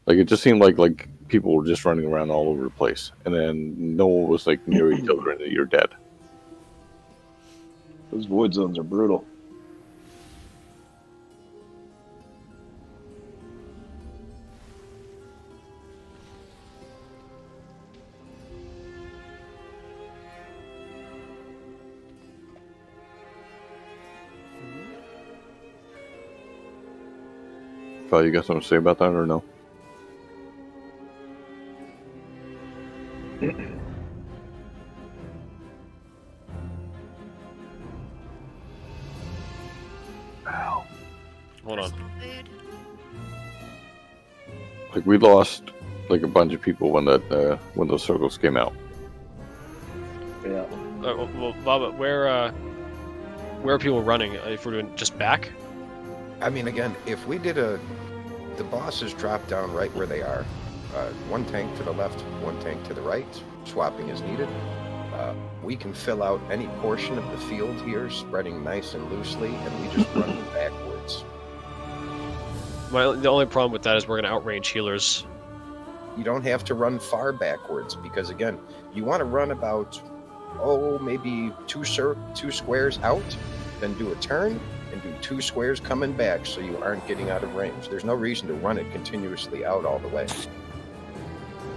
Like it just seemed like people were just running around all over the place, and then no one was like near each other, and you're dead. Those void zones are brutal. Val, you got something to say about that or no? Ow. Hold on. Like we lost like a bunch of people when those circles came out. Yeah. Well, Bob, where are people running? If we're doing just back? I mean, again, if we did the bosses drop down right where they are. One tank to the left, one tank to the right. Swapping is needed. We can fill out any portion of the field here, spreading nice and loosely, and we just run backwards. Well, the only problem with that is we're going to outrange healers. You don't have to run far backwards because, again, you want to run about, maybe two squares out, then do a turn, and do 2 squares coming back so you aren't getting out of range. There's no reason to run it continuously out all the way.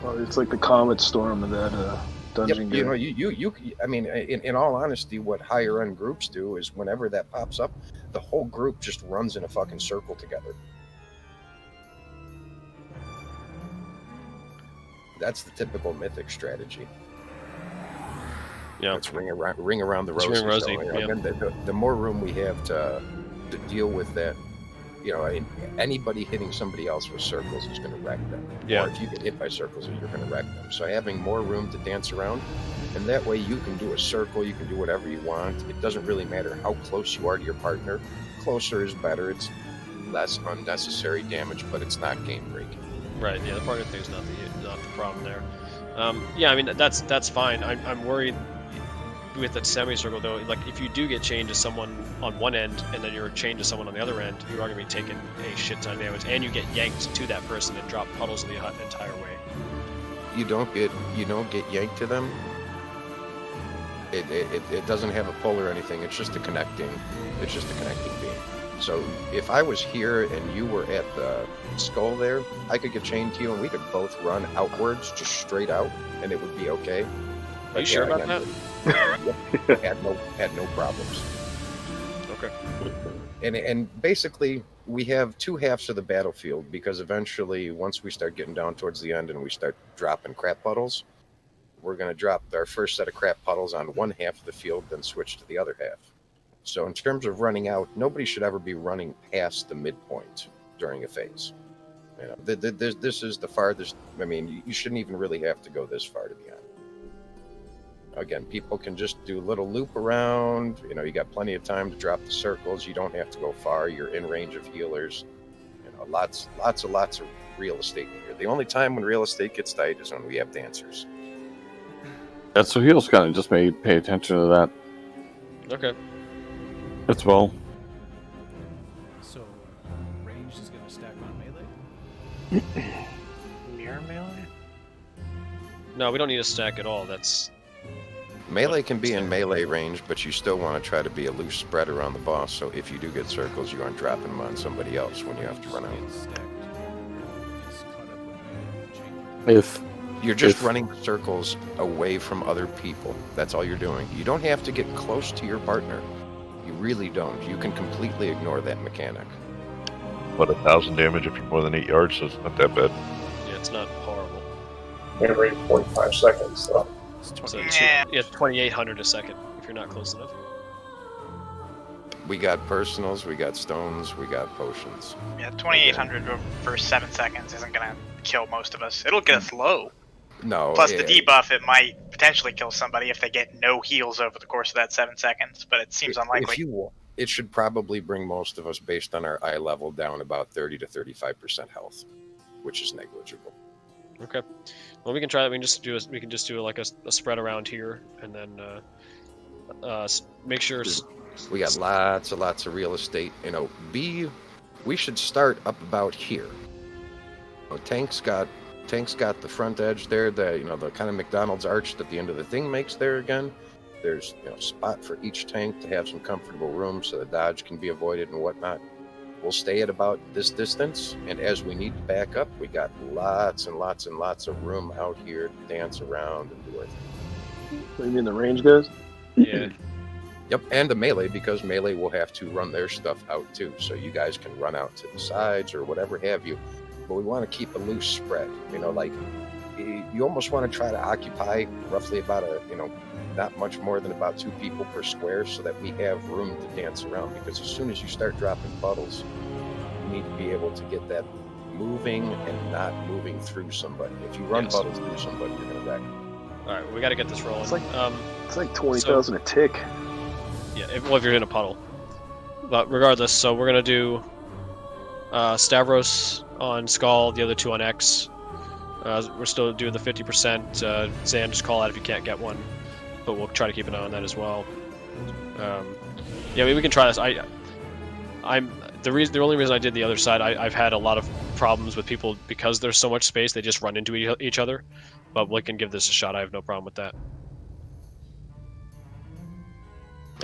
Well, it's like the Comet Storm of that dungeon game. I mean, in all honesty, what higher end groups do is whenever that pops up, the whole group just runs in a fucking circle together. That's the typical Mythic strategy. Yeah, let's ring around the rosy. rosy. Rosy, So, yeah. Again, the more room we have to deal with that, anybody hitting somebody else with circles is going to wreck them. Yeah. Or if you get hit by circles, you're going to wreck them. So having more room to dance around, and that way you can do a circle, you can do whatever you want. It doesn't really matter how close you are to your partner. Closer is better. It's less unnecessary damage, but it's not game breaking. Right. Yeah, the partner thing is not the problem there. Yeah, I mean that's fine. I'm worried with the semicircle though. Like if you do get chained to someone on one end and then you're chained to someone on the other end, you are going to be taking a shit ton of damage, and you get yanked to that person and drop puddles in the entire way. You don't get yanked to them. It doesn't have a pull or anything. It's just a connecting beam. So if I was here and you were at the skull there, I could get chained to you and we could both run outwards, just straight out, and it would be okay. Are you sure about that? Yep. had no problems. Okay. And basically, we have two halves of the battlefield because eventually, once we start getting down towards the end and we start dropping crap puddles, we're going to drop our first set of crap puddles on one half of the field, then switch to the other half. So in terms of running out, nobody should ever be running past the midpoint during a phase. You know, this is the farthest. I mean, you shouldn't even really have to go this far, to be honest. Again, people can just do a little loop around. You know, you got plenty of time to drop the circles. You don't have to go far. You're in range of healers. You know, lots of real estate here. The only time when real estate gets tight is when we have dancers. Yeah, so heals kind of just made pay attention to that Okay. as well. So, ranged is going to stack on melee? Mirror melee? No, we don't need a stack at all. That's Melee can be in melee range, but you still want to try to be a loose spread around the boss, so if you do get circles, you aren't dropping them on somebody else when you have to run out. If you're just running circles away from other people, that's all you're doing. You don't have to get close to your partner. You really don't. You can completely ignore that mechanic. But 1,000 damage if you're more than 8 yards, so it's not that bad. Yeah, it's not horrible. Every 45 seconds, so. So yeah, 2,800 a second if you're not close enough. We got personals, we got stones, we got potions. Yeah, 2,800 for 7 seconds isn't gonna kill most of us. It'll get us low. No. Plus the debuff, it might potentially kill somebody if they get no heals over the course of that 7 seconds, but it seems unlikely. It should probably bring most of us, based on our eye level, down about 30 to 35% health, which is negligible. Okay. Well, we can try that. We can just do like a spread around here, and then make sure. We got lots of real estate. You know, we should start up about here. You know, tanks got the front edge there. The kind of McDonald's arch that the end of the thing makes there again. There's spot for each tank to have some comfortable room so the dodge can be avoided and whatnot. We'll stay at about this distance, and as we need to back up, we got lots and lots and lots of room out here to dance around and do our thing. What do you mean, the range guys? Yeah. Yep, and the melee, because melee will have to run their stuff out too, so you guys can run out to the sides or whatever have you. But we want to keep a loose spread. Like you almost want to try to occupy roughly about not much more than about 2 people per square, so that we have room to dance around. Because as soon as you start dropping puddles, you need to be able to get that moving and not moving through somebody. If you run puddles through somebody, you're gonna wreck. All right, we got to get this rolling. It's like 20,000 a tick. Yeah, if you're in a puddle. But regardless, so we're gonna do Stavros on Skull, the other 2 on X. We're still doing the 50%. Zan, just call out if you can't get one, but we'll try to keep an eye on that as well. Yeah, we can try this. The only reason I did the other side, I've had a lot of problems with people because there's so much space. They just run into each other. But we can give this a shot. I have no problem with that.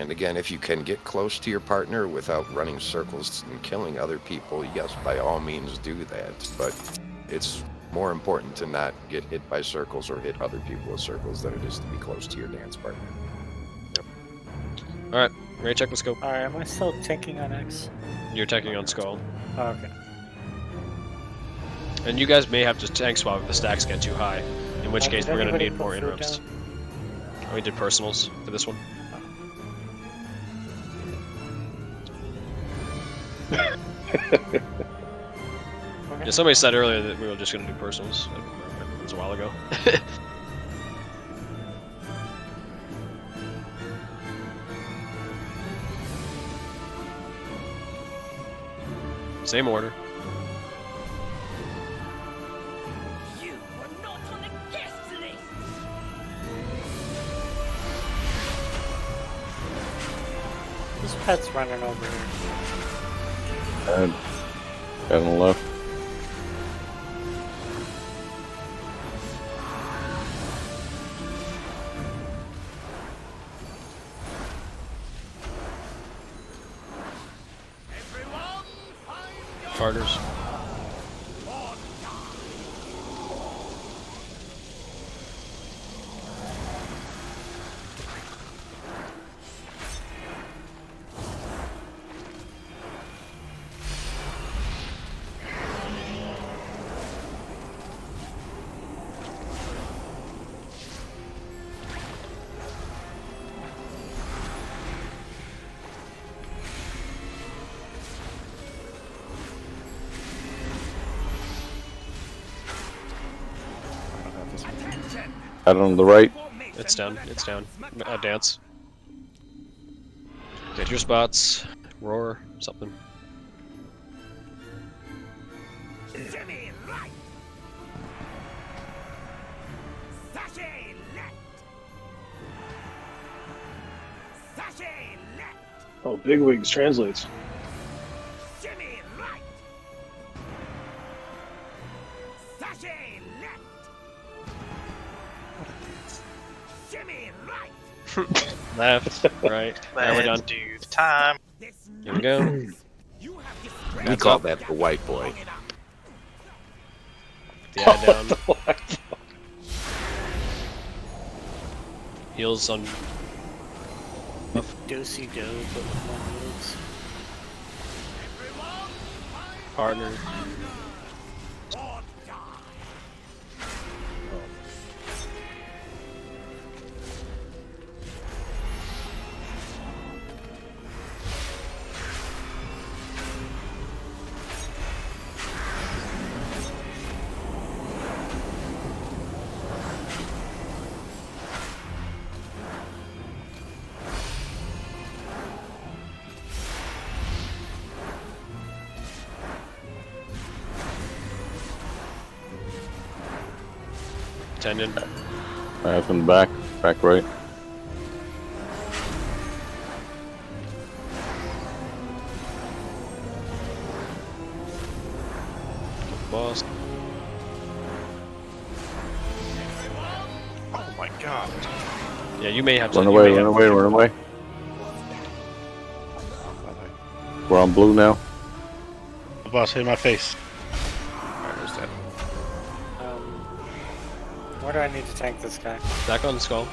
And again, if you can get close to your partner without running circles and killing other people, yes, by all means do that. But it's more important to not get hit by circles or hit other people with circles than it is to be close to your dance partner. Yep. All right, ready to check the scope. Alright, am I still tanking on X? You're tanking on Skull. Oh, okay. And you guys may have to tank swap if the stacks get too high, in which case Did we're going to anybody need put more food interrupts. down? We did personals for this one. Yeah, somebody said earlier that we were just going to do personals. It was a while ago. Same order. You were not on the guest list. This pet's running over here. And on the left. Carters. Out on the right. It's down. It's down. Dance. Get your spots. Roar. Something. Oh, Bigwigs translates. Left, right. Now we're done. Let's do the time. Here we go. We call that the white boy. The eye down. Heels on. Dosey do, but with more moves. Partner. Tendon. Half in the back. Back right. Boss. Oh my god. Yeah, you may have to. Run away, run away, run away. We're on blue now. The boss hit my face. Where do I need to tank this guy? Back on the skull.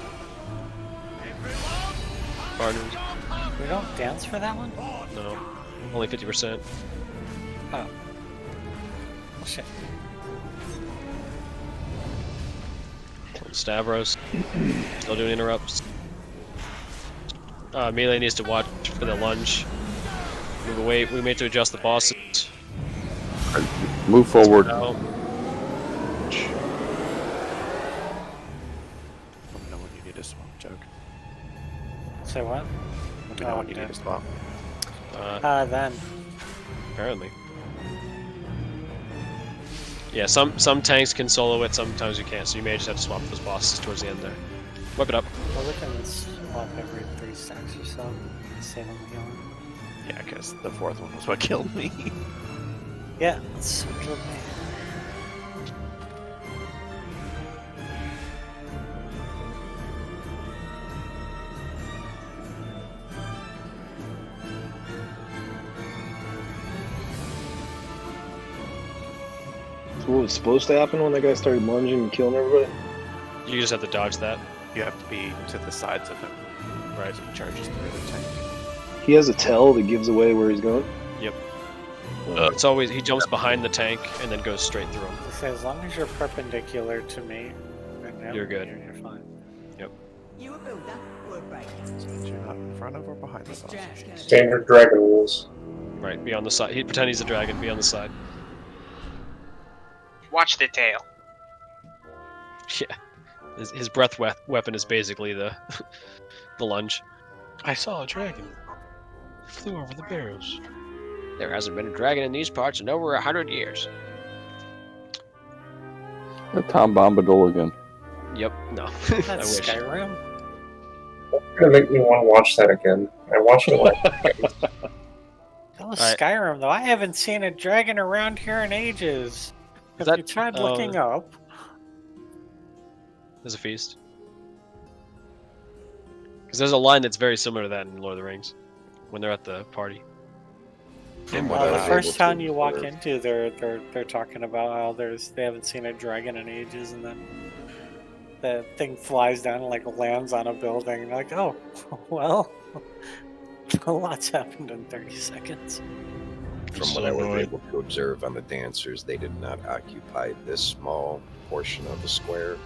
Partners. We don't dance for that one? No. Only 50%. Oh. Shit. Stavros. Still doing interrupts. Melee needs to watch for the lunge. Move away. We may have to adjust the bosses. Move forward. Let me know when you need a swap, Joke. Say what? Let me know when you need a swap. Then. Apparently. Yeah, some tanks can solo it, sometimes you can't, so you may just have to swap those bosses towards the end there. Whip it up. Well, we can swap every 3 stacks or so. Save on the healing. Yeah, because the fourth one was what killed me. Yeah, that's what killed me. So what was supposed to happen when that guy started lunging and killing everybody? You just have to dodge that. You have to be to the sides of him. Right. So he charges through the tank. He has a tell that gives away where he's going? Yep. It's always, he jumps behind the tank and then goes straight through him. So as long as you're perpendicular to me, then You're good. You're fine. Yep. You a builder or a breaker? So that you're not in front of or behind the boss. Standard dragon rules. Right, be on the side. He'd pretend he's a dragon, be on the side. Watch the tail. Yeah. His breath weapon is basically the the lunge. I saw a dragon. It flew over the barrows. There hasn't been a dragon in these parts in over 100 years. Tom Bombadil again. Yep, no. I That's wish. Skyrim. That's gonna make me want to watch that again. I watched it like That was Alright. Skyrim, though. I haven't seen a dragon around here in ages. Have you tried looking up? There's a feast. Because there's a line that's very similar to that in Lord of the Rings. When they're at the party. The first town you walk into, they're talking about how they haven't seen a dragon in ages, and then the thing flies down and like lands on a building. And you're like, oh, well, a lot's happened in 30 seconds. From what I was able to observe on the dancers, they did not occupy this small portion of the square.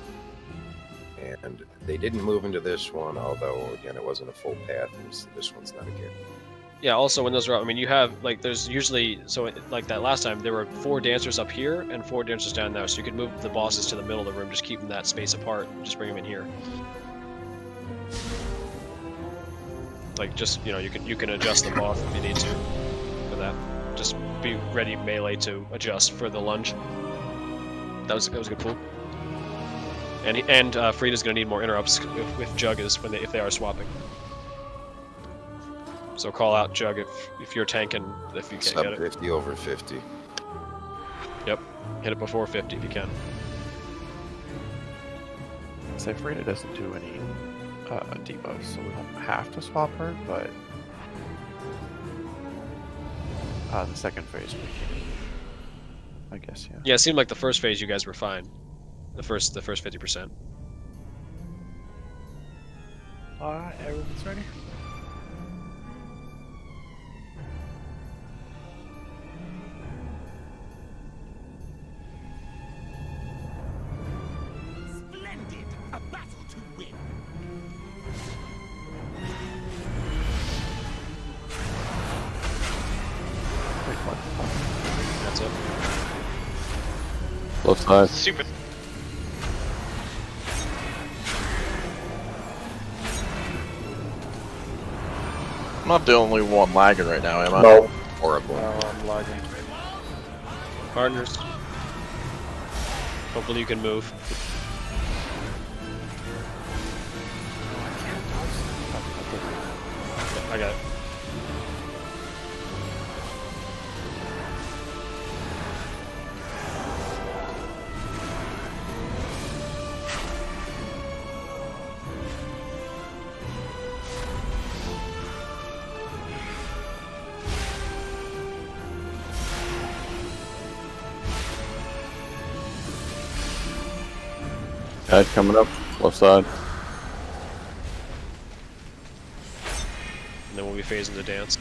And they didn't move into this one, although, again, it wasn't a full path. This one's not a gift. Yeah, also when those are up, I mean, you have, like, there's usually, so like that last time, there were 4 dancers up here and 4 dancers down there, so you could move the bosses to the middle of the room, just keep them that space apart, just bring them in here. Like, just, you know, you can adjust them off if you need to for that. Just be ready melee to adjust for the lunge. That was a good pull. And Frida's gonna need more interrupts if Jug is if they are swapping. So call out Jug if you're tanking if you can't Sub get it. 50 over 50. Yep, hit it before 50 if you can. Say Frida doesn't do any debuffs, so we don't have to swap her, but the second phase, I guess, yeah. Yeah, it seemed like the first phase you guys were fine. The first 50%. Alright, everyone's ready? Splendid! A battle to win! That's it. Left side. Super. I'm not the only one lagging right now, am I? No. Horrible. No, I'm lagging. Partners. Hopefully you can move. I got it. Head coming up, left side. And then we'll be phasing the dance.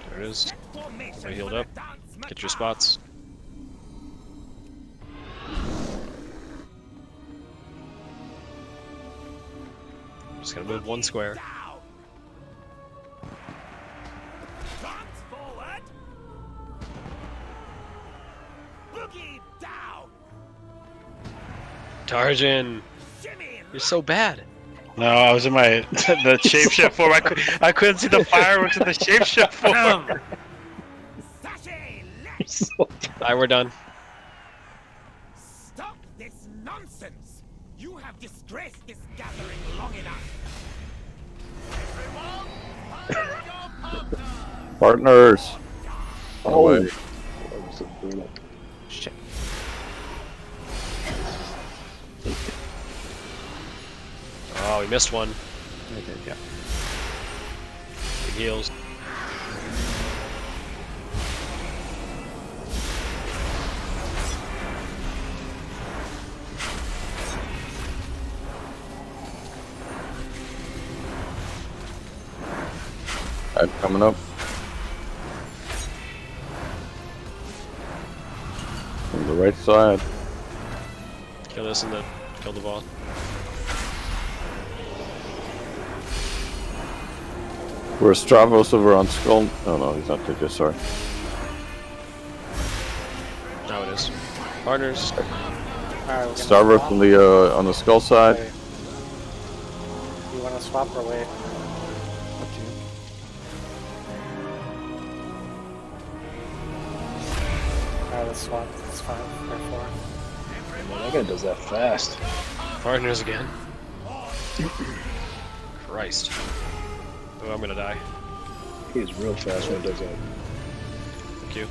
There it is. Everybody healed up. Get your spots. Just gonna move 1 square. Tarjan, you're so bad. No, I was in my the shapeshift form. I couldn't see the fireworks in the shapeshift form. Alright, we're done. Stop this nonsense! You have disgraced this gathering long enough. Partners. Oh. Away. Shit. Oh, we missed one. I did, yeah. Big heals. Head coming up. From the right side. Kill this and then kill the boss. Where's Stravos over on Skull? Oh no, he's not there, just sorry. Now it is. Partners. Starver on the Skull side. Okay. You want to swap or wait? Alright, let's swap. It's 5 or 4. Man, that guy does that fast. Partners again. Christ. Oh, I'm gonna die. He's real fast when he does that. Thank you.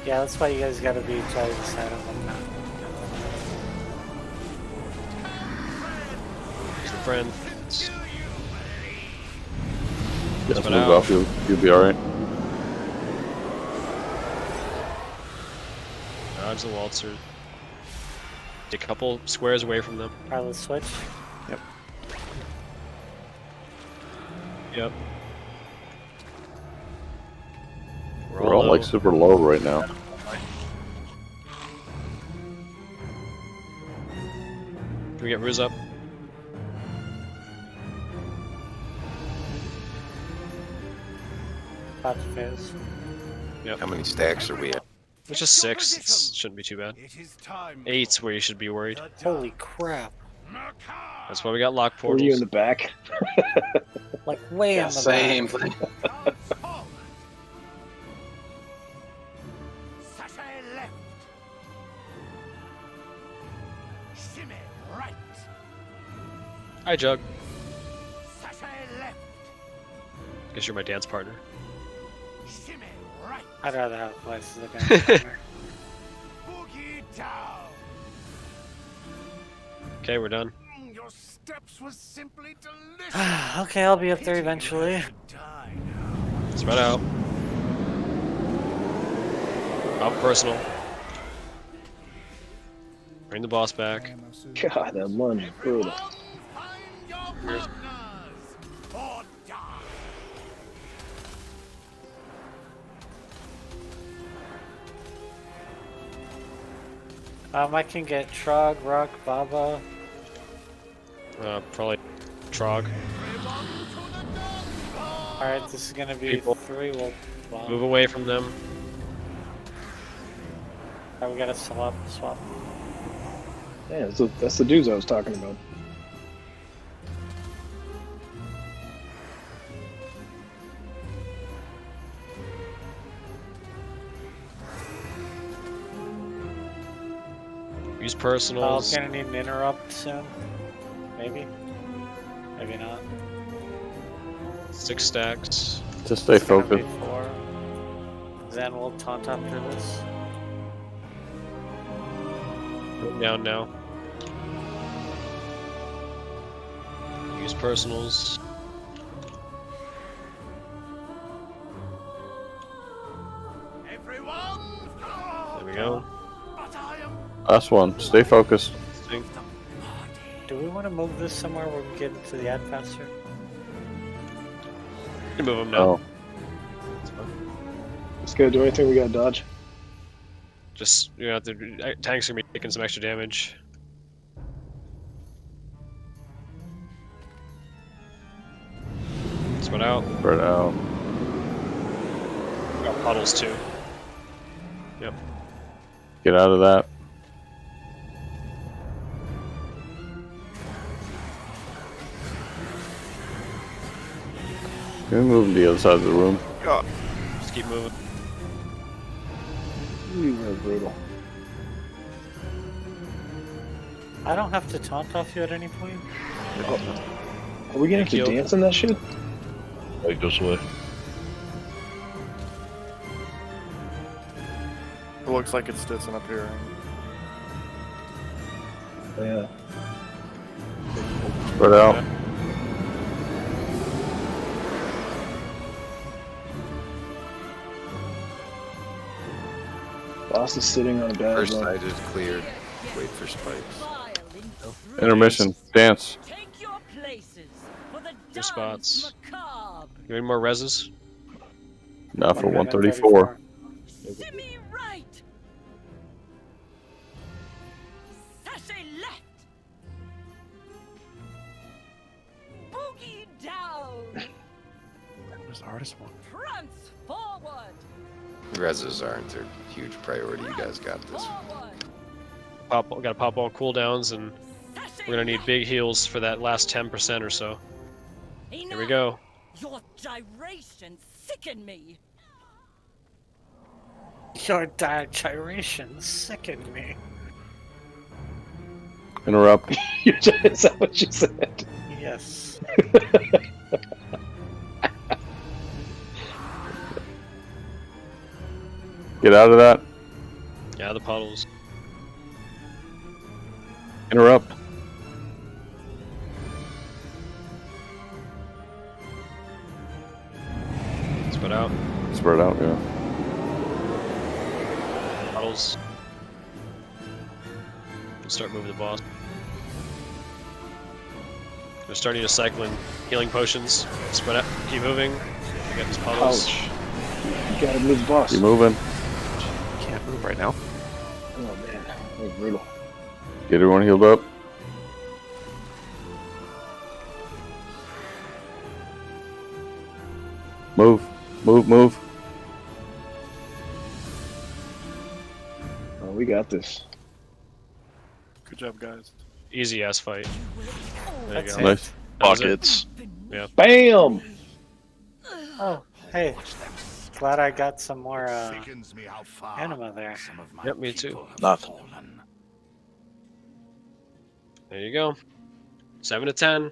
Yeah, that's why you guys gotta be trying to decide on them now. He's the friend. Just But move out. up, you'll be alright. Dodge the waltzer. Take a couple squares away from them. Alright, let's switch. Yep. Yep. We're all like super low right now. Can we get Ruse up? About to phase. Yep. How many stacks are we at? It's just 6. It shouldn't be too bad. 8's where you should be worried. Holy crap. That's why we got lock Were you in portals. the back? Like way in the Same. back. Sashay left. Shimmy right. Hi, Jug. Sashay left. Guess you're my dance partner. Shimmy right. I'd rather have places again. Boogie down. Okay, we're done. Your steps was simply delicious. Okay, I'll be up there eventually. Spread out. Up personal. Bring the boss back. God, that lunge is brutal. I can get Trog, Rock, Baba. Probably Trog. Alright, this is gonna be People. 3. We'll bomb. Move away from them. Alright, we gotta swap. Yeah, that's the dudes I was talking about. Use Oh, personals. gonna need an interrupt soon. Maybe. Maybe not. 6 stacks. Just stay It's gonna be focused. 4. Then we'll taunt after this. Put down now. Use personals. There we go. Last one. Stay focused. Do we want to move this somewhere where we can get into the ad faster? You can move them now. Oh. Let's go do anything we gotta dodge. Just, you know, the tank's gonna be taking some extra damage. Spread out. Spread out. Got puddles too. Yep. Get out of that. Can we move to the other side of the room? Just keep moving. Ooh, that's brutal. I don't have to taunt off you at any point. Are we gonna have to dance in that shit? It goes away. It looks like it's Stetson up here. Yeah. Spread out. Boss is sitting on a bad First one. side is cleared. Wait for spikes. Intermission. Dance. Two spots. You need more reses? Not for 134. Shimmy right. Sashay left. Boogie down. Where's the hardest one? Prance forward. Reses aren't a huge priority. You guys got this. Gotta pop all cooldowns, and we're gonna need big heals for that last 10% or so. Here we go. Your gyrations sicken me. Your gyrations sicken me. Interrupt. Is that what you said? Yes. Get out of that. Yeah, the puddles. Interrupt. Spread out. Spread out, yeah. Puddles. Start moving the boss. We're starting to cycle in healing potions. Spread out. Keep moving. We got these puddles. Ouch. You gotta move the boss. Keep moving. Can't move right now. Oh man, that was brutal. Get everyone healed up. Move. Move. Oh, we got this. Good job, guys. Easy ass fight. There you That's go. it. Nice. That was it. Buckets. Yeah. Bam! Oh, hey. Glad I got some more Sickens me how far anima there. some of my Yep, me too. people have Nothing. fallen. There you go. 7 to 10.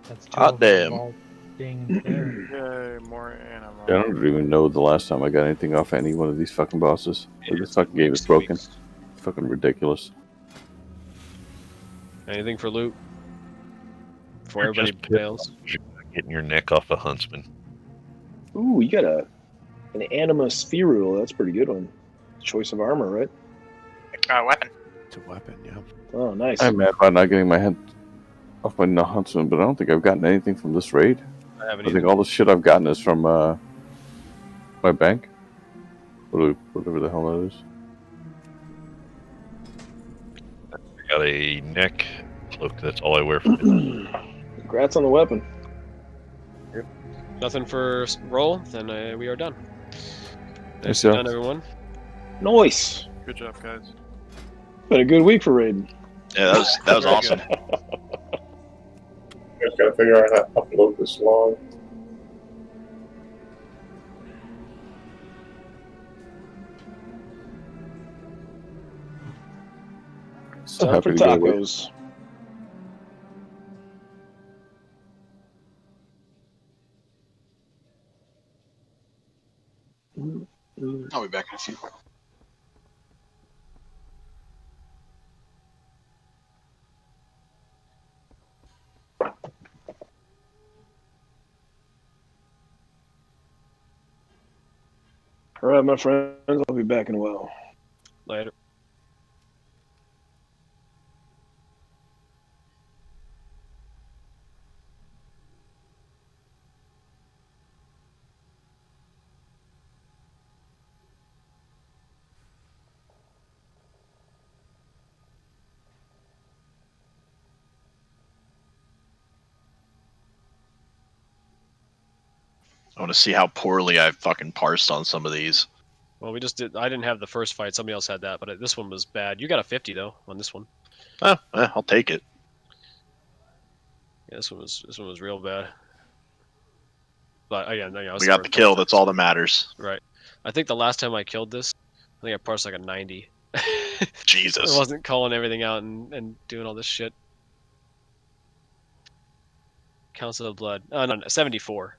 That's Hot damn. Yay, more anima. I don't even know the last time I got anything off any one of these fucking bosses. Like, this fucking game is broken. Fucking ridiculous. Anything for loot? Before You're everybody just bails. Getting your neck off a huntsman. Ooh, you got an anima spherule. That's a pretty good one. Choice of armor, right? Weapon. It's a weapon, yeah. Oh, nice. I'm mad about not getting my head off my huntsman, but I don't think I've gotten anything from this raid. I haven't I think either. all the shit I've gotten is from my bank. Whatever the hell that is. I got a neck cloak. That's all I wear for it. Congrats on the weapon. Nothing for roll, then we are done. Nice Done, job. everyone. Nice. Good job, guys. Been a good week for raiding. Yeah, that was Very awesome. Just gotta figure out how to upload this log. So Time for happy to get away. tacos. I'll be back in a few. All right, my friends. I'll be back in a while. Later. I want to see how poorly I fucking parsed on some of these. Well, we just did. I didn't have the first fight. Somebody else had that, but this one was bad. You got a 50 though on this one. I'll take it. Yeah, this one was real bad. But again, We got the kill. That's all that matters. Right. I think the last time I killed this, I think I parsed like a 90. Jesus. I wasn't calling everything out and doing all this shit. Council of Blood. Oh, no, 74.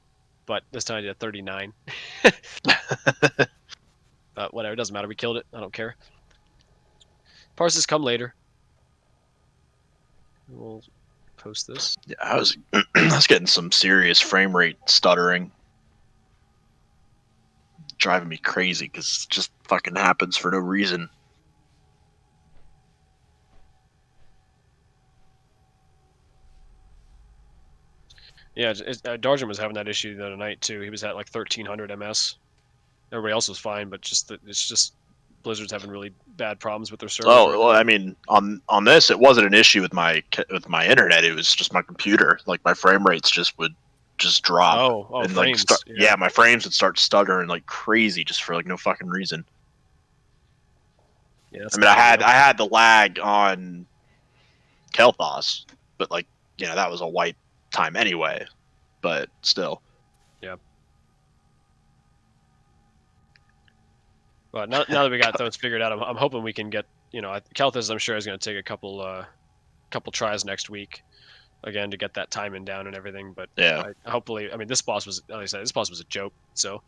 But this time I did a 39. But whatever, it doesn't matter. We killed it. I don't care. Parses come later. We'll post this. Yeah, I was getting some serious frame rate stuttering. Driving me crazy because it just fucking happens for no reason. Yeah, Darjan was having that issue the other night too. He was at like 1300 MS. Everybody else was fine, but it's just Blizzard's having really bad problems with their servers. Oh, well, I mean, on this, it wasn't an issue with my internet. It was just my computer. Like my frame rates would just drop. Oh, and frames. like yeah, my frames would start stuttering like crazy just for like no fucking reason. Yeah, I mean, I had the lag on Kel'Thas, but like that was a white time anyway. But still. Yeah. But now that we got those figured out, I'm hoping we can get Kel'Thas. I'm sure is going to take a couple tries next week, again to get that timing down and everything. But yeah, hopefully, I mean, this boss was, like I said, this boss was a joke. So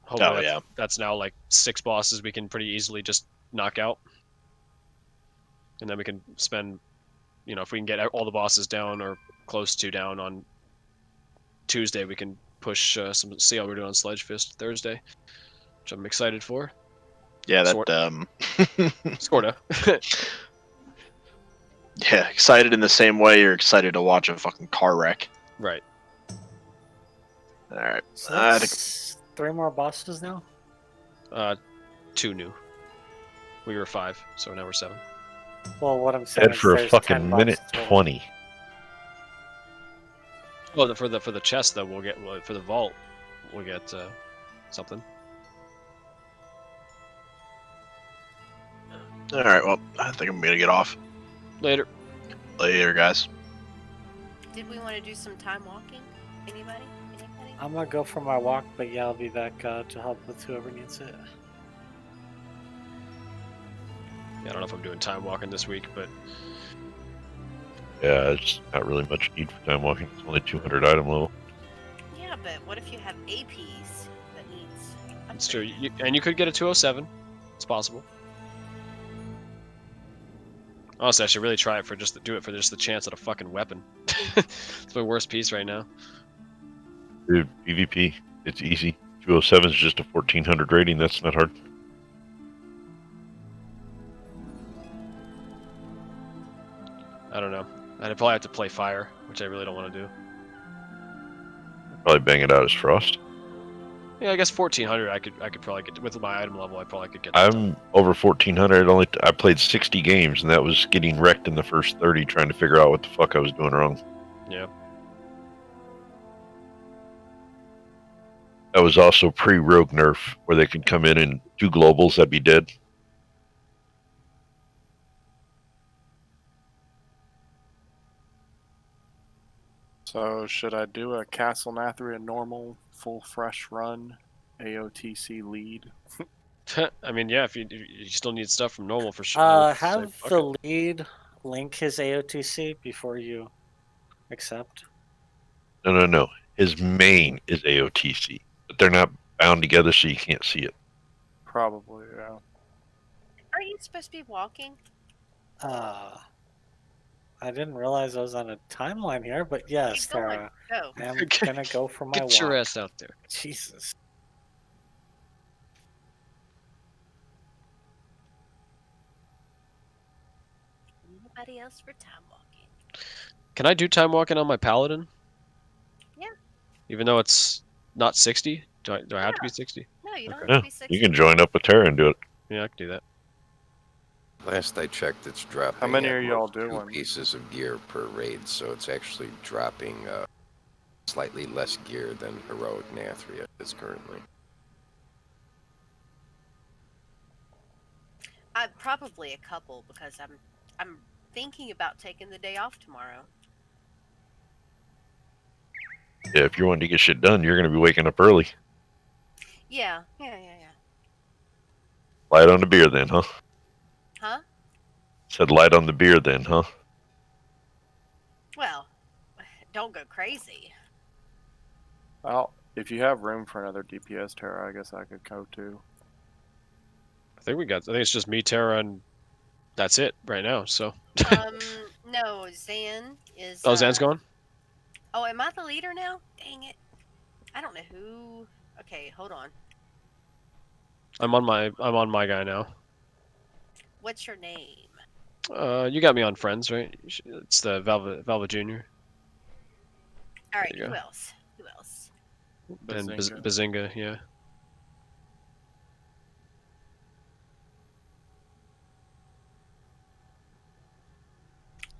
hopefully that's now like 6 bosses we can pretty easily just knock out, and then we can spend, if we can get all the bosses down or close to down on Tuesday, we can push see how we're doing on Sledge Fist Thursday, which I'm excited for. Yeah, that Scorda. Yeah, excited in the same way you're excited to watch a fucking car wreck. Right. All right. So that's 3 more bosses now. 2 new. We were 5, so now we're 7. Well, what I'm saying Dead is for a there's fucking 10 minute bosses total. 20. Well, for the chest though, we'll get for the vault, we'll get something. All right. Well, I think I'm gonna get off. Later. Later, guys. Did we want to do some time walking? Anybody? I'm gonna go for my walk, but yeah, I'll be back to help with whoever needs it. Yeah, I don't know if I'm doing time walking this week, but Yeah, it's not really much need for time walking. It's only 200 item level. Yeah, but what if you have APs that needs? it's true. And you could get a 207. It's possible. Honestly, I should really try it for just the chance at a fucking weapon. It's my worst piece right now. Dude, PvP, it's easy. 207 is just a 1400 rating. That's not hard. I don't know. I'd probably have to play fire, which I really don't want to do. Probably bang it out as frost. Yeah, I guess 1400. I could probably get with my item level. I probably could get. That I'm over 1400. I played 60 games, and that was getting wrecked in the first 30, trying to figure out what the fuck I was doing wrong. Yeah. That was also pre-rogue nerf, where they could come in and do globals. That'd be dead. So should I do a Castle Nathria normal, full fresh run, AOTC lead? I mean, yeah, if you still need stuff from normal for sure. I would Have say fuck the it. lead link his AOTC before you accept. No. His main is AOTC, but they're not bound together, so you can't see it. Probably, yeah. Are you supposed to be walking? I didn't realize I was on a timeline here, but yes, Keep going. Tara, Go. I am gonna go for my walk. Get your ass out there. Jesus. Anybody else for time walking? Can I do time walking on my paladin? Yeah. Even though it's not 60? Do I have to be 60? No, you don't Okay. have to be 60. You can join up with Terra and do it. Yeah, I can do that. Last I checked, it's dropping. How many at are y'all most 2 doing? pieces of gear per raid, so it's actually dropping slightly less gear than Heroic Nathria is currently. Probably a couple because I'm thinking about taking the day off tomorrow. Yeah, if you're wanting to get shit done, you're going to be waking up early. Yeah. Light on the beer then, huh? Huh? Said light on the beer then, huh? Well, don't go crazy. Well, if you have room for another DPS Terra, I guess I could go too. I think it's just me, Terra, and that's it right now. So. No, Zan is. Oh, Zan's gone? Oh, am I the leader now? Dang it! I don't know who. Okay, hold on. I'm on my guy now. What's your name? You got me on friends, right? It's the Velvet Junior. All right. There you Who go. else? And Bazinga, yeah.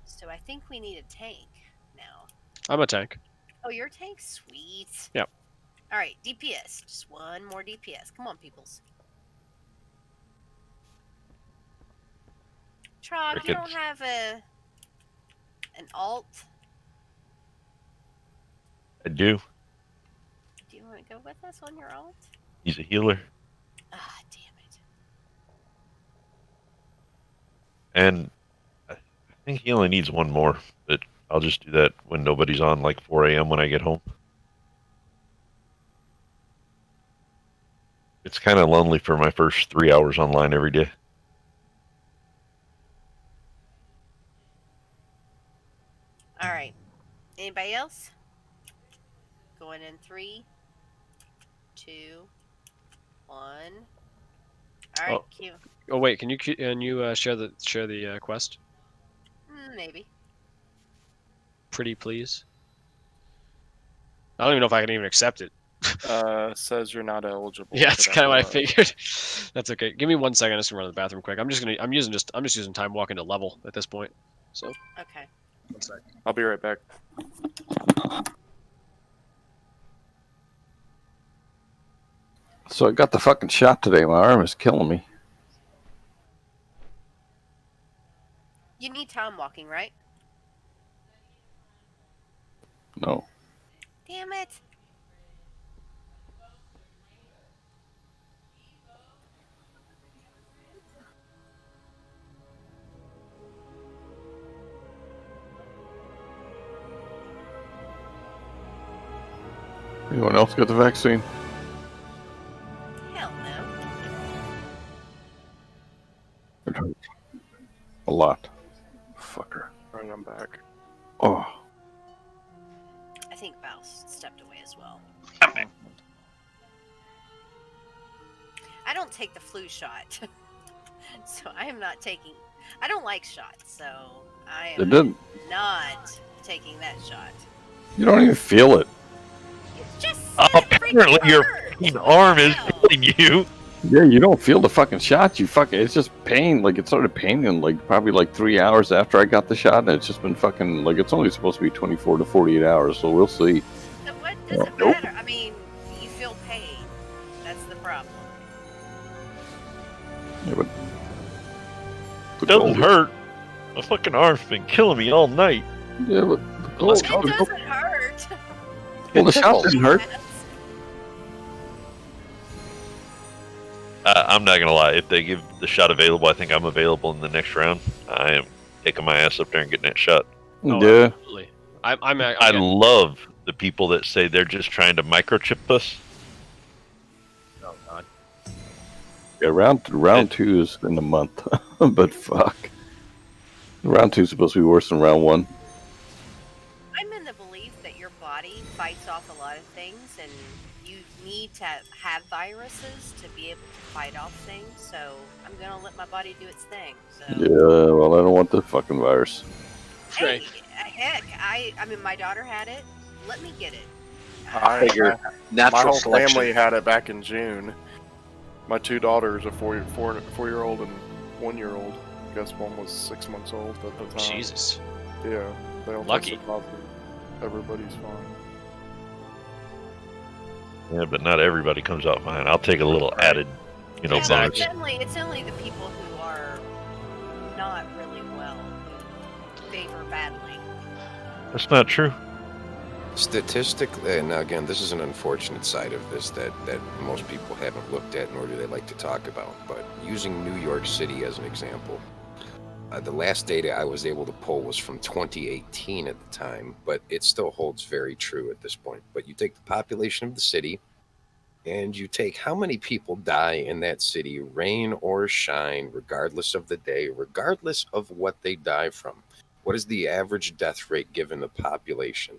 So I think we need a tank now. I'm a tank. Oh, you're a tank? Sweet. Yep. All right, DPS. Just one more DPS. Come on, peoples. Trog, you don't have an alt? I do. Do you want to go with us on your alt? He's a healer. Ah, damn it. And I think he only needs one more, but I'll just do that when nobody's on, like 4 a.m. when I get home. It's kind of lonely for my first 3 hours online every day. All right. Anybody else? Going in 3, 2, 1. All right, Q. Oh wait, can you share the quest? Maybe. Pretty please. I don't even know if I can even accept it. Says you're not eligible. Yeah, for that's that kind of what I run. figured. That's okay. Give me 1 second. I'm just gonna run to the bathroom quick. I'm just using time walking to level at this point. So. Okay. 1 sec. I'll be right back. So I got the fucking shot today. My arm is killing me. You need time walking, right? No. Damn it. Anyone else get the vaccine? Hell no. A lot. Fucker. Alright, I'm back. Oh. I think Val stepped away as well. I don't take the flu shot. So I am not taking... I don't like shots, so I am not taking that shot. You don't even feel it. Apparently your arm is killing you. Yeah, you don't feel the fucking shot. It's just pain. Like, it started paining like probably like 3 hours after I got the shot, and it's just been fucking like it's only supposed to be 24 to 48 hours. So we'll see. So what does it matter? I mean, you feel pain. That's the problem. Yeah, but It doesn't hurt. My fucking arm's been killing me all night. Yeah, but It doesn't hurt. Well, the shot didn't hurt. I'm not gonna lie. If they give the shot available, I think I'm available in the next round. I am taking my ass up there and getting that shot. Oh, Yeah. absolutely. I I love the people that say they're just trying to microchip us. Oh God. Yeah, round 2 is in a month, but fuck. Round 2 is supposed to be worse than round 1. I'm in the belief that your body fights off a lot of things, and you need to have viruses to be able to fight off things. So I'm gonna let my body do its thing. So Yeah, well, I don't want the fucking virus. hey, heck, I mean, my daughter had it. Let me get it. My natural whole selection. family had it back in June. My 2 daughters, a 4-year-old and 1-year-old. I guess one was 6 months old at the time. Jesus. Yeah, they all Lucky. tested positive. Everybody's fine. Yeah, but not everybody comes out fine. I'll take a little added, bonus. It's only the people who are not really well who favor battling. That's not true. Statistically, and again, this is an unfortunate side of this that most people haven't looked at, nor do they like to talk about. But using New York City as an example, the last data I was able to pull was from 2018 at the time, but it still holds very true at this point. But you take the population of the city, and you take how many people die in that city, rain or shine, regardless of the day, regardless of what they die from. What is the average death rate given the population?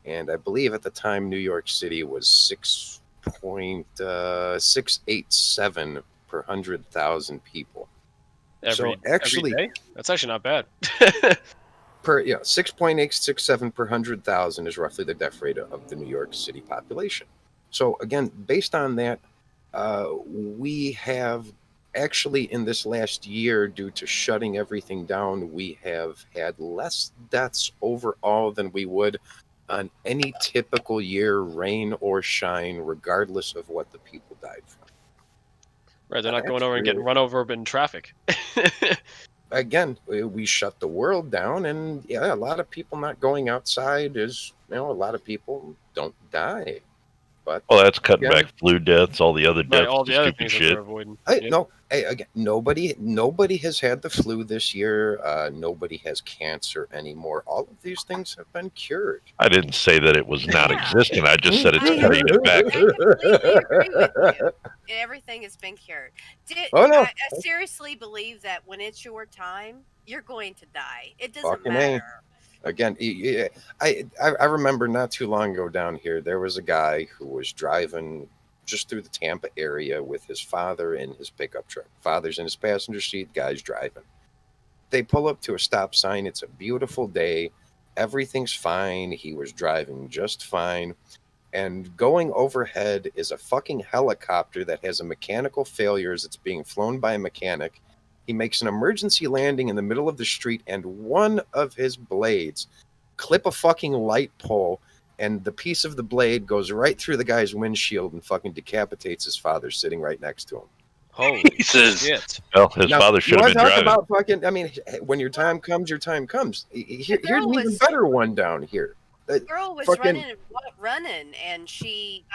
And I believe at the time New York City was 6.687 per 100,000 people. Every day? That's actually not bad. 6.867 per 100,000 is roughly the death rate of the New York City population. So again, based on that, we have actually in this last year, due to shutting everything down, we have had less deaths overall than we would on any typical year, rain or shine, regardless of what the people died from. Right, they're not going over and getting run over in traffic. Again, we shut the world down, and yeah, a lot of people not going outside is, a lot of people don't die. But well, that's cutting back flu deaths, all the other deaths, all the other stupid things that shit. they're avoiding. No, again, nobody has had the flu this year. Nobody has cancer anymore. All of these things have been cured. I didn't say that it was not existent. I just said it's cutting it back. I completely agree with you. Everything has been cured. I seriously believe that when it's your time, you're going to die. It doesn't matter. Again, I remember not too long ago down here, there was a guy who was driving just through the Tampa area with his father in his pickup truck. Father's in his passenger seat, guy's driving. They pull up to a stop sign. It's a beautiful day. Everything's fine. He was driving just fine. And going overhead is a fucking helicopter that has a mechanical failure as it's being flown by a mechanic. He makes an emergency landing in the middle of the street, and one of his blades clip a fucking light pole and the piece of the blade goes right through the guy's windshield and fucking decapitates his father sitting right next to him. Holy Jesus. shit! Well, his Now, father you should have want been to talk driving. about fucking? I mean, when your time comes, your time comes. Here's an girl even was- better one down here. The girl was fucking- running, and she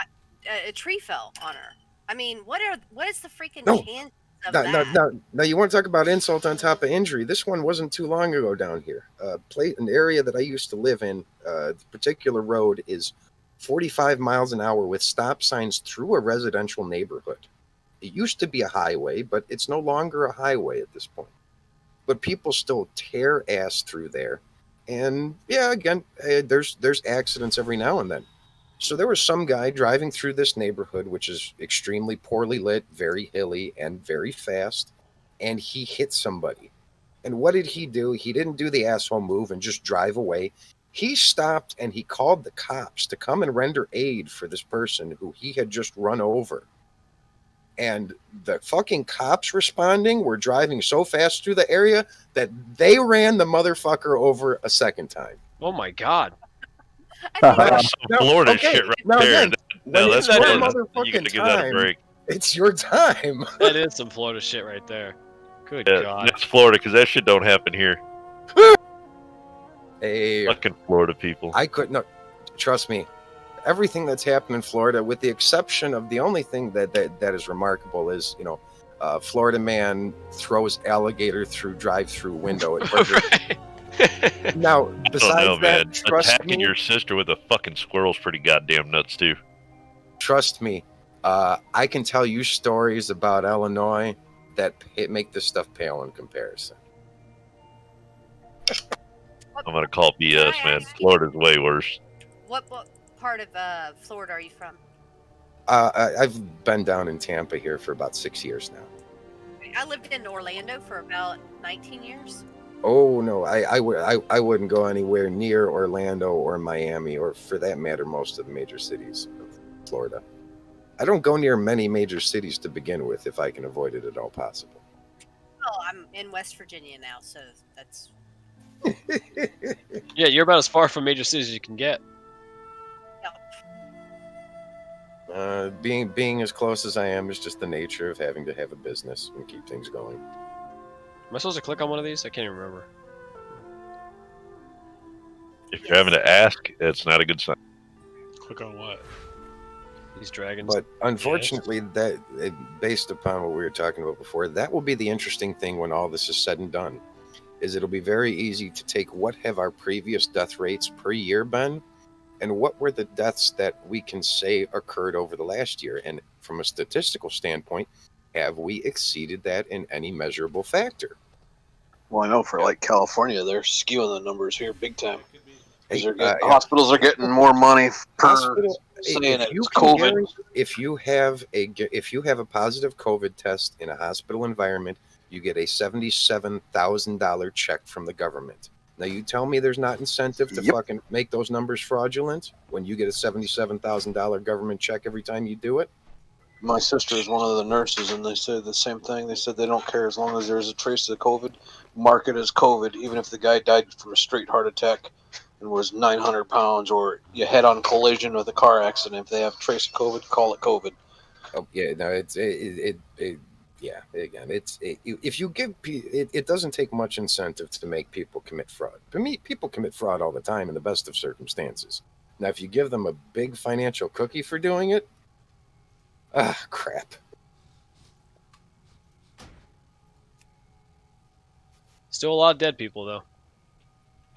a tree fell on her. I mean, what is the freaking No. chance of that? Now, you want to talk about insult on top of injury? This one wasn't too long ago down here. An area that I used to live in, the particular road is 45 miles an hour with stop signs through a residential neighborhood. It used to be a highway, but it's no longer a highway at this point. But people still tear ass through there. And yeah, again, there's accidents every now and then. So there was some guy driving through this neighborhood, which is extremely poorly lit, very hilly, and very fast, and he hit somebody. And what did he do? He didn't do the asshole move and just drive away. He stopped and he called the cops to come and render aid for this person who he had just run over. And the fucking cops responding were driving so fast through the area that they ran the motherfucker over a second time. Oh my god! That's some Florida shit right there. Again, No, when that's it's your Florida. You motherfucking gotta give that a time, break. it's your time. That is some Florida shit right there. Good Yeah, god! that's Florida because that shit don't happen here. Hey, Fucking Florida people. I couldn't. No, trust me. Everything that's happened in Florida, with the exception of the only thing that is remarkable, is Florida man throws alligator through drive-through window at Burger King. Now, I besides don't know, that, man. trust Attacking me. your sister with a fucking squirrel's pretty goddamn nuts too. Trust me, I can tell you stories about Illinois that make this stuff pale in comparison. I'm gonna call BS, man. Florida's way worse. What part of Florida are you from? I've been down in Tampa here for about 6 years now. I lived in Orlando for about 19 years. Oh no, I wouldn't go anywhere near Orlando or Miami, or for that matter, most of the major cities of Florida. I don't go near many major cities to begin with if I can avoid it at all possible. Well, I'm in West Virginia now, so that's. Yeah, you're about as far from major cities as you can get. Being as close as I am is just the nature of having to have a business and keep things going. Am I supposed to click on one of these? I can't even remember. If you're having to ask, it's not a good sign. Click on what? These dragons. But unfortunately, based upon what we were talking about before, that will be the interesting thing when all this is said and done. Is it'll be very easy to take what have our previous death rates per year been, and what were the deaths that we can say occurred over the last year, and from a statistical standpoint, have we exceeded that in any measurable factor? Well, I know for like California, they're skewing the numbers here big time. 'Cause they're yeah. hospitals are getting more money per saying if you it's can COVID. guarantee- if you have a positive COVID test in a hospital environment, you get a $77,000 check from the government. Now you tell me there's not incentive to fucking make those numbers fraudulent when you get a $77,000 government check every time you do it. My sister is one of the nurses, and they said the same thing. They said they don't care as long as there's a trace of COVID, mark it as COVID, even if the guy died from a straight heart attack and was 900 pounds, or you head-on collision with a car accident. If they have a trace of COVID, call it COVID. Oh yeah, no, yeah. Again, if you give it doesn't take much incentive to make people commit fraud. For me, people commit fraud all the time in the best of circumstances. Now, if you give them a big financial cookie for doing it, crap. Still a lot of dead people, though.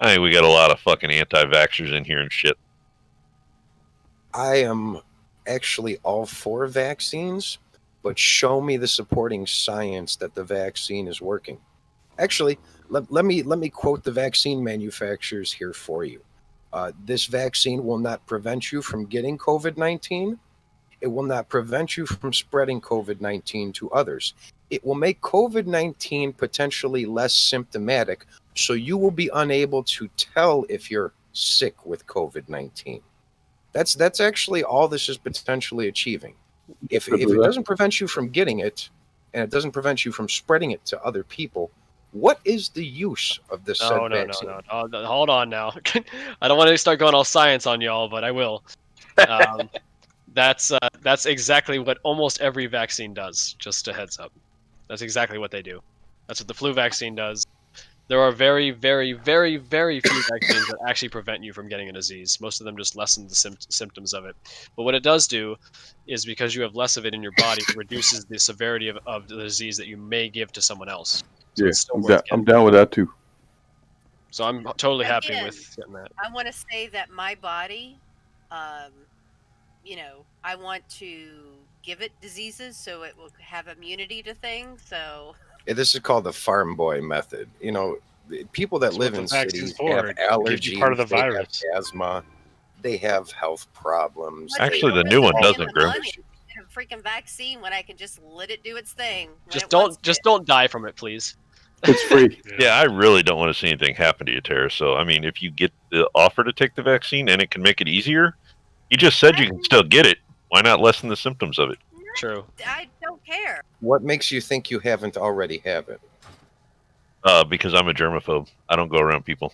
I think we got a lot of fucking anti-vaxxers in here and shit. I am actually all for vaccines, but show me the supporting science that the vaccine is working. Actually, let me quote the vaccine manufacturers here for you. This vaccine will not prevent you from getting COVID-19. It will not prevent you from spreading COVID-19 to others. It will make COVID-19 potentially less symptomatic, so you will be unable to tell if you're sick with COVID-19. That's actually all this is potentially achieving. If it doesn't prevent you from getting it, and it doesn't prevent you from spreading it to other people, What is the use of the said vaccine? No. Hold on now. I don't want to start going all science on y'all, but I will. That's exactly what almost every vaccine does. Just a heads up. That's exactly what they do. That's what the flu vaccine does. There are very, very, very, very few vaccines that actually prevent you from getting a disease. Most of them just lessen the symptoms of it. But what it does do is, because you have less of it in your body, it reduces the severity of the disease that you may give to someone else. So Yeah, it's still worth I'm down with that too. So I'm totally happy Again, with getting that. I want to say that my body, I want to give it diseases so it will have immunity to things. So Yeah, this is called the farm boy method. People that live in cities have allergies, part of the they have virus. asthma, they have health problems. Actually, the new one doesn't, Grim. get a freaking vaccine when I can just let it do its thing. Just don't die from it, please. It's free. Yeah, I really don't want to see anything happen to you, Tara. So, I mean, if you get the offer to take the vaccine and it can make it easier, you just said you can still get it. Why not lessen the symptoms of it? True. I don't care. What makes you think you haven't already have it? Because I'm a germaphobe. I don't go around people.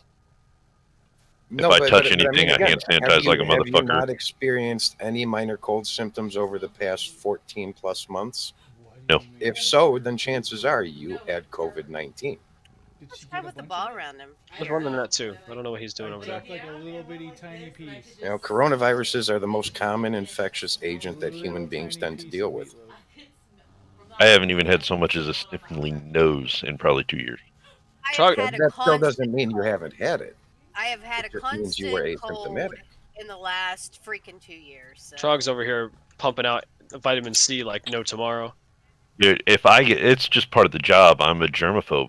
No, if I but- touch but I mean, anything, again, I hand sanitize like a Have you motherfucker. not experienced any minor cold symptoms over the past 14 plus months? No. If so, then chances are you had COVID-19. What's wrong with the ball around him? I was wondering that too. I don't know what he's doing over there. Like a little bitty tiny piece. Coronaviruses are the most common infectious agent that human beings tend to deal with. I haven't even had so much as a sniffling nose in probably 2 years. That still doesn't mean you haven't had it. I have had a It just means you were constant cold asymptomatic. in the last freaking 2 years. So. Trog's over here pumping out vitamin C like no tomorrow. Dude, it's just part of the job. I'm a germaphobe.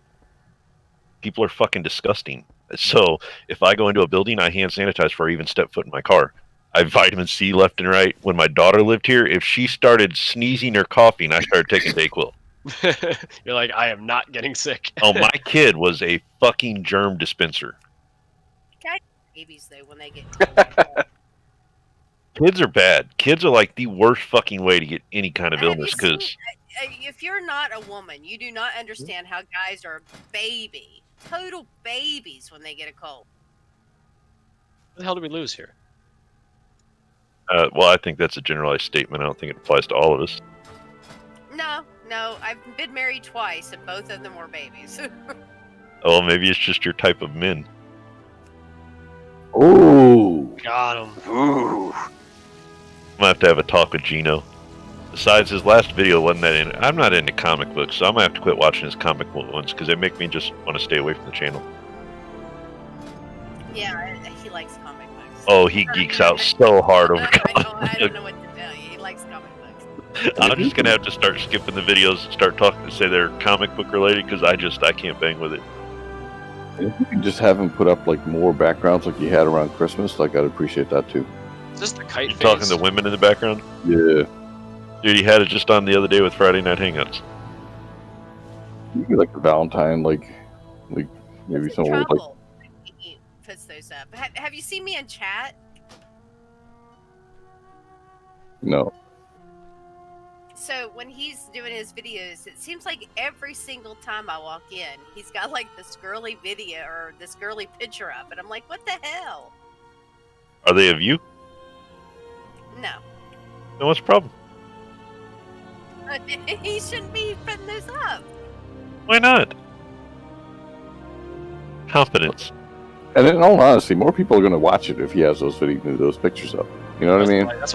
People are fucking disgusting. So if I go into a building, I hand sanitize before I even step foot in my car. I have vitamin C left and right. When my daughter lived here, if she started sneezing or coughing, I started taking Dayquil. You're like, I am not getting sick. Oh, my kid was a fucking germ dispenser. Guys, babies though, when they get cold. Kids are bad. Kids are like the worst fucking way to get any kind of illness because If you're not a woman, you do not understand how guys are total babies when they get a cold. What the hell did we lose here? well, I think that's a generalized statement. I don't think it applies to all of us. No, I've been married twice, and both of them were babies. Oh, maybe it's just your type of men. Ooh. Got him. Ooh. I'm gonna have a talk with Gino. Besides, his last video wasn't that in. I'm not into comic books, so I'm gonna have to quit watching his comic book ones because they make me just want to stay away from the channel. Yeah, he likes comic books. Oh, he geeks out so hard over I don't know what to tell you. He likes comic books. I'm just gonna have to start skipping the videos and start talking to say they're comic book related because I can't bang with it. If you can just have him put up like more backgrounds like you had around Christmas, like I'd appreciate that too. Is this the kite You talking to women in the background? Yeah. Dude, he had it just on the other day with Friday Night Hangouts. Maybe like the Valentine, like maybe someone with like. He puts those up. Have you seen me in chat? No. So when he's doing his videos, it seems like every single time I walk in, he's got like this girly video or this girly picture up, and I'm like, what the hell? Are they of you? No. Then what's the problem? He shouldn't be putting those up. Why not? Confidence. And in all honesty, more people are going to watch it if he has those pictures up. You know what I mean?